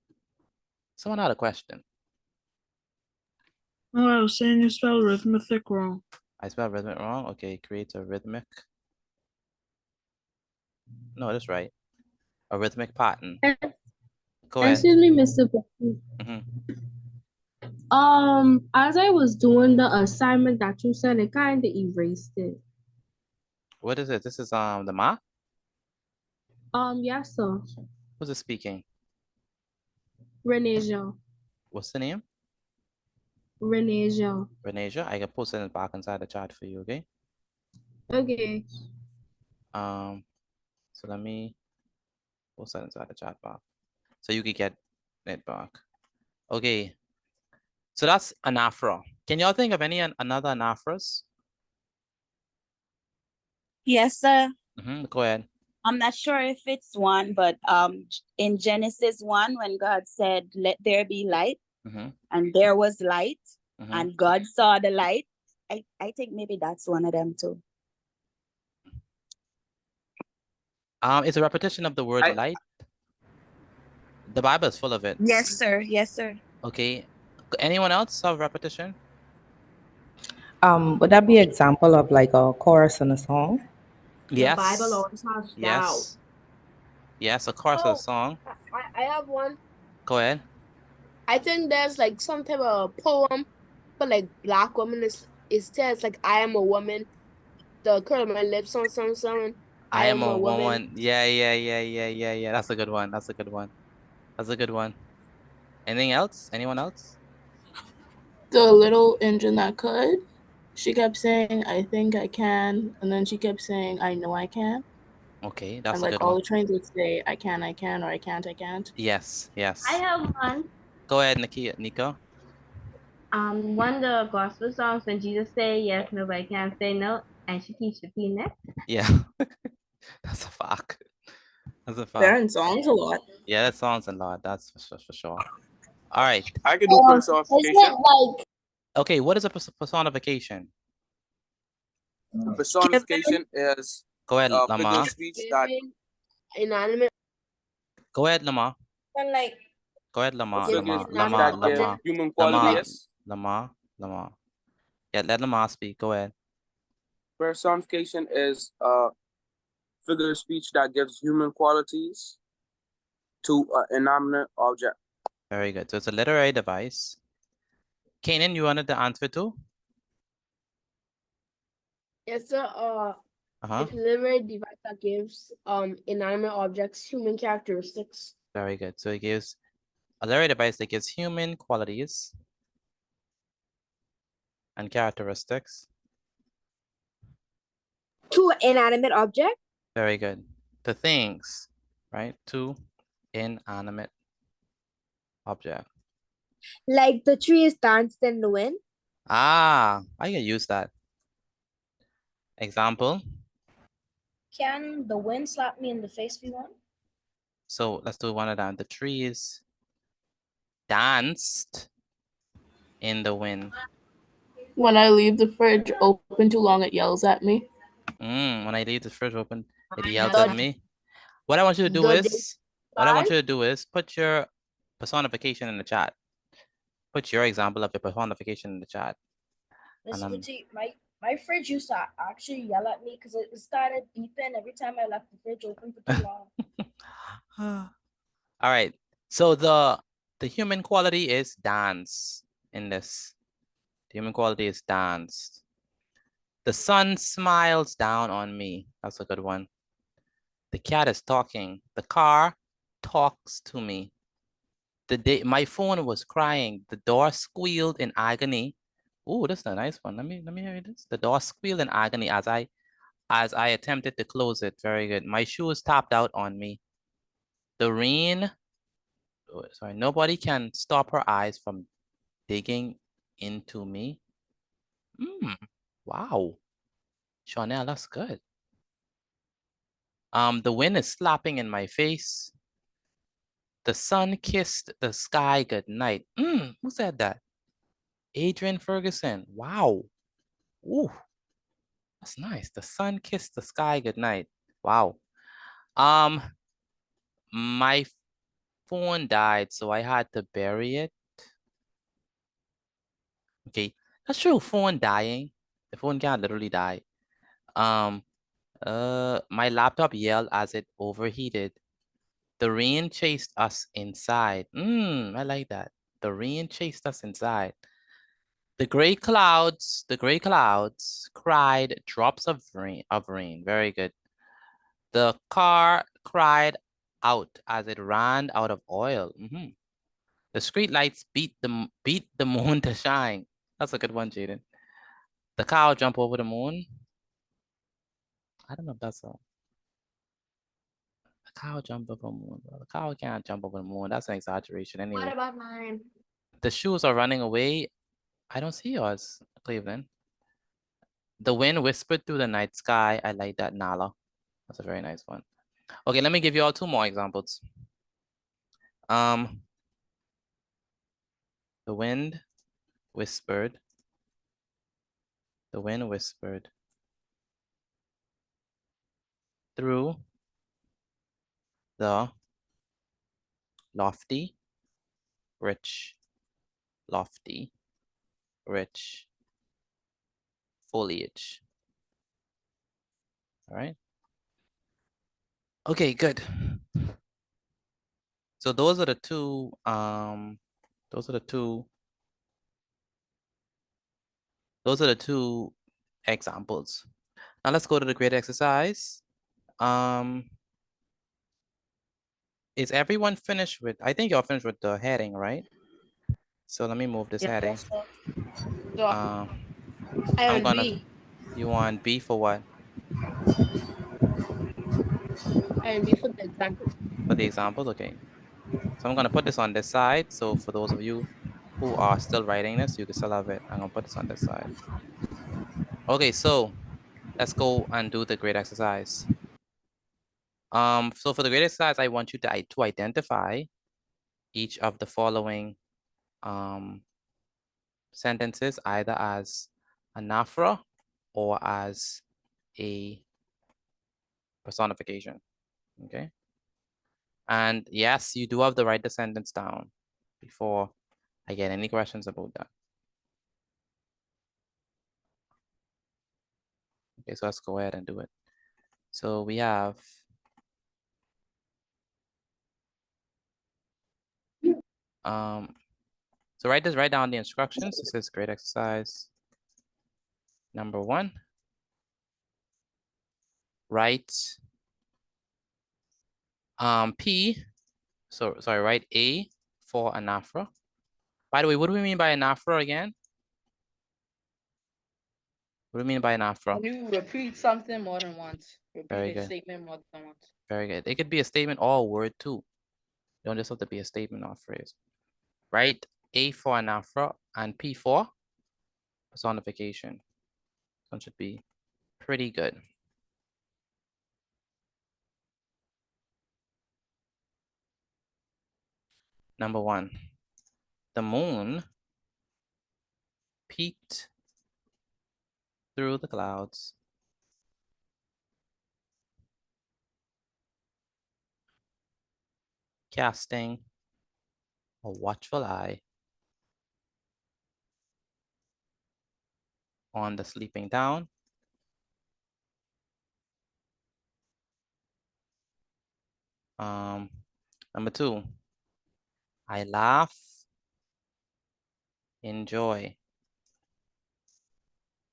Someone had a question. Oh, I was saying you spelled arithmetic wrong. I spelled rhythmic wrong. Okay, create a rhythmic. No, that's right. A rhythmic pattern. Go ahead. Excuse me, Mr. Petit. As I was doing the assignment that you said, it kind of erased it. What is it? This is the math? Yes, sir. Who's it speaking? Renesia. What's the name? Renesia. Renesia. I can post it back inside the chat for you, okay? Okay. So let me post that inside the chat box so you can get it back. Okay. So that's anaphora. Can y'all think of any another anaphoras? Yes, sir. Go ahead. I'm not sure if it's one, but in Genesis 1, when God said, "Let there be light," and there was light, and God saw the light, I think maybe that's one of them too. It's a repetition of the word light. The Bible is full of it. Yes, sir. Yes, sir. Okay. Anyone else have repetition? Would that be an example of like a chorus in a song? Yes. The Bible always has Yes. Yes, of course, a song. I have one. Go ahead. I think there's like some type of poem for like black women. It says like, I am a woman. The curl of my lips on something. I am a woman. Yeah. That's a good one. That's a good one. That's a good one. Anything else? Anyone else? The little engine that could. She kept saying, I think I can. And then she kept saying, I know I can. Okay, that's and a like good all one. the trains would say, I can, or I can't. Yes. I have one. Go ahead, Nico. One of the gospel songs when Jesus say yes, nobody can say no, and she keeps repeating it. Yeah. That's a fact. That's a fact. They're in songs a lot. Yeah, that songs a lot. That's for sure. All right. I can do personification. Okay, what is a personification? Personification is Go ahead, figure Lama. of speech that inanimate. Go ahead, Lama. And like Go ahead, Lama. figure of speech that give human qualities. Lama. Yeah, let Lama speak. Go ahead. Personification is a figure of speech that gives human qualities to an inanimate object. Very good. So it's a literary device. Kanan, you wanted the answer too? Yes, sir. It's a literary device that gives inanimate objects human characteristics. Very good. So it gives a literary device that gives human qualities and characteristics. To an inanimate object? Very good. To things, right? To inanimate object. Like the tree is danced in the wind? I can use that. Example. Can the wind slap me in the face be one? So let's do one of them. The trees danced in the wind. When I leave the fridge open too long, it yells at me. When I leave the fridge open, it yells at me. What I want you to do is put your personification in the chat. Put your example of your personification in the chat. Mr. Petit, my fridge used to actually yell at me because it started beeping every time I left the fridge open for too long. All right. So the human quality is dance in this. The human quality is dance. The sun smiles down on me. That's a good one. The cat is talking. The car talks to me. My phone was crying. The door squealed in agony. Oh, that's a nice one. Let me hear this. The door squealed in agony as I attempted to close it. Very good. My shoes tapped out on me. The rain sorry, nobody can stop her eyes from digging into me. Wow. Chanel, that's good. The wind is slapping in my face. The sun kissed the sky goodnight. Who said that? Adrian Ferguson. Wow. Ooh, that's nice. The sun kissed the sky goodnight. Wow. My phone died, so I had to bury it. Okay, that's true. Phone dying. The phone can literally die. My laptop yelled as it overheated. The rain chased us inside. I like that. The rain chased us inside. The gray clouds cried drops of rain. Very good. The car cried out as it ran out of oil. The street lights beat the moon to shine. That's a good one, Jaden. The cow jumped over the moon. I don't know if that's a... The cow jumped over the moon. The cow can't jump over the moon. That's an exaggeration anyway. What about mine? The shoes are running away. I don't see yours, Cleveland. The wind whispered through the night sky. I like that, Nala. That's a very nice one. Okay, let me give you all two more examples. The wind whispered. The wind whispered through the lofty, rich foliage. All right. Okay, good. So those are the two, examples. Now let's go to the grid exercise. Is everyone finished with, I think you're finished with the heading, right? So let me move this heading. I'm gonna, B. You want B for what? And B for the example. For the examples, okay. So I'm gonna put this on this side. So for those of you who are still writing this, you can still have it. I'm gonna put this on this side. Okay, so let's go and do the grade exercise. So for the grade exercise, I want you to identify each of the following sentences, either as anaphora or as a personification. Okay. And yes, you do have to write the sentence down before I get any questions about that. Okay, so let's go ahead and do it. So we have so write down the instructions. This is grade exercise number 1. Write write A for anaphora. By the way, what do we mean by anaphora again? What do you mean by anaphora? You repeat something more than once. Very Repeat a good. statement more than once. Very good. It could be a statement or a word too. You don't just have to be a statement or a phrase. Write A for anaphora and P for personification. This one should be pretty good. Number 1, the moon peeked through the clouds, casting a watchful eye on the sleeping town. Number 2, I laugh in joy.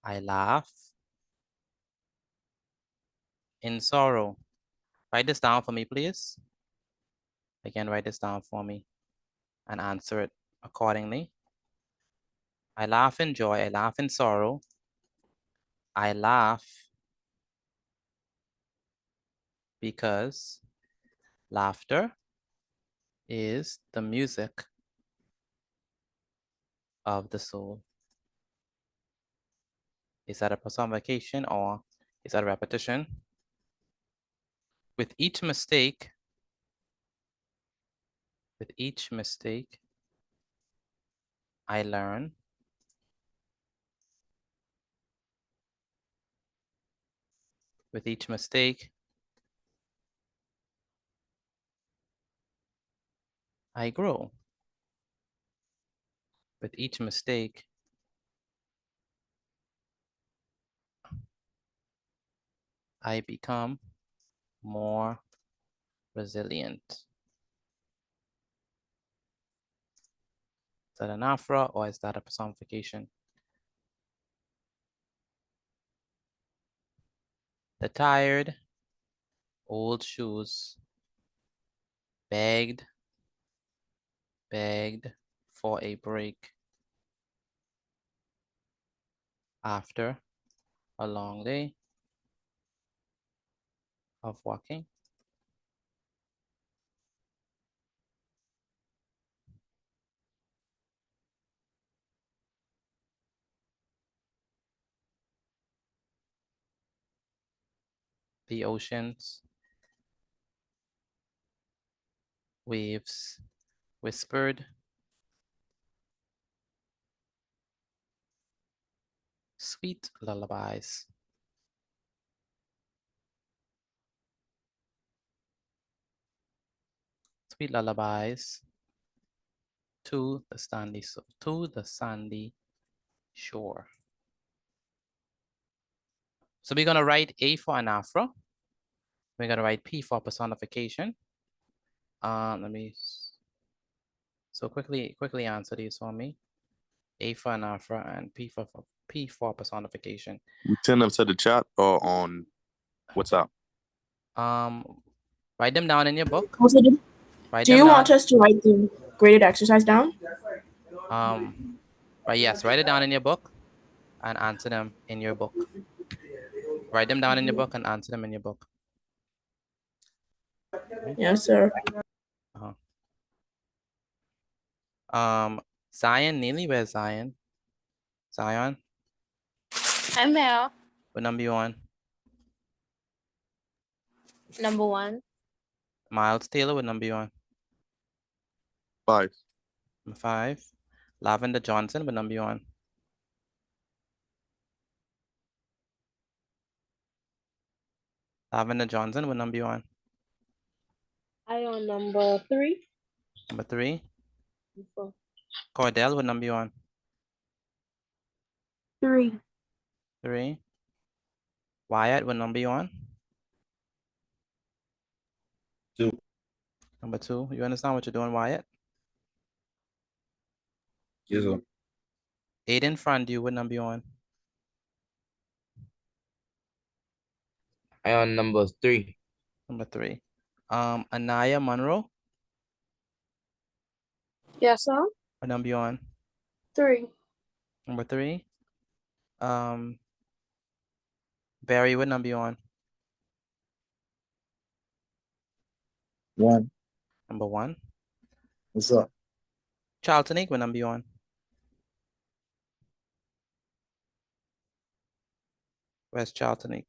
I laugh in sorrow. Write this down for me, please. Again, write this down for me and answer it accordingly. I laugh in joy. I laugh in sorrow. I laugh because laughter is the music of the soul. Is that a personification or is that a repetition? With each mistake, I learn. With each mistake, I grow. With each mistake, I become more resilient. Is that an aphra or is that a personification? The tired old shoes begged for a break after a long day of walking. The ocean's waves whispered sweet lullabies. Sweet lullabies to the sandy shore. So we're gonna write A for an aphra. We're gonna write P for personification. So quickly answer these for me. A for an aphra and P for personification. You send them to the chat or on WhatsApp? Write them down in your book. Also, do you want us to write the graded exercise down? Right, yes, write it down in your book and answer them in your book. Write them down in your book and answer them in your book. Yes, sir. Zion, Neely, where's Zion? Zion, I'm here. what number you on? Number 1. Miles Taylor, what number you on? 5. Number 5. Lavender Johnson, what number you on? Lavender Johnson, what number you on? I on number 3. Number 3. 4. Cordell, what number you on? 3. 3. Wyatt, what number you on? 2. Number 2. You understand what you're doing, Wyatt? Yes, sir. 8 in front of you, what number you on? I on number 3. Number 3. Anaya Monroe, Yes, sir. what number you on? 3. Number 3. Barry, what number you on? 1. Number 1. What's up? Charlton, what number you on? Where's Charlton?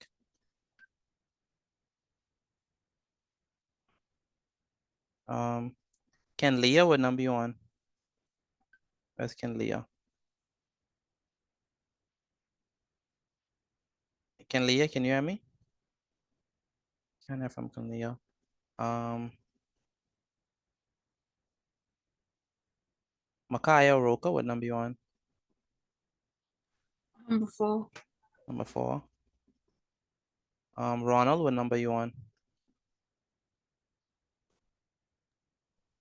Ken Leah, what number you on? Where's Ken Leah? Ken Leah, can you hear me? Can't hear from Ken Leah. Makaya Roca, what number you on? Number 4. Number 4. Ronald, what number you on?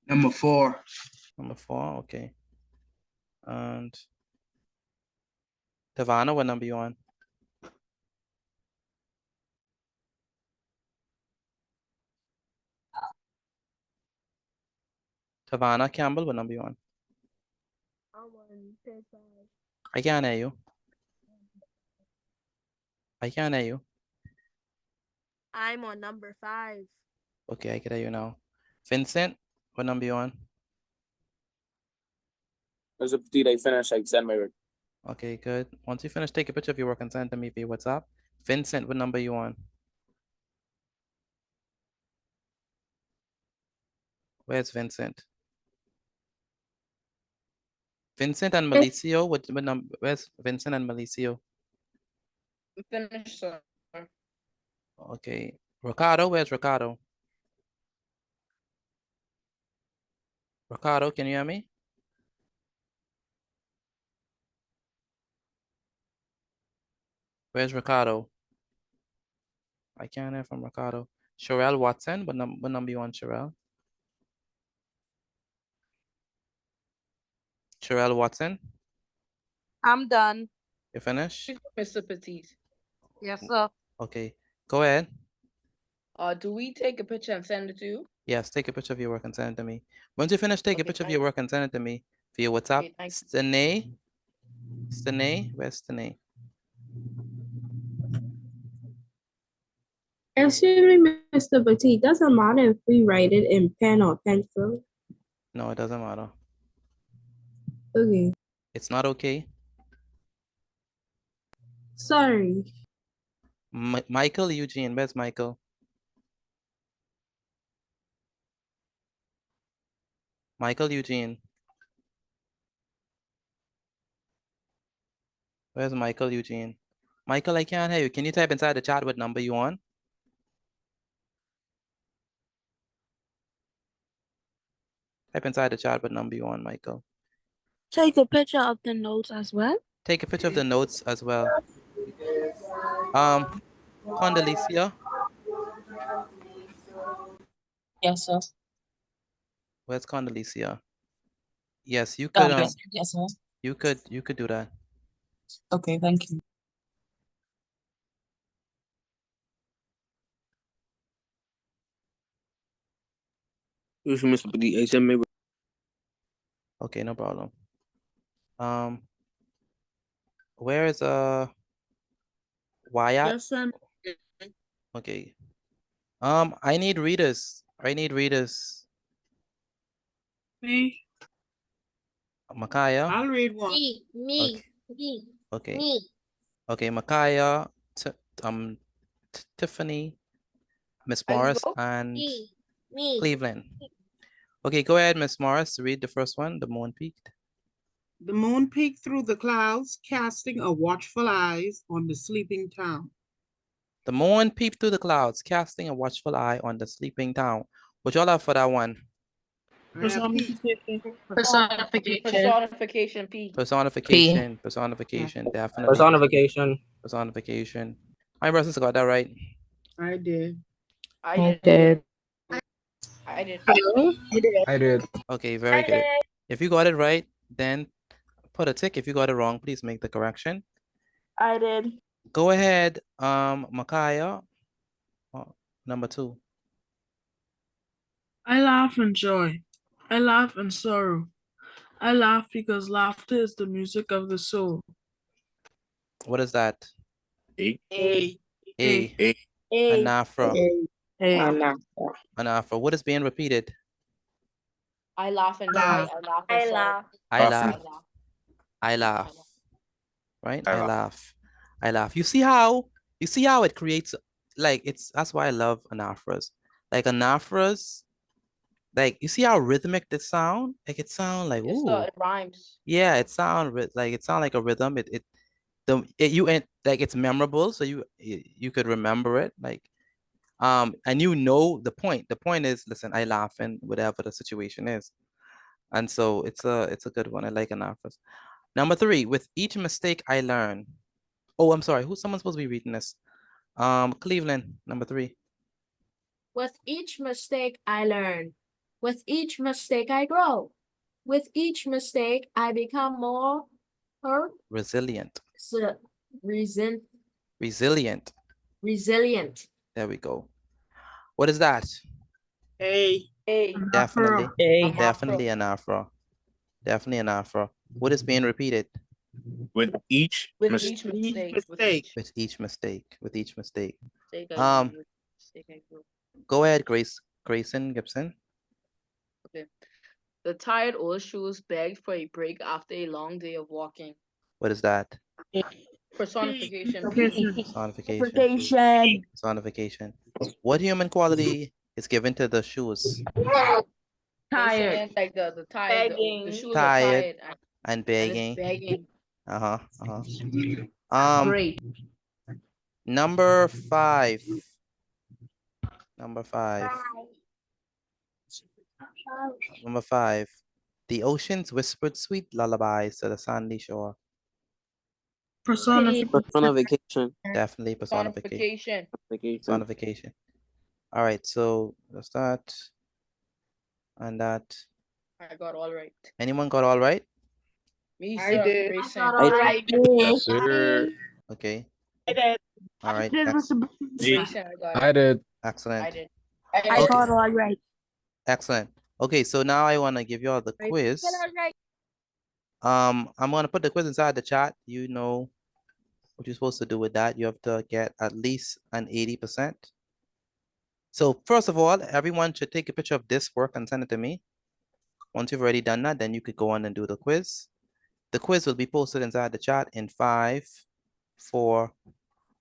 Number 4. Number 4, okay. And Tavana, what number you on? Tavana Campbell, what number you on? I'm on page 5. I can't hear you. I can't hear you. I'm on number 5. Okay, I can hear you now. Vincent, What number you on? Mr. Petit, I finished. I sent my work. Okay, good. Once you finish, take a picture of your work and send it to me via WhatsApp. Vincent, what number you on? Where's Vincent? Vincent and Malicio, what number? Where's Vincent and Malicio? Finish, sir. Okay. Ricardo, where's Ricardo? Ricardo, can you hear me? Where's Ricardo? I can't hear from Ricardo. Sherelle Watson, what number you on, Sherelle? Sherelle Watson, I'm done. you finished? Mr. Petit. Yes, sir. Okay, go ahead. Do we take a picture and send it to you? Yes, take a picture of your work and send it to me. Once you finish, take a picture of your work and send it to me via WhatsApp. Okay, thank Stene, where's Stene? Excuse me, Mr. Petit, doesn't matter if we write it in pen or pencil. No, it doesn't matter. Okay. It's not okay. Sorry. Michael Eugene, where's Michael? Michael Eugene. Where's Michael Eugene? Michael, I can't hear you. Can you type inside the chat what number you on? Type inside the chat what number you on, Michael. Take a picture of the notes as well. Take a picture of the notes as well. Condoleezza. Yes, sir. Where's Condoleezza? Yes, you could. Yes, sir. You could do that. Okay, thank you. Mr. Petit, I sent my work. Okay, no problem. Where is Wyatt? Yes, sir. Okay. I need readers. Me. Makaya. I'll read one. Me. Okay. Me. Okay, Makaya, Tiffany, Miss Morris, and Me. Cleveland. Okay, go ahead, Miss Morris. Read the first one. The moon peaked. The moon peeked through the clouds, casting a watchful eyes on the sleeping town. The moon peeped through the clouds, casting a watchful eye on the sleeping town. What y'all have for that one? Personification. Personification, P. Personification, definitely. Personification. My brothers got that right. I did. I did. Okay, very good. If you got it right, then put a tick. If you got it wrong, please make the correction. I did. Go ahead, Makaya. Number 2. I laugh in joy. I laugh in sorrow. I laugh because laughter is the music of the soul. What is that? A. Anafra. A. What is being repeated? I laugh and die. I laugh. I laugh. Right? I laugh. You see how it creates, like, that's why I love anaphras. Like anaphras, like, you see how rhythmic they sound? Like it sound like, ooh. It rhymes. Yeah, it sound like a rhythm. It's memorable, so you could remember it. Like, and you know the point. The point is, listen, I laugh in whatever the situation is. And so it's a good one. I like anaphras. Number 3, with each mistake I learn. Oh, I'm sorry. Someone's supposed to be reading this? Cleveland, number 3. With each mistake I learn. With each mistake I grow. With each mistake I become more resilient. Resilient. There we go. What is that? A. Definitely an afro. What is being repeated? With each mistake. With each mistake. Go ahead, Grayson Gibson. Okay. The tired old shoes begged for a break after a long day of walking. What is that? Personification. Personification. Personification. What human quality is given to the shoes? Tired. Like the tired, the shoes are Tired tired and and begging. it's begging. Great. Number 5. Number 5. Number 5. The oceans whispered sweet lullabies to the sandy shore. Personification. Definitely personification. Personification. All right, so that's that. And that. I got all right. Anyone got all right? Me, I sir. did. Grayson. Got all right. Yes, sir. Okay. I did. All right. Grayson, I got it. I did. Excellent. I did. I got all right. Excellent. Okay, so now I want to give you all the quiz. I'm going to put the quiz inside the chat. You know what you're supposed to do with that. You have to get at least an 80%. So first of all, everyone should take a picture of this work and send it to me. Once you've already done that, then you could go on and do the quiz. The quiz will be posted inside the chat in 5, 4.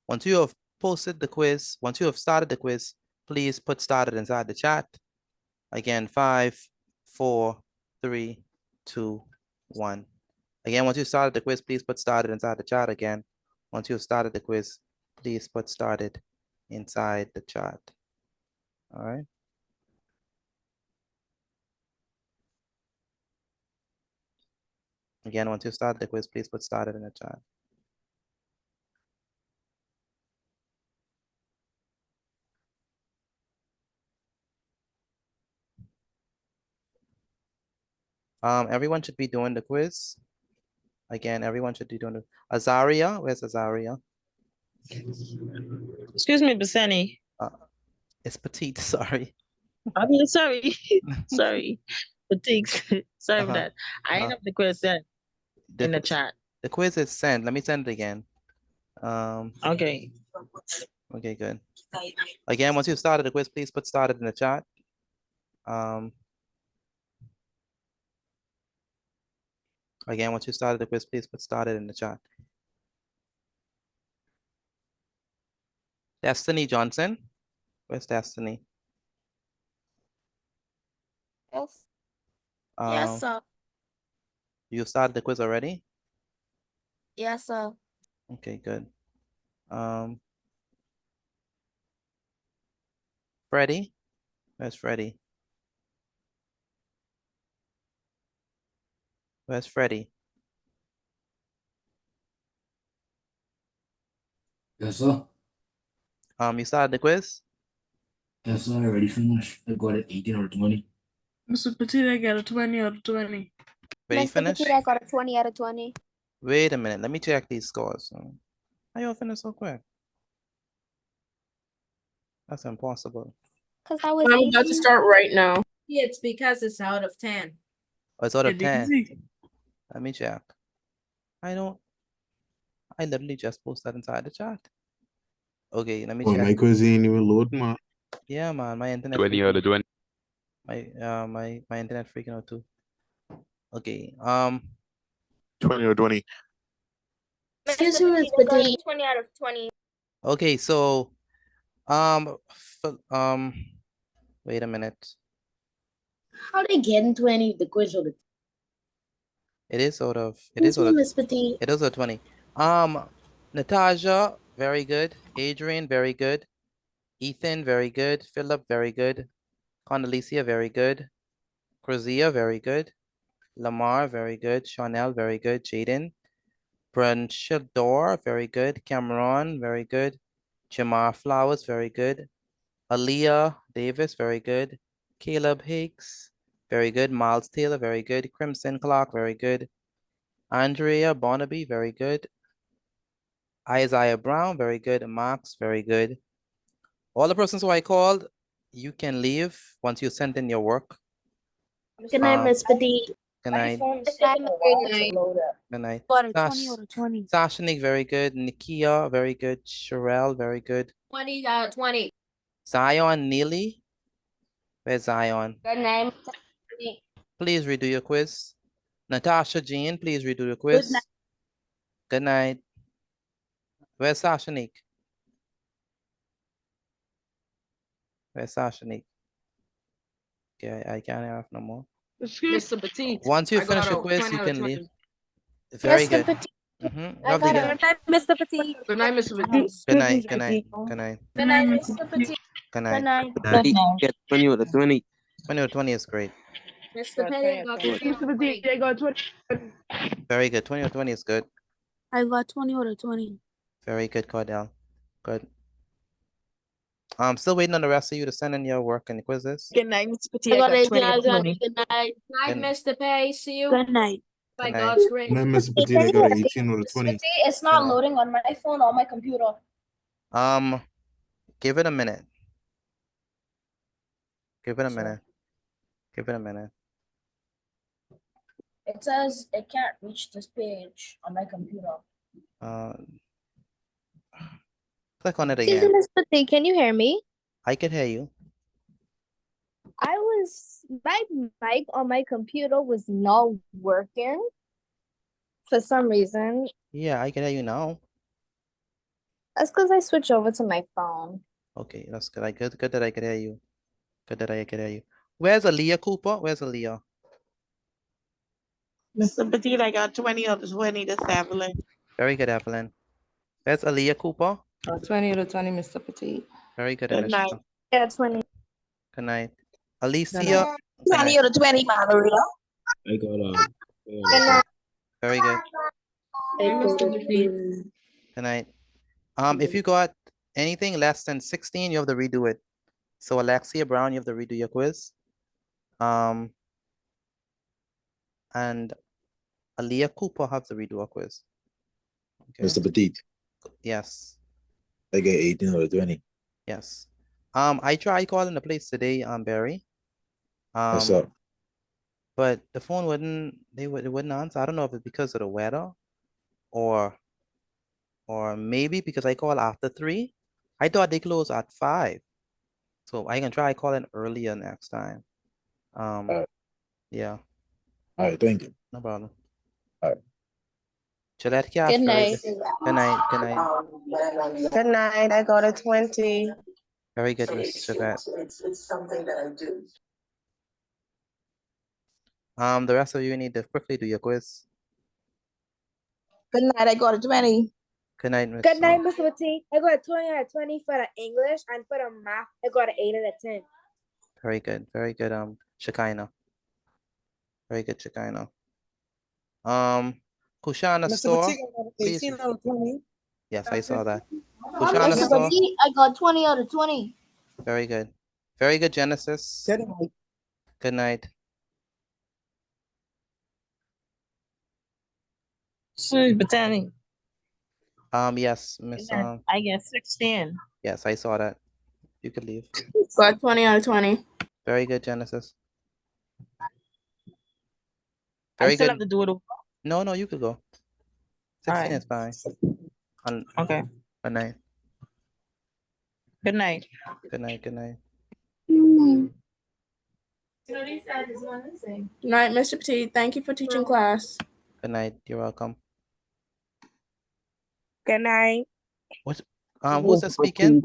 Once you have posted the quiz, once you have started the quiz, please put started inside the chat. Again, 5, 4, 3, 2, 1. Again, once you started the quiz, please put started inside the chat again. Once you've started the quiz, please put started inside the chat. All right. Again, once you start the quiz, please put started in the chat. Everyone should be doing the quiz. Again, everyone should be doing it. Azaria, where's Azaria? Excuse me, Basani. It's Petite, sorry. I mean, sorry, sorry, Petite. Sorry for that. I have the question in the chat. The quiz is sent. Let me send it again. Okay. Okay, good. Again, once you've started the quiz, please put started in the chat. Again, once you started the quiz, please put started in the chat. Destiny Johnson. Where's Destiny? Yes. Yes, sir. You started the quiz already? Yes, sir. Okay, good. Freddie? Where's Freddie? Where's Freddie? Yes, sir. You started the quiz? Yes, sir. I already finished. I got it 18 or 20. Mr. Petit, I got a 20 out of 20. Ready, Mr. finish? Petit, I got a 20 out of 20. Wait a minute. Let me check these scores. How y'all finish so quick? That's impossible. Because I was I'm about to start right now. It's because it's out of 10. Oh, it's out of It 10. easy. Let me check. I literally just posted that inside the chat. Okay, let me Oh, check. my quiz ain't even load, man. Yeah, man, my internet. 20 out of 20. My internet freaking out too. Okay, 20 or 20. Excuse me, Miss Petit. 20 out of 20. Okay, so, wait a minute. How they getting 20 the quiz of the It is out of, it is out of, Miss Petit? it is out of 20. Natasha, very good. Adrian, very good. Ethan, very good. Philip, very good. Condoleezza, very good. Cruzia, very good. Lamar, very good. Chanel, very good. Jaden. Branchador, very good. Cameron, very good. Jamar Flowers, very good. Aaliyah Davis, very good. Caleb Hicks, very good. Miles Taylor, very good. Crimson Clark, very good. Andrea Barnaby, very good. Isaiah Brown, very good. Max, very good. All the persons who I called, you can leave once you send in your work. Good night, Miss Petit. Good night. Good night. Got a 20 out of 20. Sashnik, very good. Nikia, very good. Sherelle, very good. 20 out of 20. Zion Neely. Where's Zion? Good name. Please redo your quiz. Natasha Jean, please redo your quiz. Good night. Where's Sashanique? Where's Sashanique? Okay, I can't have no more. Mr. Petit. Once you I finish got your a quiz, 20 you out of can 20. leave. Very Mr. good. Petit. I Love to got get. a good night, Mr. Petit. Good night, Mr. Petit. Good night. Good night. Good night. Good night, Mr. Petit. Good Good night. night. Good night. Get 20 out of 20. 20 or 20 is great. Mr. Petit, I got 20 out of 20. I got 20. Very good. 20 or 20 is good. I got 20 out of 20. Very good, Cordell. Good. I'm still waiting on the rest of you to send in your work and quizzes. Good night, Mr. Petit. I got 20 out of 18. 20. Good night. Good night, Mr. Pay. See you. Good night. By Good night. God's grace. Good night, Mr. Petit. I got an 18 out of 20. It's not Good night. loading on my phone or my computer. Give it a minute. Give it a minute. Give it a minute. It says it can't reach this page on my computer. Click on it Excuse again. me, Mr. T, can you hear me? I can hear you. My mic on my computer was not working for some reason. Yeah, I can hear you now. That's because I switched over to my phone. Okay, that's good. Good that I can hear you. Good that I can hear you. Where's Aaliyah Cooper? Where's Aaliyah? Mr. Petit, I got 20 out of 20. That's Evelyn. Very good, Evelyn. Where's Aaliyah Cooper? 20 out of 20, Mr. Petit. Very good, Good night. Anisha. Yeah, 20. Good night. Alicia. 20 out of 20, Valeria. I got Good night. Very good. Mr. Petit. Good night. If you got anything less than 16, you have to redo it. So Alexia Brown, you have to redo your quiz. And Aaliyah Cooper have to redo a quiz. Okay. Mr. Petit, Yes. I get 18 out of 20. Yes. I tried calling the place today, Barry. What's up? But the phone wouldn't answer. I don't know if it's because of the weather or maybe because I called after 3. I thought they closed at 5. So I can try calling earlier next time. Yeah. All right, thank you. No problem. All right. Gillette Cash. Good night. Good night. Good night. Good night. I got a 20. Very good, Miss Gillette. It's something that I do. The rest of you need to quickly do your quiz. Good night. I got a 20. Good night, Miss. Good night, Mr. T. I got a 20 out of 20 for the English, and for the math, I got an 8 out of 10. Very good. Very good. Shekinah. Very good, Shekinah. Kushana Mr. Store. Petit, I got 18 out of 20. Yes, I saw that. Kushana Mr. Store. Petit, I got 20 out of 20. Very good. Very good, Genesis. Good night. Good night. Botany. Yes, Miss. I get 16. Yes, I saw that. You could leave. Got 20 out of 20. Very good, Genesis. I Very still good. have to do it over. No, you could go. 16 Alright. is fine. Okay. Good night. Good night. Good night. Good night. Good night, Mr. Petit. Thank you for teaching class. Good night. You're welcome. Good night. What? Who's that speaking?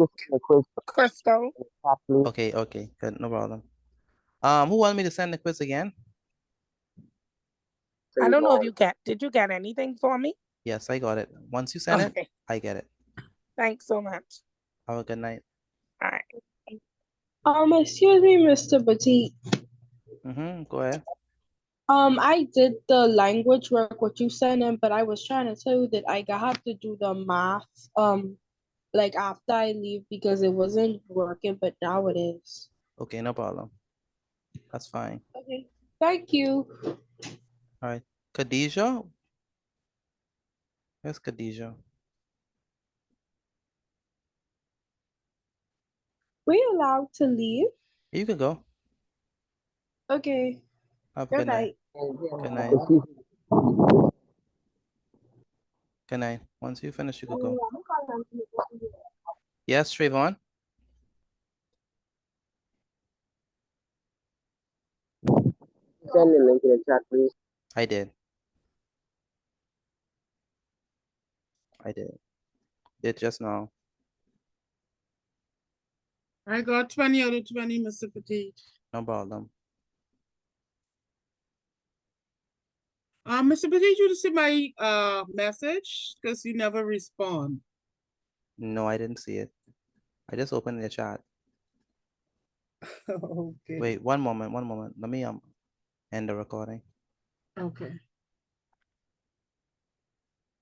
Crystal. Okay. Good. No problem. Who wanted me to send the quiz again? I don't know if you did you get anything for me? Yes, I got it. Once you send it, Okay. I get it. Thanks so much. Have a good night. All right. Excuse me, Mr. Petit. Go ahead. I did the language work what you sent in, but I was trying to tell you that I have to do the math like after I leave because it wasn't working, but now it is. Okay, no problem. That's fine. Okay, thank you. All right. Khadijah? Where's Khadijah? We allowed to leave? You could go. Okay. Have a good night. Good night. Good night. Once you finish, you could go. Yes, Trayvon? send the link in the chat, please? I did. Did just now. I got 20 out of 20, Mr. Petit. No problem. Mr. Petit, you see my message? Because you never respond. No, I didn't see it. I just opened the chat. Okay. Wait, one moment. Let me end the recording. Okay.